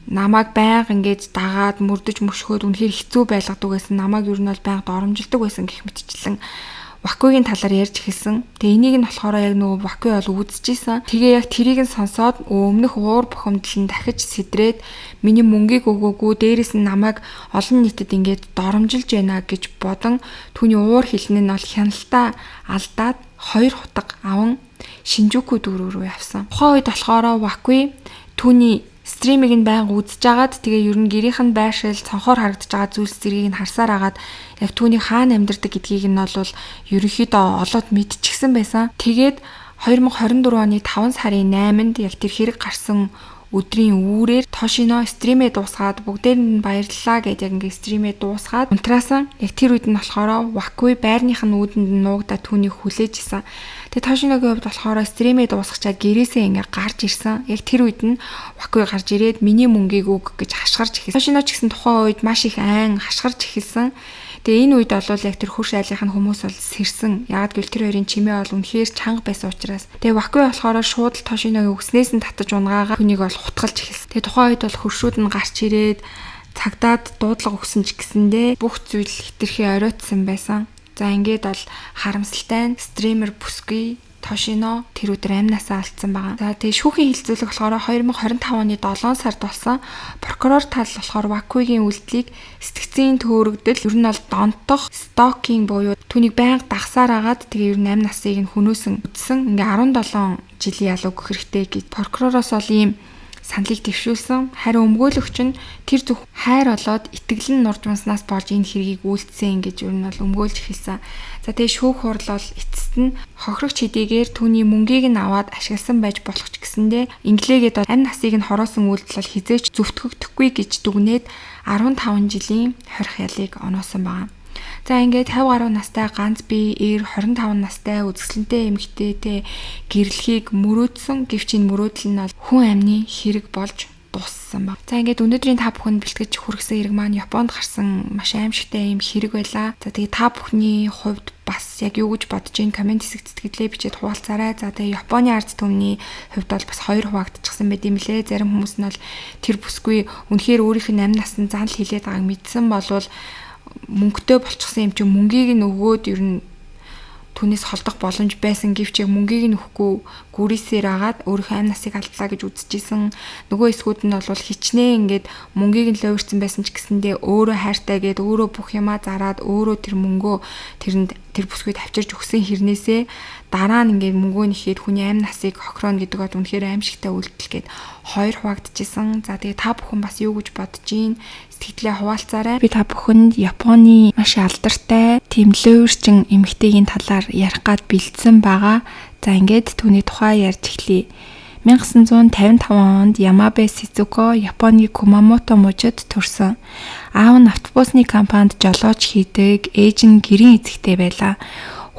Намайг байнга ингээд дагаад мөрдөж мөшгөөд үнэхээр хэцүү байлгадаг байсан. Намайг ер нь бол байнга доромжилдог байсан гэх мэтчлэн Вакуигийн талаар ярьж эхэлсэн. Тэгээ энийг нь болохоор яг нөгөө Вакуи бол үзчихсэн. Тэгээ яг тэрийг нь сонсоод өмнөх уур бухимдал нь дахиж сэдрээд миний мөнгийг өгөөгүй дээрэс нь намайг олон нийтэд ингээд доромжилж байна гэж бодон түүний уур хилэн нь бол хяналтаа алдаад 2 хутга аван Шинжуку дүүрэг рүү явсан. Тухайн үед болохоор Вакуи түүний стримийг нь байнга үзэж агаад тэгээ ер нь гэрийнх нь байршил цонхоор харагдаж байгаа зүйлс зэргийг нь харсаар агаад яг түүний хаана амьдардаг гэдгийг нь бол ерөнхийдөө олоод мэдчихсэн байсан. Тэгээд 2024 оны 5 сарын 8-нд яг тэр хэрэг гарсан өдрийн үүрээр Тошино стримээ дуусгаад бүгдээр нь баярлалаа гэдэг яг ингээ стримээ дуусгаад унтраасан. Яг тэр үед нь болохоор Вакуи байрных нь үүдэнд нь нуугдаад түүнийг хүлээж исэн. Тэгээ Тошиногийн хувьд болохоор стримээ дуусгачаад гэрээсээ ингээ гарч ирсэн. Яг тэр үед нь Вакуи гарч ирээд миний мөнгийг өг гэж хашгирч эхэлсэн. Тошино ч гэсэн тухайн үед маш их айн хашгирч эхэлсэн. Тэгээ энэ үед бол яг тэр хурш айлынх нь хүмүүс бол сэрсэн. Яг гэвэл тэр хоёрын чимээ бол үнэхээр чанга байсан учраас. Тэгээ Вакуи болохоор шууд Тошиногийн өгснээс нь татаж унгаагаа түүнийг бол хутгалж эхэлсэн. Тэгээ тухайн үед бол хуршууд нь гарч ирээд цагдаад дуудлага өгсөн ч гэсэндээ бүх зүйл хэтэрхий оройтсан байсан. За ингээд бол харамсалтай нь стример бүсгүй Тошино тэр өдөр амнасаа алдсан байгаа. За тэгээ шүүхийн хилцүүлэг болохоор 2025 оны 7 сард болсон. Прокурор тал болохоор Вакуигийн үйлдэлийг сэтгцийн төөрөгдөл ер нь бол донтох, стокинг буюу түүнийг байнга дагсаар агаад тэгээ ер нь амь насыг нь хөнөөсөн үтсэн. Ингээ 17 жилийн ялуу өгөх хэрэгтэй гэж прокуророос ол ийм саналыг дэвшүүлсэн. Харин өмгөөлөгч нь тэр зөв хайр олоод итгэлэн нуржмаснаас болж энэ хэргийг үйлдсэн гэж ер нь бол өмгөөлж эхэлсэн. За тэгээ шүүх хурал бол эцэст нь хохирогч хэдийгээр түүний мөнгийг нь аваад ашигласан байж болох ч гэсэндээ инглигээд амь насыг нь хороосон үйлдэл бол хизээч зөвтгөгдөхгүй гэж дүгнээд 15 жилийн хорих ялыг оноосон байна. За ингээд 50 гаруй настай ганц бие 25 настай үзэсгэлэнтэй эмэгтэйтэй гэрлэхийг мөрөөдсөн гэвч энэ мөрөөдөл нь хүн амны хэрэг болж дууссан баг. За ингээд өнөөдрийн та бүхэнд бэлтгэж хүргэсэн хэрэг маань Японд гарсан маш аимшигтай юм хэрэг байлаа. За тэгээ та бүхний хувьд бас яг юу гэж бодож ийн комент хэсэгт сэтгэлээ бичээд хуваалцаарай. За тэгээ Японы ард түмний хувьд бол бас 2 хуваагдчихсан байт юм лээ. Зарим хүмүүс нь бол тэр бүсгүй үнэхээр өөрийнх нь амь насны занал хилээд байгааг мэдсэн болвол мөнгөтэй болчихсон юм чи мөнгийг нь өгөөд ер нь түүнээс холдох боломж байсан гэвч яг мөнгийг нь өгөхгүй гүрээсээр агаад өөрийнхөө амь насыг алдлаа гэж үзчихсэн. Нөгөө эсгүүд нь бол хичнээн ингээд мөнгийг нь лөөрсөн байсан ч гэсэндээ өөрөө хайртай гээд өөрөө бүх юмаа зараад өөрөө тэр мөнгөө тэрэнд тэр бүсгүйд авчирж өгсөн хэрнээсээ дараа нь ингээд мөнгөө нэхэд хүний амь насыг хохирооно гэдэг бол үнэхээр аимшигтай үйлдэл гээд 2 хуваагдчихсан. За тэгээ та бүхэн бас юу гэж бодож ийн сэтгэлээ хуваалцаарай. Би та бүхэнд Японы маш алдартай тийм лөөрчин эмэгтэйгийн талаар ярих гад бэлдсэн байгаа. За ингээд түүний тухай ярьж эхлэе. 1955 онд Ямабе Сизуко Японы Кумамото мужид төрсөн. Аав нь автобусны компанид жолооч хийдэг, ээж нь гэрийн эзэгтэй байлаа.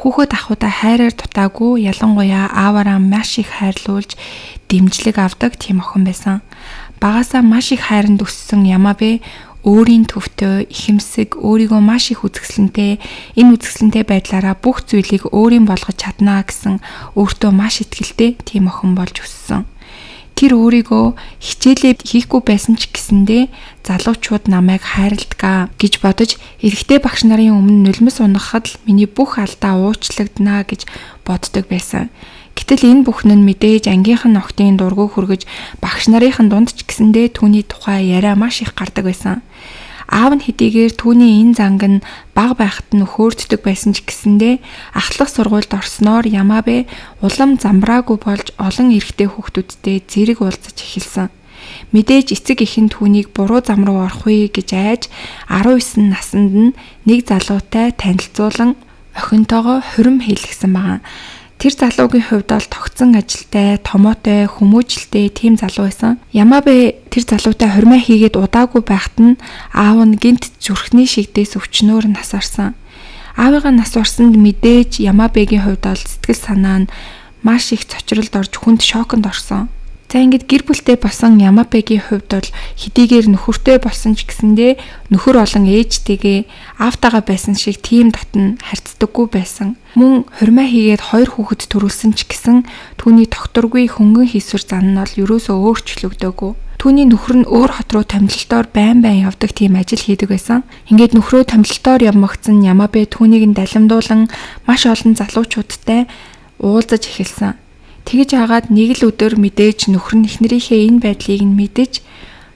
Хүүхэд ахуудаа хайраар дутаагүй, ялангуяа ааваараа маш их хайрлуулж дэмжлэг авдаг тийм охин байсан. Багаасаа маш их хайранд өссөн Ямабе өөрийн төвтэй, ихэмсэг, өөрийгөө маш их үзэсгэлэнтэй, энэ үзэсгэлэнтэй байдлаараа бүх зүйлийг өөрийн болгож чаднаа гэсэн өөртөө маш итгэлтэй тийм охин болж өссөн. Тэр өөрийгөө хичээлээ хийхгүй байсан ч гэсэндээ залуучууд намайг хайрладаг гэж бодож эрэгтэй багш нарын өмнө нулимс унахад л миний бүх алдаа уучлагдана гэж боддог байсан. Гэтэл энэ бүхэн нь мэдээж ангийнхан ногтын дургу хүргэж багш нарын дунд ч гэсэндээ түүний тухай яриа маш их гардаг байсан. Аав нь хэдийгээр түүний энэ занг нь бага байхад нь хөөрддөг байсан ч гэсэндээ ахлах сургуульд орсноор Ямабе улам замбраагүй болж олон эрэгтэй хүүхдүүдтэй зэрэг уулзаж эхэлсэн. Мэдээж эцэг эхэн түүнийг буруу зам руу орохгүй гэж айж 19 наснд нь нэг залуутай танилцуулан охинтойгоо хурим хийлгсэн байгаа. Тэр залуугийн хувьд бол тогтсон ажилтай, томоотой, хүмүүжлтэй тийм залуу байсан. Ямабе тэр залуутай хурмаа хийгээд удаагүй байхад нь аав нь гинт зүрхний шигдээс өвчнөөр нас орсон. Аавыгаа нас орсонд мэдээж Ямабегийн хувьд бол сэтгэл санаа нь маш их цочролд орж хүнд шоконд орсон. За ингээд гэр бүлтэй болсон Ямабегийн хувьд бол хэдийгээр нөхөртэй болсон ч гэсэндээ нөхөр болон ээжтэйгээ аавтайгаа байсан шиг тийм дотн харьцдаггүй байсан. Мөн хурмаа хийгээд 2 хүүхэд төрүүлсэн ч гэсэн түүний тогтворгүй хөнгөн хийсвэр зан нь бол ерөөсөө өөрчлөгдөөгүй. Түүний нөхөр нь өөр хот руу томилолтоор байн явдаг тийм ажил хийдэг байсан. Ингээд нөхрөө томилолтоор явмагцсан Ямабе түүнийг нь далимдуулан маш олон залуучуудтай уулзаж эхэлсэн. Тэгж хагаад нэг л өдөр мэдээж нөхөр нь эхнэрийнхээ энэ байдлыг нь мэдэж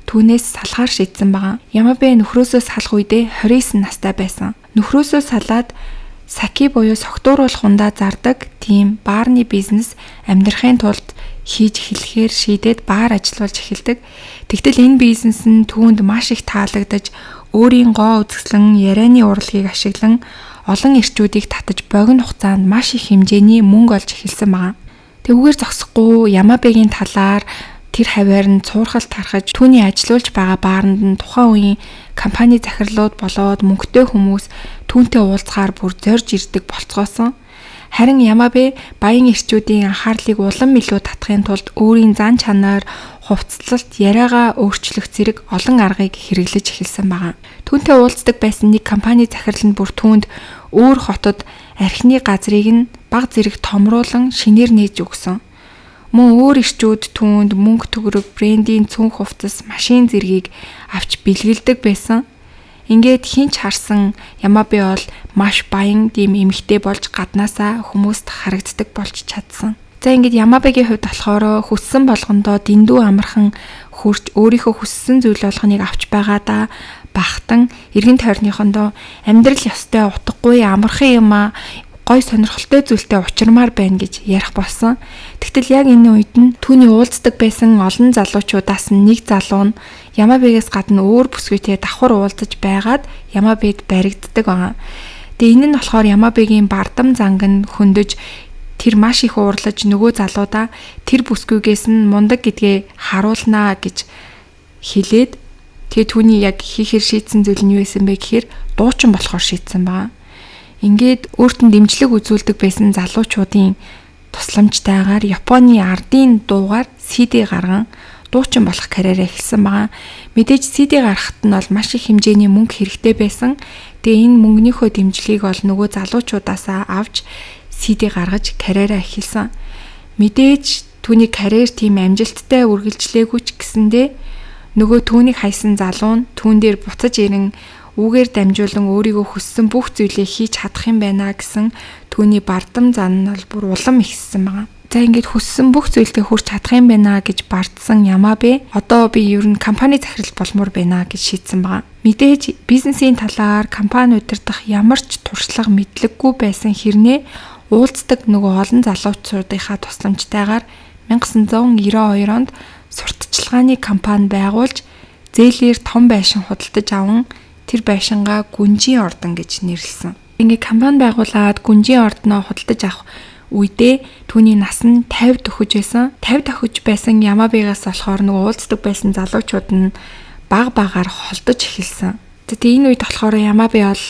түүнээс салахаар шийдсэн байгаа. Ямабе нөхрөөсөө салах үедээ 29 настай байсан. Нөхрөөсөө салаад саки буюу согтууруулах ундаа зардаг тийм баарны бизнес амьдрахын тулд хийж эхлэхээр шийдээд баар ажиллуулж эхэлдэг. Тэгтэл энэ бизнес нь түүнд маш их таалагдаж өөрийн гоо үзэсгэлэн ярианы урлагийг ашиглан олон эрчүүдийг татаж богино хугацаанд маш их хэмжээний мөнгө олж эхэлсэн байна. Тэгвгээр зогсохгүй Ямабегийн талаар тэр хаваар нь цуурхалт тархаж түүний ажиллаулж байгаа бааранд нь тухайн үеийн компани захирлууд болоод мөнгөтэй хүмүүс түүнтэй уулзахаар бүр зорж ирдэг болцгоосон. Харин Ямабе баян эрчүүдийн анхаарлыг улам илүү татахын тулд өөрийн зан чанаар хувцаслалт яриагаа өөрчлөх зэрэг олон аргыг хэрэглэж эхэлсэн байна. Түүнтэй уулздаг байсан нэг компани захирал нь бүр түүнд өөр хотод архины газрыг нь баг зэрэг томруулан шинээр нээж өгсөн. Мөн өөр эрчүүд түүнд мөнгө төгрөг, брендийн цүнх хувцас, машин зэргийг авч бэлгэлдэг байсан. Ингээд хинч харсан Ямабе бол маш баян тийм эмэгтэй болж гаднаасаа хүмүүст харагддаг болж чадсан. За ингээд Ямабегийн хувьд болохоор хүссэн болгондоо дэндүү амархан хурж өөрийнхөө хүссэн зүйл болгоныг авч байгаадаа бахтан эргэн тойрныхондоо амьдрал ёстой утгагүй амархан юм а гой сонирхолтой зүйлтэй учрамаар байна гэж ярих болсон. Тэгтэл яг энэ үед нь түүний уулздаг байсан олон залуучуудаас нэг залуу нь Ямабегээс гадна өөр бүсгүйтэй давхар уулзаж байгаад Ямабед баригддаг байгаа. Тэгээ энэ нь болохоор Ямабегийн бардам занг нь хөндөж тэр маш их уурлаж нөгөө залуудаа тэр бүсгүйгээс нь мундаг гэдгээ харуулнаа гэж хэлээд тэгээ түүний яг хийхэр шийдсэн зүйл нь юу байсан бэ гэхээр дуучин болохоор шийдсэн байгаа. Ингээд өөртөө дэмжлэг үзүүлдэг байсан залуучуудын тусламжтайгаар Японы ардын дуугаар CD гарган дуучин болох карьераа эхэлсэн байгаа. Мэдээж CD гаргахад нь бол маш их хэмжээний мөнгө хэрэгтэй байсан. Тэгээ энэ мөнгөнийхөө дэмжлэгийг бол нөгөө залуучуудаасаа авч CD гаргаж карьераа эхэлсэн. Мэдээж түүний карьер тийм амжилттай үргэлжлээгүй ч гэсэндээ нөгөө түүнийг хайсан залуу нь түүн дээр буцаж ирэн үүгээр дамжуулан өөрийгөө хүссэн бүх зүйлээ хийж чадах юм байна гэсэн түүний бардам зан нь бол бүр улам ихссэн байгаа. За ингээд хүссэн бүх зүйлдээ хүрч чадах юм байна гэж бардсан Ямабе одоо би ер нь компани захирал болмоор байна гэж шийдсэн байгаа. Мэдээж бизнесийн талаар компани удирдах ямар ч туршлага мэдлэггүй байсан хэрнээ уулздаг нөгөө олон залуучуудынхаа тусламжтайгаар 1992 онд сурталчилгааны компани байгуулж зээлээр том байшин худалдаж аван тэр байшингаа Гүнжийн ордон гэж нэрлэсэн. Ингээ компани байгуулад Гүнжийн ордноо худалдаж авах үедээ түүний нас нь 50 төхөж байсан. 50 төхөж байсан Ямабегаас болохоор нөгөө уулздаг байсан залуучууд нь багаар холдож эхэлсэн. Тэгээ энэ үед болохоор Ямабе бол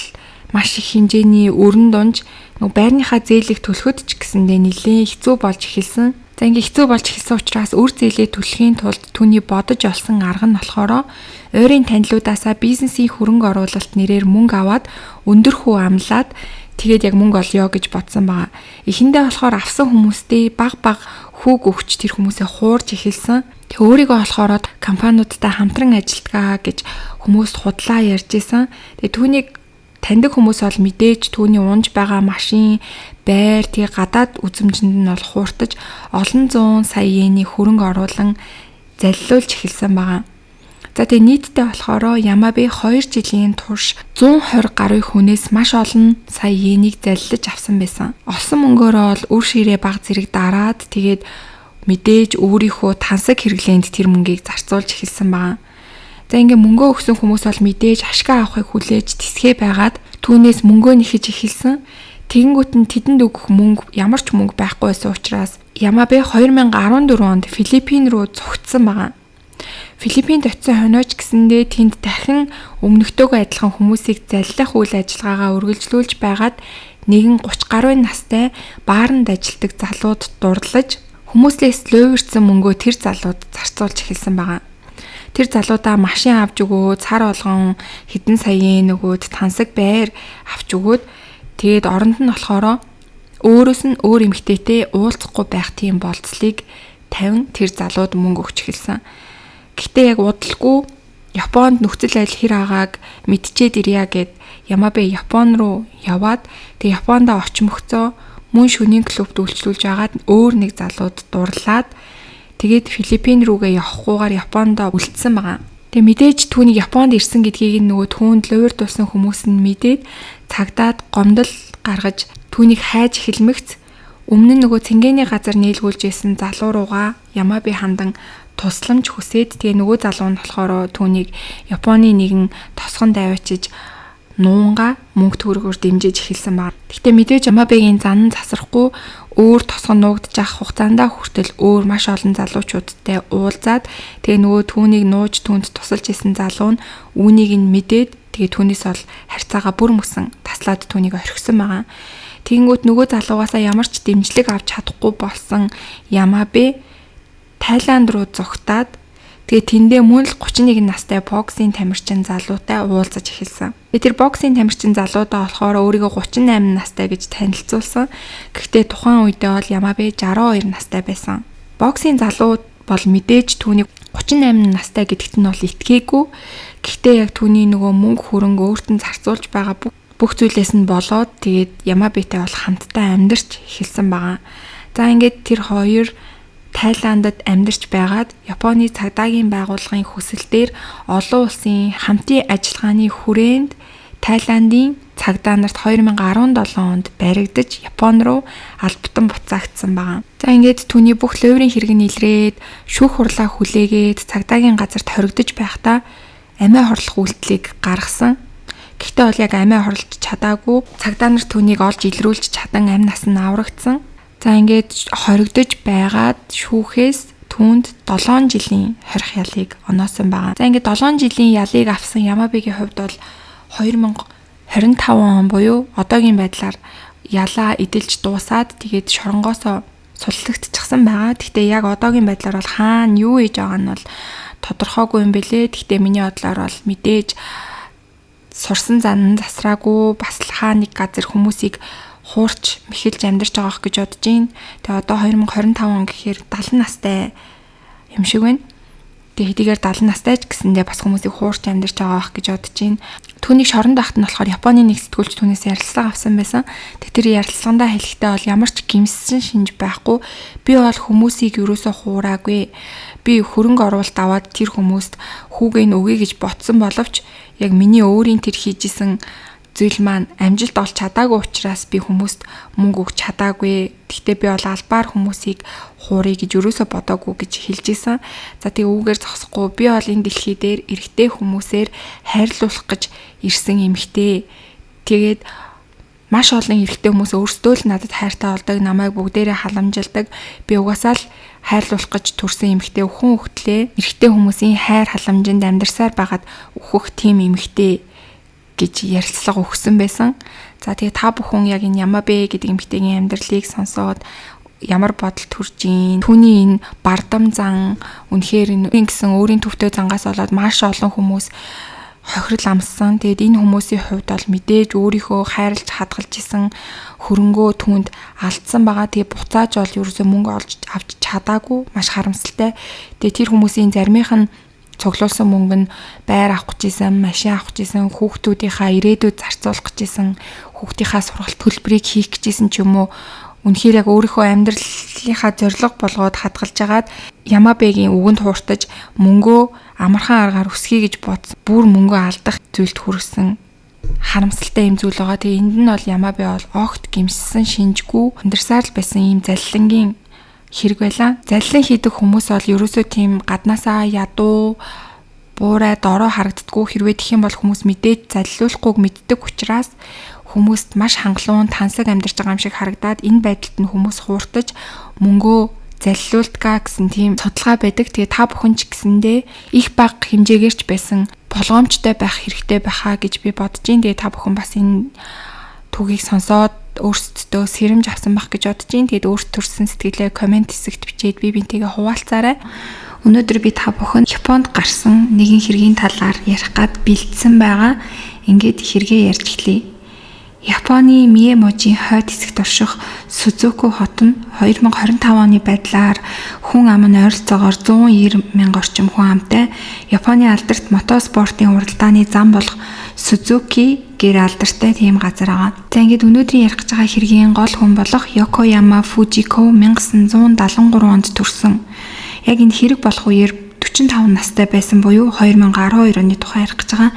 маш их хэмжээний өрн дунж нөгөө байрныхаа зээлийг төлөхөд ч гэсэндээ нэлээд хэцүү болж эхэлсэн. За ингээ хэцүү болж эхэлсэн учраас өр зээлээ төлөхийн тулд түүний бодож олсон арга нь болохоор ойрын танилуудаасаа бизнесийн хөрөнгө оруулалт нэрээр мөнгө аваад өндөр хүү амлаад тэгээд яг мөнгө олё гэж бодсон байгаа. Эхэндээ болохоор авсан хүмүүстээ баг хүүг өгч тэр хүмүүсээ хуурж эхэлсэн. Тэг өөрийгөө болохоор компаниудтай хамтран ажилтгаа гэж хүмүүст худлаа ярьж исэн. Тэг түүнийг таньдаг хүмүүс бол мэдээж түүний унж байгаа машин, байр, тэг гадаад үзмжинд нь бол хууртаж олон зуун сая йений хөрөнгө оруулан заллуулж эхэлсэн байгаа. За тэг нийтдээ болохоор Ямабе 2 жилийн турш 120 гаруй хүнээс маш олон сая йенийг заллаж авсан байсан. Олсон мөнгөөрөө бол үр ширээ баг зэрэг дараад тэгээд мэдээж өөрийнхөө тансаг хэрэглээнд тэр мөнгийг зарцуулж эхэлсэн байгаа. За ингээ мөнгөө өгсөн хүмүүс бол мэдээж ашгаа авахыг хүлээж тэсгээ байгаад түүнээс мөнгөө нэхэж эхэлсэн. Тэгэнгүүт нь тэдэнд өгөх мөнгө ямар ч мөнгө байхгүй байсан учраас Ямабе 2014 онд Филиппин руу зугтсан байгаа. Филиппинд очисон хонооч гэсэндээ тэнд дахин өмнөхдөөгөө адилхан хүмүүсийг заллах үйл ажиллагаагаа үргэлжлүүлж байгаад нэгэн 30 гаруй настай бааранд ажилладаг залууд дурлаж хүмүүслээс лөөвөрсөн мөнгөө тэр залууд зарцуулж эхэлсэн байгаа. Тэр залуудаа машин авч өгөөд цар болгон хэдэн саяын нөгөөд тансаг байр авч өгөөд тэгээд оронд нь болохоор өөрөөс нь өөр эмэгтэйтэй уулзахгүй байх тийм болцлыг тавин тэр залууд мөнгө өгч эхэлсэн. Гэхдээ яг удалгүй Японд нөхцөл байдал хэр агааг мэдчихэд ирья гэд Ямабе Япон руу яваад тэг Япондоо очимогцоо мөн шөнийн клубт үйлчлүүлж агаад өөр нэг залууд дурлаад тэгээд Филиппин рүүгээ явахгүйгээр Япондоо үлдсэн байгаа. Тэг мэдээж түүний Японд ирсэн гэдгийг нөгөө түүнд лувир дуусан хүмүүс нь мэдээд цагдаад гомдол гаргаж түүнийг хайж эхэлмэгц өмнө нь нөгөө цэнгэний газар нийлгүүлж исэн залуу руугаа Ямабе хандан тусламж хүсээд тэгээ нөгөө залуу нь болохоор түүнийг Японы нэгэн тосгон давиачиж нуунга мөнгө төгрөгөөр дэмжиж эхэлсэн баг. Гэхдээ мэдээж Ямабегийн зан засрахгүй өөр тосгон нуугдж авах хугацаанд хүртэл өөр маш олон залуучуудтай уулзаад тэгээ нөгөө түүнийг нууж түүнд тусалж исэн залуу нь үүнийг нь мэдээд тэгээ түүнээс бол харьцаагаа бүр мөсөн таслаад түүнийг орхисон байгаа. Тэгэнгүүт нөгөө залуугаасаа ямар ч дэмжлэг авч чадахгүй болсон Ямабе Тайланд руу зогтаад тэгээ тэндээ мөн л 31 настай боксийн тамирчин залуутай уулзаж эхэлсэн. Тэр боксийн тамирчин залуудаа болохоор өөрийгөө 38 настай гэж танилцуулсан. Гэхдээ тухайн үедээ бол Ямабе 62 настай байсан. Боксийн залуу бол мэдээж түүнийг 38 настай гэдэгт нь бол итгээгүй. Гэхдээ яг түүний нөгөө мөнгө хөрөнгө өөрт нь зарцуулж байгаа бүх зүйлээс нь болоод тэгээд Ямабетэй бол хамтдаа амьдарч эхэлсэн байгаа. За ингээд тэр хоёр Тайландд амьдарч байгаад Японы цагдаагийн байгууллагын хүсэлтээр олон улсын хамтын ажиллагааны хүрээнд Тайландын цагдаа нарт 2017 онд баригдаж Япон руу албатан буцаагдсан байгаа. За ингээд түүний бүх луврын хэрэг нь илрээд шүүх хурлаа хүлээгээд цагдаагийн газарт хоригдож байхдаа амиа хорлох үйлдэлийг гаргасан. Гэхдээ бол яг амиа хорлож чадаагүй. Цагдаа нарт түүнийг олж илрүүлж чадан амь нас нь аврагдсан. За ингээд хоригдож байгаад шүүхээс түүнд 7 жилийн хорих ялыг оноосон байгаа. За ингээд 7 жилийн ялыг авсан Ямабегийн хувьд бол 2025 он буюу одоогийн байдлаар ялаа эдэлж дуусаад тэгээд шоронгоосоо суллагдчихсан байгаа. Гэхдээ яг одоогийн байдлаар бол хаана юу хийж байгаа нь бол тодорхойгүй юм бэлээ. Гэхдээ миний бодлоор бол мэдээж сурсан зан засраагүй бас хаа нэг газар хүмүүсийг хуурч мэхэлж амьдарч байгаа гэж бодож байна. Тэгээ одоо 2025 он гэхээр 70 настай юм шиг байна. Тэгээ хэдийгээр 70 настай ч гэсэндээ бас хүмүүсийг хуурч амьдарч байгаа гэж бодож байна. Түүнийг шоронд байхад нь болохоор Японы нэг сэтгүүлч түүнээс ярилцлага авсан байсан. Тэгээ тэр ярилцлагандаа хэлэхдээ бол ямар ч гимсэн шинж байхгүй. Би бол хүмүүсийг юусоо хуураагүй. Би хөрөнгө оруулалт аваад тэр хүмүүст хүүгээ нь өгье гэж ботсон боловч яг миний өөрийн тэр хийжсэн зүйл маань амжилт олж чадаагүй учраас би хүмүүст мөнгө өгч чадаагүй. Гэхдээ би бол албаар хүмүүсийг хуурыг гэж юусоо бодоогүй гэж хэлж исэн. За тэгээ үүгээр зогсохгүй би бол энэ дэлхий дээр эрэгтэй хүмүүсээр хайрлуулах гэж ирсэн эмэгтэй. Тэгээд маш олон эрэгтэй хүмүүс өөрсдөө л надад хайртай болдог, намайг бүгдээрээ халамжилдаг. Би угаасаа л хайрлуулах гэж төрсэн эмэгтэй өхөн хөхтлээ. Эрэгтэй хүмүүсийн хайр халамжинд амьдарсаар байгаад өөхөх тийм эмэгтэй гэж ярилцлага өгсөн байсан. За тэгээ та бүхэн яг энэ Ямабе гэдэг эмэгтэйгийн амьдралыг сонсоод ямар бодол төрж ийн. Түүний энэ бардам зан үнэхээр энэ гэсэн өөрийн төвтэй зангаас болоод маш олон хүмүүс хохирол амссан. Тэгээд энэ хүмүүсийн хувьд бол мэдээж өөрийнхөө хайрлж хадгалж исэн хөрөнгөө түүнд алдсан байгаа. Тэгээд буцааж бол ерөөсөө мөнгө олж авч чадаагүй. Маш харамсалтай. Тэгээд тэр хүмүүсийн заримынх нь цуглуулсан мөнгө нь байр авах гэжсэн, машин авах гэжсэн, хүүхдүүдийнхаа ирээдүйд зарцуулах гэжсэн, хүүхдийнхаа сургалт төлбөрийг хийх гэжсэн ч юм уу. Үнэхээр яг өөрийнхөө амьдралынхаа зорилго болгоод хадгалж агаад Ямабегийн үгэнд хууртаж мөнгөө амархан аргаар өсгий гэж бодсон. Бүр мөнгөө алдах зүйлд хүрсэн харамсалтай юм зүйл байгаа. Тэгээ энд нь бол Ямабе бол огт гимссэн шинжгүй амьдарсаар л байсан ийм заллингийн хэрэг байлаа. Заллин хийдэг хүмүүс бол ерөөсөө тийм гаднаасаа ядуу, буурай, дорой харагддаггүй. Хэрвээ тэх юм бол хүмүүс мэдээж заллиулахгүйг мэддэг учраас хүмүүст маш хангалуун тансаг амьдарч байгаа юм шиг харагдаад энэ байдалд нь хүмүүс хууртаж мөнгөө заллуулдгаа гэсэн тийм судалгаа байдаг. Тэгээ та бүхэн ч гэсэндээ их бага хэмжээгээрч байсан болгоомжтой байх хэрэгтэй байхаа гэж би бодож байна. Тэгээ та бүхэн бас энэ түүхийг сонсоод өөрсдөө сэрэмж авсан байх гэж бодож байна. Тэгээд өөрт төрсэн сэтгэлээ комент хэсэгт бичээд би бинтийгээ хуваалцаарай. Өнөөдөр би та бүхэнд Японд гарсан нэгэн хэргийн талаар ярих гад бэлдсэн байгаа. Ингээд хэрэгээ ярьж эхлэе. Японы Миеможийн хойд хэсэгт орших Сүзүку хот нь 2025 оны байдлаар хүн ам нь ойролцоогоор 190,000 орчим хүн амтай Японы алдарт мотоспортын уралдааны зам болох Сузуки гэр алдартай тийм газар байгаа. За ингээд өнөөдрийн ярих гэж байгаа хэргийн гол хүн болох Йокояма Фужико 1973 онд төрсөн. Яг энэ хэрэг болох үеэр 45 настай байсан буюу 2012 оны тухай ярих гэж байгаа.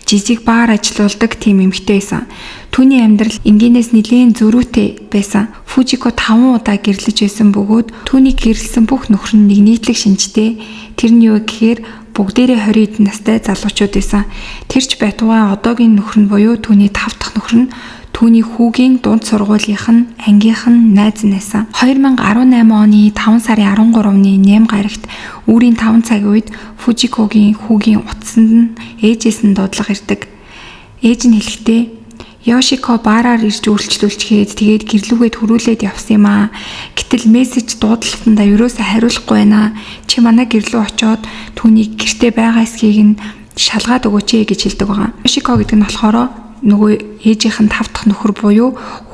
Жижиг баар ажиллаулдаг тийм эмэгтэй байсан. Түүний амьдрал энгийнээс нэлийн зөрүүтэй байсан. Фужико 5 удаа гэрлэж байсан бөгөөд түүнийг гэрлсэн бүх нөхөр нь нэг нийтлэг шинжтэй. Тэр нь юу гэхээр бүгдээрээ 20 эдэн настай залуучууд байсан. Тэрч байтугай одоогийн нөхөр нь буюу түүний 5 дахь нөхөр нь түүний хүүгийн дунд сургуулийнх нь ангийнх нь найз байсан. 2018 оны 5 сарын 13-ны нэм гарагт үүрийн 5 цагийн үед Фужикогийн хүүгийн утсанд нь ээжээс нь дуудлага ирдэг. Ээж нь хэлэхдээ Йошико баараар ирж үйлчлүүлчихэд тэгээд гэрлүүгээд хөрүүлээд явсан юм аа. Гэтэл мессеж дуудлагатанда ерөөсөө хариулахгүй байна. Чи манай гэрлүү очоод түүнийг гэртээ байгаа эсхийг нь шалгаад өгөөч гэж хэлдэг байгаа. Йошико гэдэг нь болохоор нөгөө ээжийнх нь 5 дахь нөхөр буюу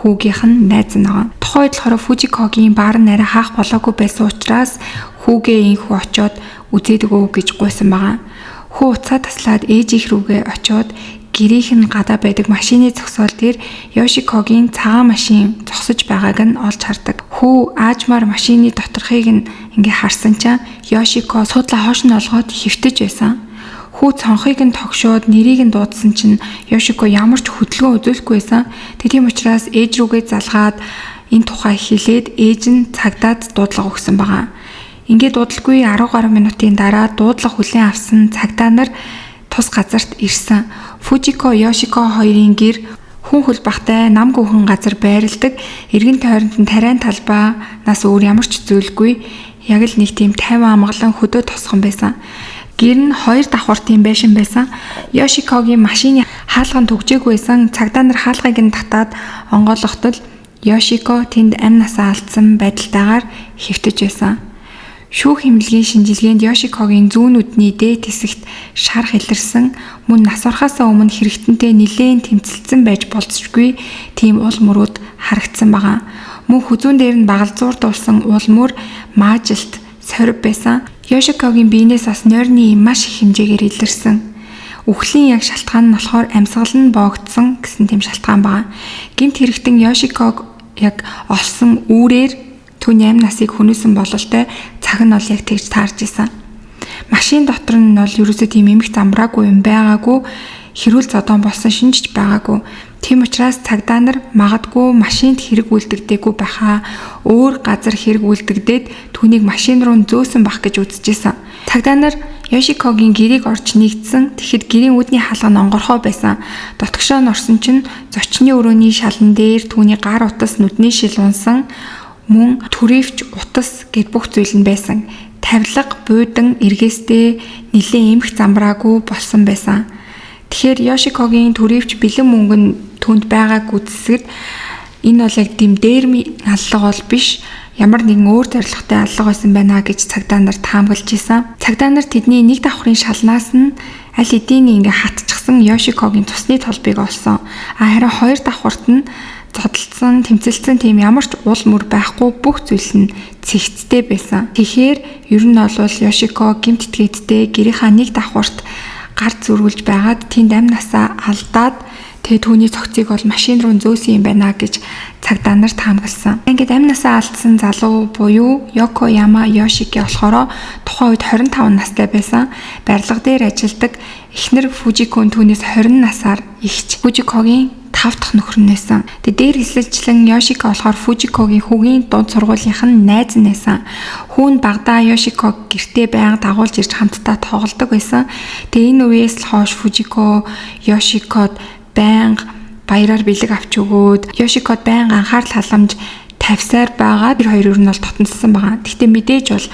хүүгийнх нь найз нь байгаа. Тухайн үед болохоор Фужикогийн баар нь арай хаах болоогүй байсан учраас хүүгээ инхүү очоод үзээд өгөө гэж гуйсан байгаа. Хүү уцаа таслаад ээжийнх рүүгээ очоод гэрийнх нь гадаа байдаг машины зогсоол дээр Йошикогийн цагаан машин зогсож байгааг нь олж хардаг. Хүү аажмаар машины доторхыг нь ингээ харсан чинь Йошико суудлаа хоош нь олгоод хөвтөж байсан. Хүү цонхыг нь тогшоод нэрийг нь дуудсан чинь Йошико ямар ч хөдөлгөөн үзүүлэхгүй байсан. Тийм учраас ээж рүүгээ залгаад энэ тухай хэлээд ээж нь цагдаад дуудлага өгсөн байгаа. Ингээд дуудлаггүй 10 гаруй минутын дараа дуудлага хүлээн авсан цагдаа нар тус газарт ирсэн. Фужико Йошико хоёрын гэр хүн хөл бахтай нам гүхэн газар байрладаг. Эргэн тойронд нь тариан талбайнаас өөр ямар ч зүйлгүй. Яг л нэг тийм 50 амгалан хөдөө тосгон байсан. Гэр нь 2 давхартын байшин байсан. Йошикогийн машины хаалганд төгжээгүй байсан. Цагдаа нар хаалгыг нь татаад онгойлгохтол Йошико тэнд амь насаа алдсан байдалтайгаар хэвтэж байсан. Шүүх хэмнэлгийн шинжилгээнд Йошикогийн зүүн нүдний дээд хэсэгт шарх илэрсэн, мөн нас орохоосоо өмнө хэрэгтэнтэй нэлээд тэмцэлсэн байж болцсохгүй тийм уул мөрүүд харагдсан байгаа. Мөн хүзүүн дээр нь багалзуур дуулсан уул мөр маажилт сорив байсан. Йошикогийн биенээс бас нойрны маш их хэмжээгээр илэрсэн. Үхлийн яг шалтгаан нь болохоор амьсгал нь боогдсон гэсэн тийм шалтгаан байгаа. Гэмт хэрэгтэн Йошиког яг олсон үүрээр түүний амь насыг хүнээсэн бололтой цаг нь бол яг тэгж таарч исэн. Машин дотор нь бол ерөөсөө тийм эмх замбраагүй юм байгаагүй, хэрүүл зодон болсон шинжиж байгаагүй. Тийм учраас цагдаа нар магадгүй машинд хэрэг үлдэгдээгүй байхаа өөр газар хэрэг үлдэгдээд түүнийг машин руу зөөсөн бах гэж үзэжсэн. Цагдаа нар Йошикогийн гэрийг орж нэгдсэн. Тэгэхэд гэрийн үүдний хаалга нь онгорхоо байсан. Дотгошоо нь орсон чинь зочны өрөөний шалан дээр түүний гар утас нүдний шил унсан. Мөн түрээвч утас гэд бүх зүйл нь байсан. Тавилга, буудан, эргээстэй нэлээд эмх замбраагүй болсон байсан. Тэгэхээр Йошикогийн түрээвч бэлэн мөнгө нь түүнд байгааг үзсгэд энэ бол яг дэм дээрми аллага бол биш, ямар нэгэн өөр зорилготой аллага байсан байна гэж цагдаа нар таамаглаж исэн. Цагдаа нар тэдний нэг давхрын шалнаас нь аль хэдийн ингээ хатчихсан Йошикогийн цусны толбыг олсон. Харин хоёр давхарт нь зодтолцсон, тэмцэлсэн тийм ямар ч уул мөр байхгүй бүх зүйл нь цэгцтэй байсан. Тэгэхээр ер нь бол Йошико гэмтэтгээдтэй гэрийнхаа нэг давхарт гард зүрүүлж байгаад тэнд амь насаа алдаад тэгээ түүний цогцыг бол машин руу зөөсөн юм байна гэж цагдаа нар таамагласан. Ингээд амь насаа алдсан залуу буюу Йокояма Йошики болохоор тухайн үед 25 настай байсан. Барилга дээр ажилладаг эхнэр Фужико түүнээс 20 насаар ихч Фужикогийн 5 дахь нөхөр нь байсан. Тэгээ дээр хэсэлчлэн Йошико болохоор Фужикогийн хүүгийн дунд сургуулийнх нь найз нь байсан. Хүүн багадаа Йошико гэртээ байнга дагуулж ирж хамтдаа тоглодог байсан. Тэгээ энэ үеэс л хойш Фужико Йошикод байнга баяраар бэлэг авч өгөөд Ёшикод байнга анхаарал халамж тавьсаар байгаа. Тэр хоёр нь бол дотноссон байгаа. Гэхдээ мэдээж бол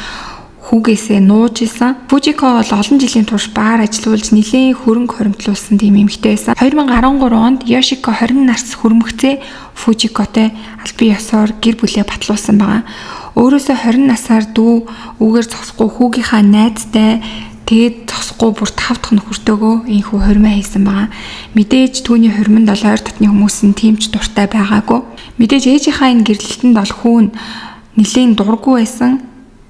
хүүгээсээ нууж исэн. Фужико бол олон жилийн турш баар ажиллуулж нэлээд хөрөнгө хоримтлуулсан тийм эмэгтэй байсан. 2013 онд Ёшико 20 нарт хүрмэгцээ Фужикотой албан ёсоор гэр бүлээ батлуулсан байгаа. Өөрөөсөө 20 насаар дүү үгээр зогсохгүй хүүгийнхаа найзтай тэгээд зогсохгүй бүр 5 дахь нөхөртөөгөө инхүү хормоо хийсэн байгаа. Мэдээж түүний хормонд бол ойр дотны хүмүүс нь тиймч дуртай байгаагүй. Мэдээж ээжийнхаа энэ гэрлэлтэнд бол хүүн нэлээд дурггүй байсан.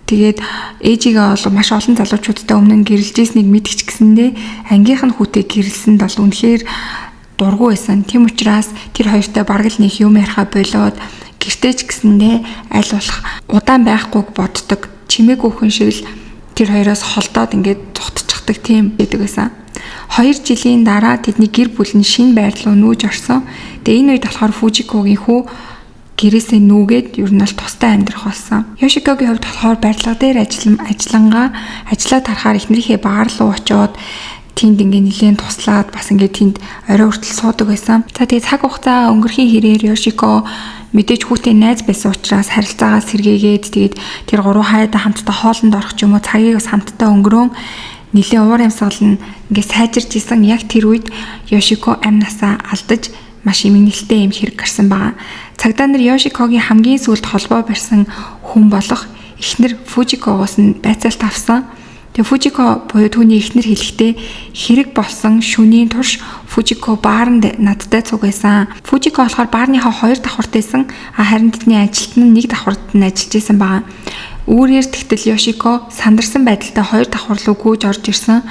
Тэгээд ээжигээ бол маш олон залуучуудтай өмнө нь гэрэлжсэнийг мэдгч гэсэндээ ангийнх нь хүүтэй гэрэлсэнд бол үнэхээр дурггүй байсан. Тийм учраас тэр хоёртой бараг л нэг юм яриха болоод гэртээ ч гэсэндээ аль болох удаан байхгүйг боддог. Чимээгүй хүн шиг л тэр хоёроос холдоод ингээд зогтчихдаг тийм байдаг байсан. 2 жилийн дараа тэдний гэр бүл нь шинэ байр руу нүүж орсон. Тэгээ энэ үед болохоор Фужикогийн хүү гэрээсээ нүүгээд ер нь л тустай амьдрах болсон. Ёшикогийн хувьд болохоор барилга дээр ажиллаа тарахаар эхнэрийнхээ баар руу очиод тэнд ингээ нэлийн туслаад бас ингээ тэнд орой хүртэл суудаг байсан. За тэгээ цаг хугацаа өнгөрхийн хэрээр Ёшико мэдээж хүүтэй найз байсан учраас харилцаагаа сэргээгээд тэгээд тэр гурван хайдаа хамтдаа хоолнд орох ч юм уу цагийг бас хамтдаа өнгөрөөн нэлийн уур амьсгал нь ингээ сайжирч исэн. Яг тэр үед Ёшико амь насаа алдаж маш эмгэнэлтэй юм хэрэг гарсан байгаа. Цагдаа нар Ёшикогийн хамгийн сүүлд холбоо барьсан хүн болох эхнэр Фужикогоос нь байцаалт авсан. Тэгээ Фужико буюу түүний эхнэр хэлэхдээ хэрэг болсон шөнийн турш Фужико баарнд надтай цугбайсан. Фужико болохоор баарныхаа 2 давхартайсан. Харин тэдний ажилтан нь 1 давхарт нь ажиллаж исэн байгаа. Үүрээр тэгтэл Ёшико сандарсан байдалтай 2 давхар руу гүйж орж ирсэн.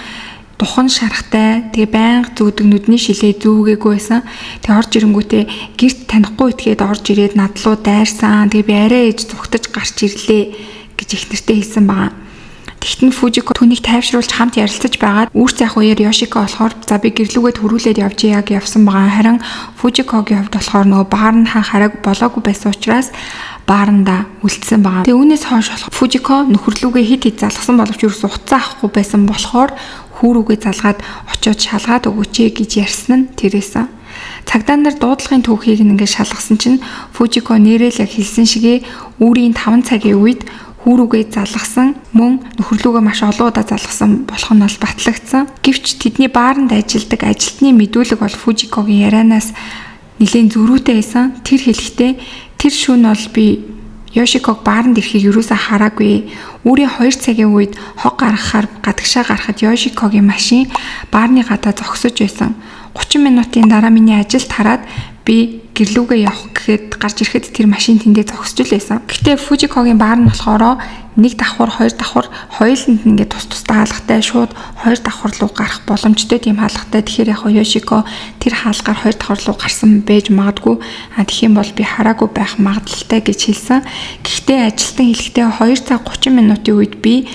Духан шарахтай тэгээ байнга зүүдэг нүдний шилээ зүүгээгүй байсан. Тэгээ орж ирэнгүүтээ гэрт танихгүй итгээд орж ирээд надлуу дайрсан. Тэгээ би арай ээж зүгтэж гарч ирлээ гэж ихнэртэй хэлсэн байгаа. Тэгтэн Фужико түүнийг тайвшруулж хамт ярилцаж байгаад үүрц явах үеэр Ёшико болохоор за би гэрлүүгээ төрүүлээд явж яаг явсан байгаа. Харин Фужикогийн хувьд болохоор нөгөө баар нь хараг болоогүй байсан учраас бааранда үлдсэн байгаа. Тэгээ үүнээс хойш болох Фужико нөхөрлүүгээ хит залгасан боловч юу ч хуцаа авахгүй байсан болохоор хүүрүүгээ залгаад очиод шалгаад өгөөч гэж ярьсан нь тэрээсэн. Цагдаа нар дуудлагын түүхийг ингээд шалгасан чинь Фужико нэрэл яг хэлсэн шигээ үүрийн 5 цагийн үед хүүрүүгээ залгасан мөн нөхөрлүүгээ маш олон удаа залгасан болох нь бол батлагдсан. Гэвч тэдний бааранд ажилладаг ажилтны мэдүүлэг бол Фужикогийн ярианаас нэлээд зөрүүтэй байсан. Тэр хэлэхдээ тэр шөнө бол би Ёшиког бааранд ирэхийг юусаа хараагүй. Үүрийн 2 цагийн үед хог гаргахаар гадагшаа гарахад Ёшикогийн машин баарны гадаа зогсож байсан. 30 минутын дараа миний ажилд хараад би гэрлүүгээ явах гэхэд гарч ирэхэд тэр машин тэндээ зогсож л байсан. Гэхдээ Фужикогийн баар нь болохоор 1 давхар 2 давхар хоёуланд нь ингээд тусдаа хаалгатай шууд 2 давхар руу гарах боломжтой тийм хаалгатай. Тэгэхээр яг Ёшико тэр хаалгаар 2 давхар руу гарсан байж магадгүй. Тэгэх юм бол би хараагүй байх магадлалтай гэж хэлсэн. Гэхдээ ажилтан хэлэхдээ 2 цаг 30 минутын үед би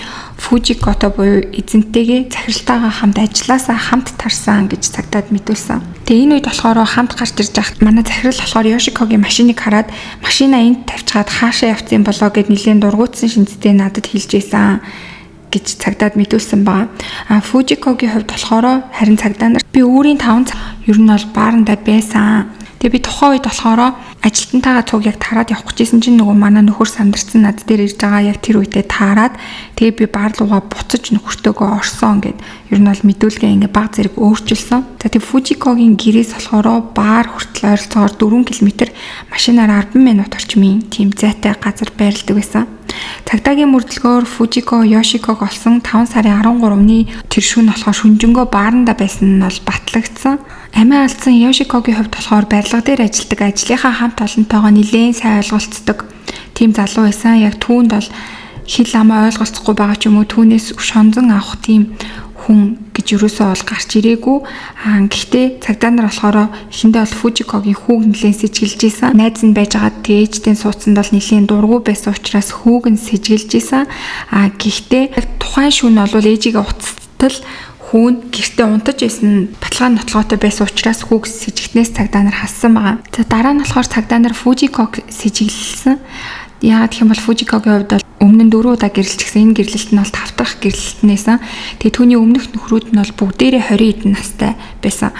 Фужикото буюу эзэнтэйгээ захиралтайгаа хамт ажилласаа хамт тарсан гэж цагдаад мэдүүлсэн. Тэгээ энэ үед болохоор хамт гарч ирж байхад манай захирал болохоор Ёшикогийн машиныг хараад машина энд тавьчихад хаашаа явцсан болоо гэд нэлийн дургуутсан шинжтэй надад хэлж ийсэн гэж цагдаад мэдүүлсэн ба. Фужикогийн хувьд болохоор харин цагдаа нар би өөрийн 5 цаг ер нь бол бааранда байсан. Тэгээ би тухайн үед болохоор ажилтнтайгаа цуг яг тараад явах гэжсэн чинь нөгөө манай нөхөр сандарсан над дээр ирж байгаа яг тэр үедээ таарад тэгээ би баар руугаа буцаж нөхөртөөгөө орсон гэд ер нь бол мэдүүлгээ ингээ баг зэрэг өөрчилсөн. За тэгээ Фужикогийн гэрээс болохоор баар хүртэл ойролцоогоор 4 км машинаар 10 минут орчмын тийм зайтай газар байрладаг байсан. Цагдаагийн мөрдлөгөөр Фужико Ёшиког олсон 5 сарын 13-ны тэр шөнө болохоор шүнжэнгөө бааранда байсан нь бол батлагдсан. Амиа алдсан Ёшикогийн хувьд болохоор барилга дээр ажилладаг ажлынхаа хамт олонтойгоо нэлээд сайн ойлголцдог тийм залуу байсан. Яг түүнд бол хэл амаа ойлголцохгүй байгаа ч юм уу түүнээс шонзон авах тийм хүн гэж юусоо бол гарч ирээгүй. Гэхдээ цагдаа нар болохоор эхэндээ бол Фужикогийн хүүг нэлээд сэжгэлж исэн. Найз нь байж байгаа тээжтэй суудсанд бол нэлээд дургу байсан учраас хүүг нь сэжгэлж исэн. Гэхдээ тухайн шөнө бол ээжигээ уцтал хүүн гэртээ унтаж исэн баталгааны нотлоготой байсан учраас хүүг сэжигтнээс цагдаа нар хассан байгаа. За дараа нь болохоор цагдаа нар Фужиког сэжиглсэн. Яагаад гэх юм бол Фужикогийн хувьд бол өмнө нь 4 удаа гэрлэлчихсэн. Энэ гэрлэлт нь бол 5 дахь гэрлэлт нээсэн. Тэгээ түүний өмнөх нөхрүүд нь бол бүгдээрээ 20 эдэн настай байсан.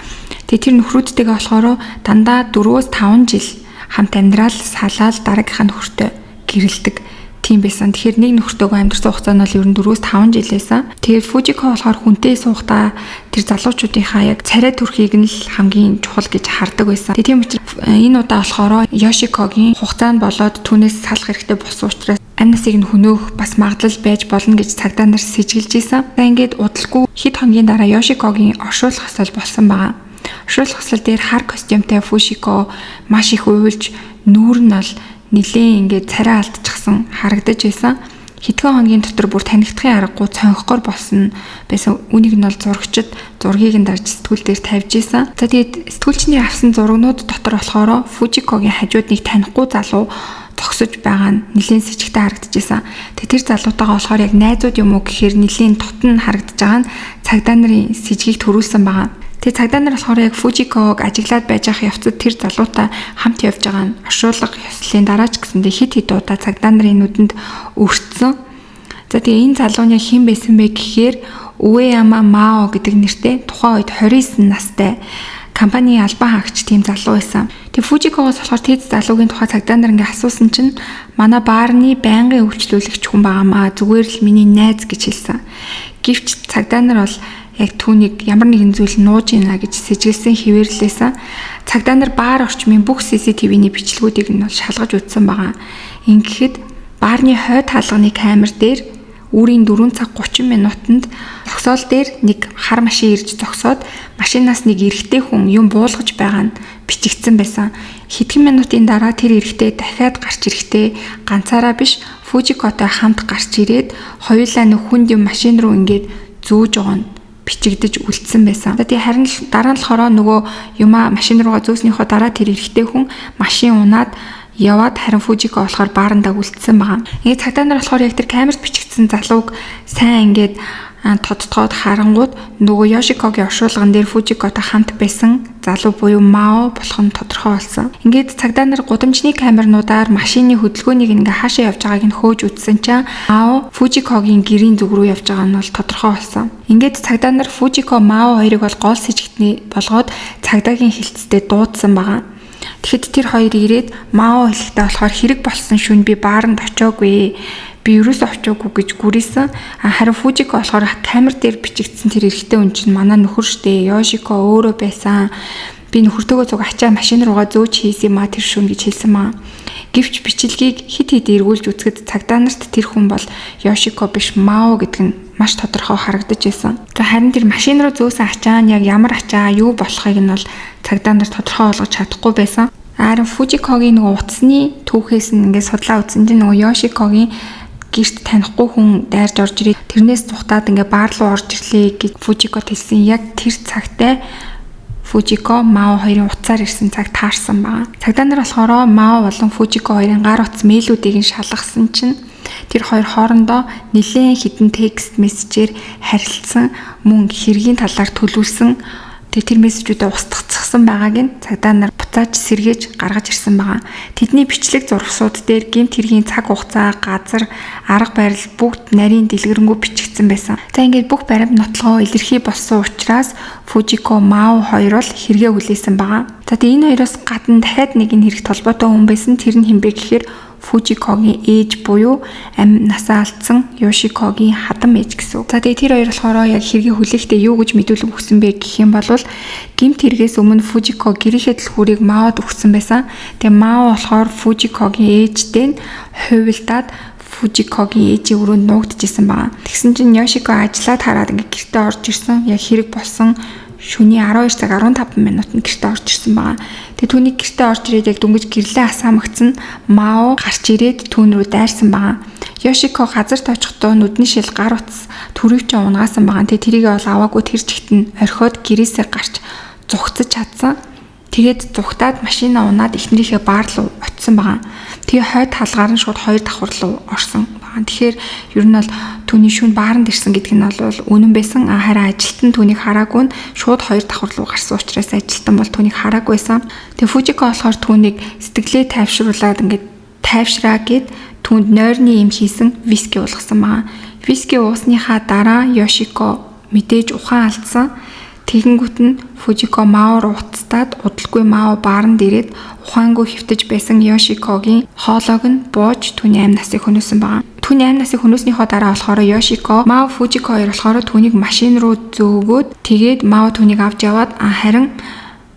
Тэгээ тэр нөхрүүдтэйгээ болохоор дандаа 4-5 жил хамт амьдрал салаад дараагийнхаа нөхөртөө гэрэлдэг тийм байсан. Тэгэхээр нэг нөхөртөөгөө амьдарсан хугацаа нь бол ер нь 4-5 жил байсан. Тэгээд Фужико болохоор хүнтэй суухдаа тэр залуучуудынхаа яг царай төрхийг нь л хамгийн чухал гэж хардаг байсан. Тийм учраас энэ удаа болохоор Ёшикогийн хугацаанд болоод түүнээс салах хэрэгтэй болсон учраас амь насыг нь хөнөөх бас магадлал байж болно гэж цагдаа нар сэжгэлж ийсэн. За ингээд удалгүй хэд хоногийн дараа Ёшикогийн оршуулах ёслол болсон байгаа. Оршуулах ёслол дээр хар костюмтай Фужико маш их уйлж нүүр нь бол нилээн ингээд царай алдчихсан харагдаж байсан. Хэдхэн хоногийн дотор бүр танигдахын аргагүй цонхгоор болсон байсан. Үнийг нь бол зурагчид зургийг нь дарж сэтгүүл дээр тавьж исэн. За тэгээд сэтгүүлчний авсан зурагнууд дотор болохоор Фужикогийн хажууд нэг танихгүй залуу зогсож байгаа нь нилээн сэжигтэй харагдаж исэн. Тэгээд тэр залуутайгаа болохоор яг найзууд юм уу гэхээр нилээн тутан харагдаж байгаа нь цагдаа нарын сэжгийг төрүүлсэн байгаа. Тэгээ цагдаа нар болохоор яг Фужиког ажиглаад байж ах явцад тэр залуутай хамт явж байгаа нь оршуулга ёслолын дараач гэсэндээ хит хит удаа цагдаа нарын нүдэнд өртсөн. За тэгээ энэ залууны хэн байсан бэ гэхээр Уэяма Мао гэдэг нэртэй тухайн үед 29 настай компани албан хаагч тийм залуу байсан. Тэгээ Фужикогоос болохоор тэд залуугийн тухай цагдаа нар ингээ асуусан чинь манай баарны байнгын үйлчлүүлэгч хүн байгаамаа зүгээр л миний найз гэж хэлсэн. Гэвч цагдаа нар бол яг түүнийг ямар нэгэн зүйл нууж ийна гэж сэжгэлсэн хിവэрлээсэн. Цагдаа нар баар орчмын бүх CCTV-ний бичлэгүүдийг нь бол шалгаж үзсэн байгаа. Ингэхэд баарны хойд хаалганы камер дээр үүрийн 4 цаг 30 минутанд зогсоол дээр нэг хар машин ирж зогсоод машинаас нэг эрэгтэй хүн юм буулгаж байгаа нь бичигдсэн байсан. Хэдхэн минутын дараа тэр эрэгтэй дахиад гарч ирэхдээ ганцаараа биш Фужикотой хамт гарч ирээд хоёулаа нэг хүнд юм машин руу ингээд зүүж байгаа нь бичигдэж үлдсэн байсан. Тэгээ харин дараа нь болохоор нөгөө юма машин руугаа зөөснийхөө дараа тэр эрэгтэй хүн машин унаад яваад харин Фужико болохоор баарандаа үлдсэн байгаа. Ингээд цагдаа нар болохоор яг тэр камерт бичигдсэн залууг сайн ингээд тодтогоод харангууд нөгөө Ёшикогийн оршуулган дээр Фужикотой хамт байсан залуу буюу Мао болох нь тодорхой болсон. Ингээд цагдаа нар гудамжны камернуудаар машины хөдөлгөөнийг ингээ хаашаа явж байгааг нь хөөж үзсэн чинь Мао Фужикогийн гэрийн зүг рүү явж байгаа нь бол тодорхой болсон. Ингээд цагдаа нар Фужико Мао хоёрыг бол гол сэжигтний болгоод цагдаагийн хилцтэй дуудсан байгаа. Тэгэхэд тэр хоёр ирээд Мао хэлэхдээ болохоор хэрэг болсон шөнө би бааранд очоогүй. Би ерөөсөө очоогүй гэж гүрийсэн. Харин Фужико болохоор камер дээр бичигдсэн тэр эрэгтэй хүн чинь манай нөхөр штэ. Ёшико өөрөө байсан. Би нөхөртөөгөө зуг ачаа машин руугаа зөөж хийсэн маа тэр шөнө гэж хэлсэн маа. Гэвч бичлэгийг хит хит эргүүлж үзэхэд цагдаа нарт тэр хүн бол Ёшико биш Мао гэдэг нь маш тодорхой харагдаж байсан. За харин тэр машин руу зөөсөн ачаа нь яг ямар ачаа юу болохыг нь бол цагдаа нар тодорхой болгож чадахгүй байсан. Харин Фужикогийн нөгөө утасны түүхээс нь ингээд судлаа үзсэн чинь нөгөө Ёшикогийн гэрт танихгүй хүн дайрж орж ирээд тэрнээс тухтаад ингээ баар руу орж ирлээ гэж Фужикот хэлсэн. Яг тэр цагтаа Фужико Мао хоёрын утсаар ирсэн цаг таарсан байгаа. Цагдаа нар болохоор Мао болон Фужико хоёрын гар утас мэйлүүдийг нь шалгасан чинь тэр хоёр хоорондоо нэлээд хідэн текст мессежээр харилцсан, мөн хэргийн талаар төлөвлөсөн тэр мессежүүдэд устгацсан байгааг нь цагдаа нар буцааж сэргээж гаргаж ирсэн байгаа. Тэдний бичлэг зурвсууд дээр гэмт хэргийн цаг хугацаа, газар, арга барил бүгд нарийн дэлгэрэнгүй бичигдсэн байсан. За ингээд бүх баримт нотлогоо илэрхий болсон учраас Фужико Мао хоёр бол хэрэгээ хүлээсэн байгаа. За тэгээ энэ хоёроос гадна дахиад нэг нь хэрэгт холбоотой хүн байсан. Тэр нь хэн бэ гэхээр Фужикогийн ээж буюу амь насаа алдсан Ёшикогийн хадам ээж гэсэн. За тэгээ тэр хоёр болохоор яг хэргийн хүлээхдээ юу гэж мэдүүлэг өгсөн бэ гэх юм бол гэмт хэрэгээс өмнө Фужико гэрийнхээ дэлгүүрийг Маод өгсөн байсан. Тэгээ Мао болохоор Фужикогийн ээжтэй нь хувилдаад Фужикогийн ээжийн өрөөнд нуугдчихсан байгаа. Тэгсэн чинь Ёшико ажиллаад хараад ингээ гэртээ орж ирсэн. Яг хэрэг болсон шөнийн 12 цаг 15 минутанд гэртээ орж ирсэн байгаа. Тэгээ түүний гэртээ орж ирээд яг дүнгиж гэрлээ асаамгцсан Мао гарч ирээд түүн рүү дайрсан байгаа. Ёшико газарт очихдоо нүдний шил гар утас төрөвч унагаасан байгаа. Тэгээ тэрийг бол аваагүй тэр чигт нь орхиод гэрээсээ гарч зүгцэж чадсан. Тэгээд зүгтаад машина унаад эхнэрийнхээ баар руу очисон байгаа. Тэгээ хойд талгаар нь шууд 2 давхар руу орсон байгаа. Тэгэхээр ер нь бол түүний шүн бааранд ирсэн гэдэг нь бол үнэн байсан. Харин ажилтан түүнийг хараагүй нь шууд 2 давхар руу гарсан учраас ажилтан бол түүнийг хараагүйсэн. Тэгээ Фужико болохоор түүнийг сэтгэлээ тайвшруулад ингээд тайвшраа гэд түүнд нойрны юм хийсэн виски уулгасан байгаа. Виски уусныхаа дараа Ёшико мэдээж ухаан алдсан. Тэгэнгүүт нь Фужико Мао руу уцтаад удалгүй Мао бааранд ирээд ухаангүй хөвтөж байсан Ёшикогийн хоолойг нь бууж түүний амь насыг хөнөөсөн байна. Түүний амь насыг хөнөөснийхөө дараа болохоор Ёшико Мао Фужико хоёр болохоор түүнийг машин руу зөөгөөд тэгээд Мао түүнийг авч яваад харин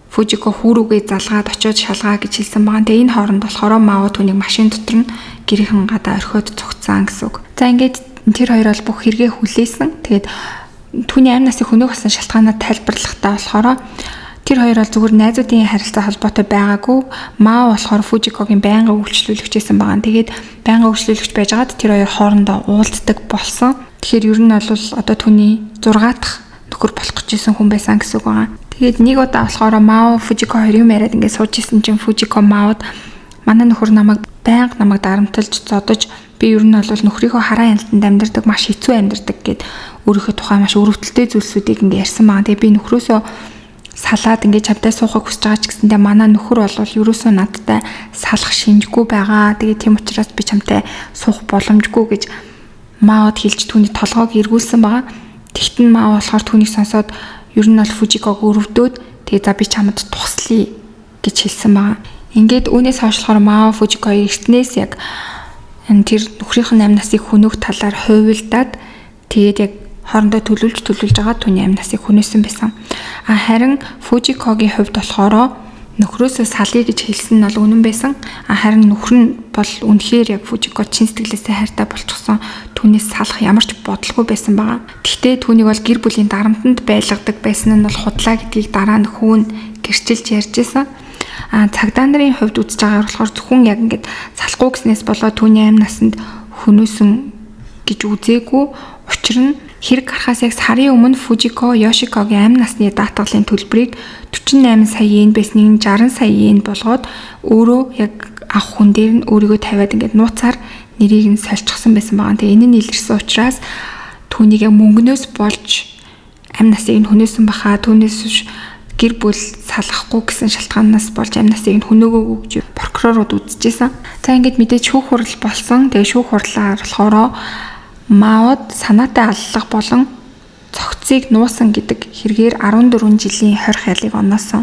Фужико хүүрүүгээ залгаад очиод шалгаа гэж хэлсэн байна. Тэгээ энэ хооронд болохоор Мао түүнийг машин дотор нь гэрийнхэн гадаа орхиод цугцаан гэсэн үг. За ингээд тэр хоёр бол бүх хэрэгээ хүлээсэн. Тэгээд түүний амь насыг хөнөөх гэсэн шалтгаанаа тайлбарлахдаа болохоор тэр хоёр бол зүгээр найзуудын харилцаа холбоотой байгаагүй. Мао болохоор Фужикогийн байнгын үйлчлүүлэгч байсан байгаа. Тэгээд байнгын үйлчлүүлэгч байжгаад тэр хоёр хоорондоо уулздаг болсон. Тэгэхээр ер нь бол одоо түүний 6 дахь нөхөр болох гэжсэн хүн байсан гэсэн үг байгаа. Тэгээд нэг удаа болохоор Мао Фужико хоёр юм яриад ингээд сууж исэн чинь Фужико Маод манай нөхөр намайг дарамталж зодож би ер нь бол нөхрийнхөө хараа яналтанд амьдардаг маш хэцүү амьдардаг гэд өөрийнхөө тухай маш өрөвдөлтэй зүйлсүүдийг ингээд ярьсан байгаа. Тэгээ би нөхрөөсөө салаад ингээд чамтай суухыг хүсэж байгаа ч гэсэндээ манай нөхөр бол ерөөсөө надтай салах шинжгүй байгаа. Тэгээ тийм учраас би чамтай суух боломжгүй гэж Маод хэлж түүний толгойг эргүүлсэн байгаа. Тэгтэн Мао болохоор түүнийг сонсоод ер нь бол Фужиког өрөвдөөд тэгээ за би чамд туслая гэж хэлсэн байгаа. Ингээд үүнээс хойшлохоор Мао Фужико эртнээс яг тэр нөхрийнх нь амь насыг хөнөөх талаар хувилдаад тэгээд яг хоорондоо төлөвлөж байгаа түүний амь насыг хөнөөсөн байсан. Харин Фужикогийн хувьд болохоор нөхрөөсөө салъя гэж хэлсэн нь бол үнэн байсан. Харин нөхөр нь бол үнэхээр яг Фужико чин сэтгэлээсээ хайртай болчихсон. Түүнээс салах ямар ч бодлого байсан байгаа. Гэхдээ түүнийг бол гэр бүлийн дарамтанд байлгадаг байсан нь бол худлаа гэдгийг дараа нь хүүн гэрчилж ярьжсэн. Цагдаа нарын хувьд үзэж байгаа болохоор зөвхөн яг ингээд салахгүй гэснээс болоод түүний амь насанд хөнөөсөн гэж үзээгүй. Учир нь хэрэг гарахаас яг сарын өмнө Фужико Ёшикогийн амь насны даатгалын төлбөрийг 48 сая йен байсныг 60 сая йен болгоод өөрөө яг авах хүн дээр нь өөрийгөө тавиад ингээд нууцаар нэрийг нь сольчихсон байсан байгаа. Тэгээ энэ нь илэрсэн учраас түүнийг яг мөнгнөөс болж амь насыг нь хөнөөсөн баха. Түүнээс гэр бүл салахгүй гэсэн шалтгаанаас болж амь насыг нь хөнөөгөөгүй гэж прокурорууд үзэжсэн. За ингээд мэдээж шүүх хурал болсон. Тэгээ шүүх хурлаар болохоор Маод санаатай аллах болон цогцыг нуусан гэдэг хэрэгээр 14 жилийн хорих ялыг оноосон.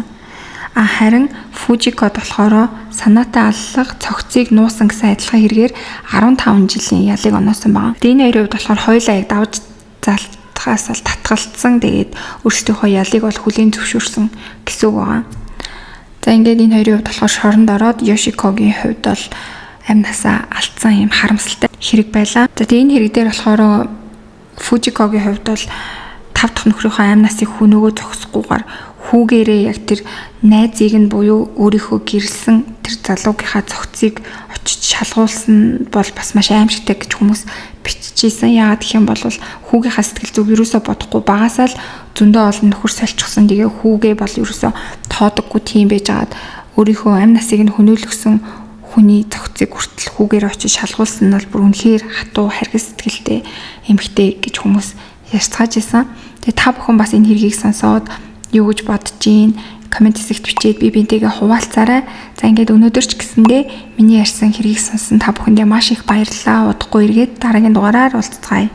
Харин Фужикод болохоор санаатай аллах, цогцыг нуусан гэсэн адилхан хэрэгээр 15 жилийн ялыг оноосон байна. Энэ хоёрын хувьд болохоор хоёулаа яг давж залтахаас л татгалцсан. Тэгээд өөрсдийнхөө ялыг бол хүлээн зөвшөөрсөн гэсэн үг байна. За ингээд энэ хоёрын хувьд болохоор шоронд ороод Ёшикогийн хувьд бол амь насаа алдсан юм харамсалтай хэрэг байлаа. За тэгээ энэ хэрэг дээр болохоор Фужикогийн хувьд бол 5 дахь нөхрийнхөө амь насыг хөнөөгөө зогсохгүйгээр хүүгээрээ яг тэр найзыг нь буюу өөрийнхөө гэрэлсэн тэр залуугийнхаа цогцыг очиж шалгуулсан бол бас маш аимшигтай гэж хүмүүс биччихсэн. Яагаад гэх юм бол хүүгийнхаа сэтгэл зүг ерөөсөө бодохгүй багасаа л зөндөө олон нөхөр сольчихсон. Тэгээ хүүгээ бол ерөөсөө тоодоггүй тийм байжгаад өөрийнхөө амь насыг нь хөнөөлгсөн хүний цогцыг хүртэл хүүгээр очиж шалгуулсан нь бол бүр үнэхээр хатуу харгас сэтгэлтэй эмэгтэй гэж хүмүүс ярьцгааж исэн. Тэгээ та бүхэн бас энэ хэргийг сонсоод юу гэж бодож гин комент хэсэгт бичээд би бинтээгээ хуваалцаарай. За ингээд өнөөдөр ч гэсэндээ миний ярьсан хэргийг сонсон та бүхэндээ маш их баярлалаа. Удахгүй эргээд дараагийн дугаараар уулзцгаая.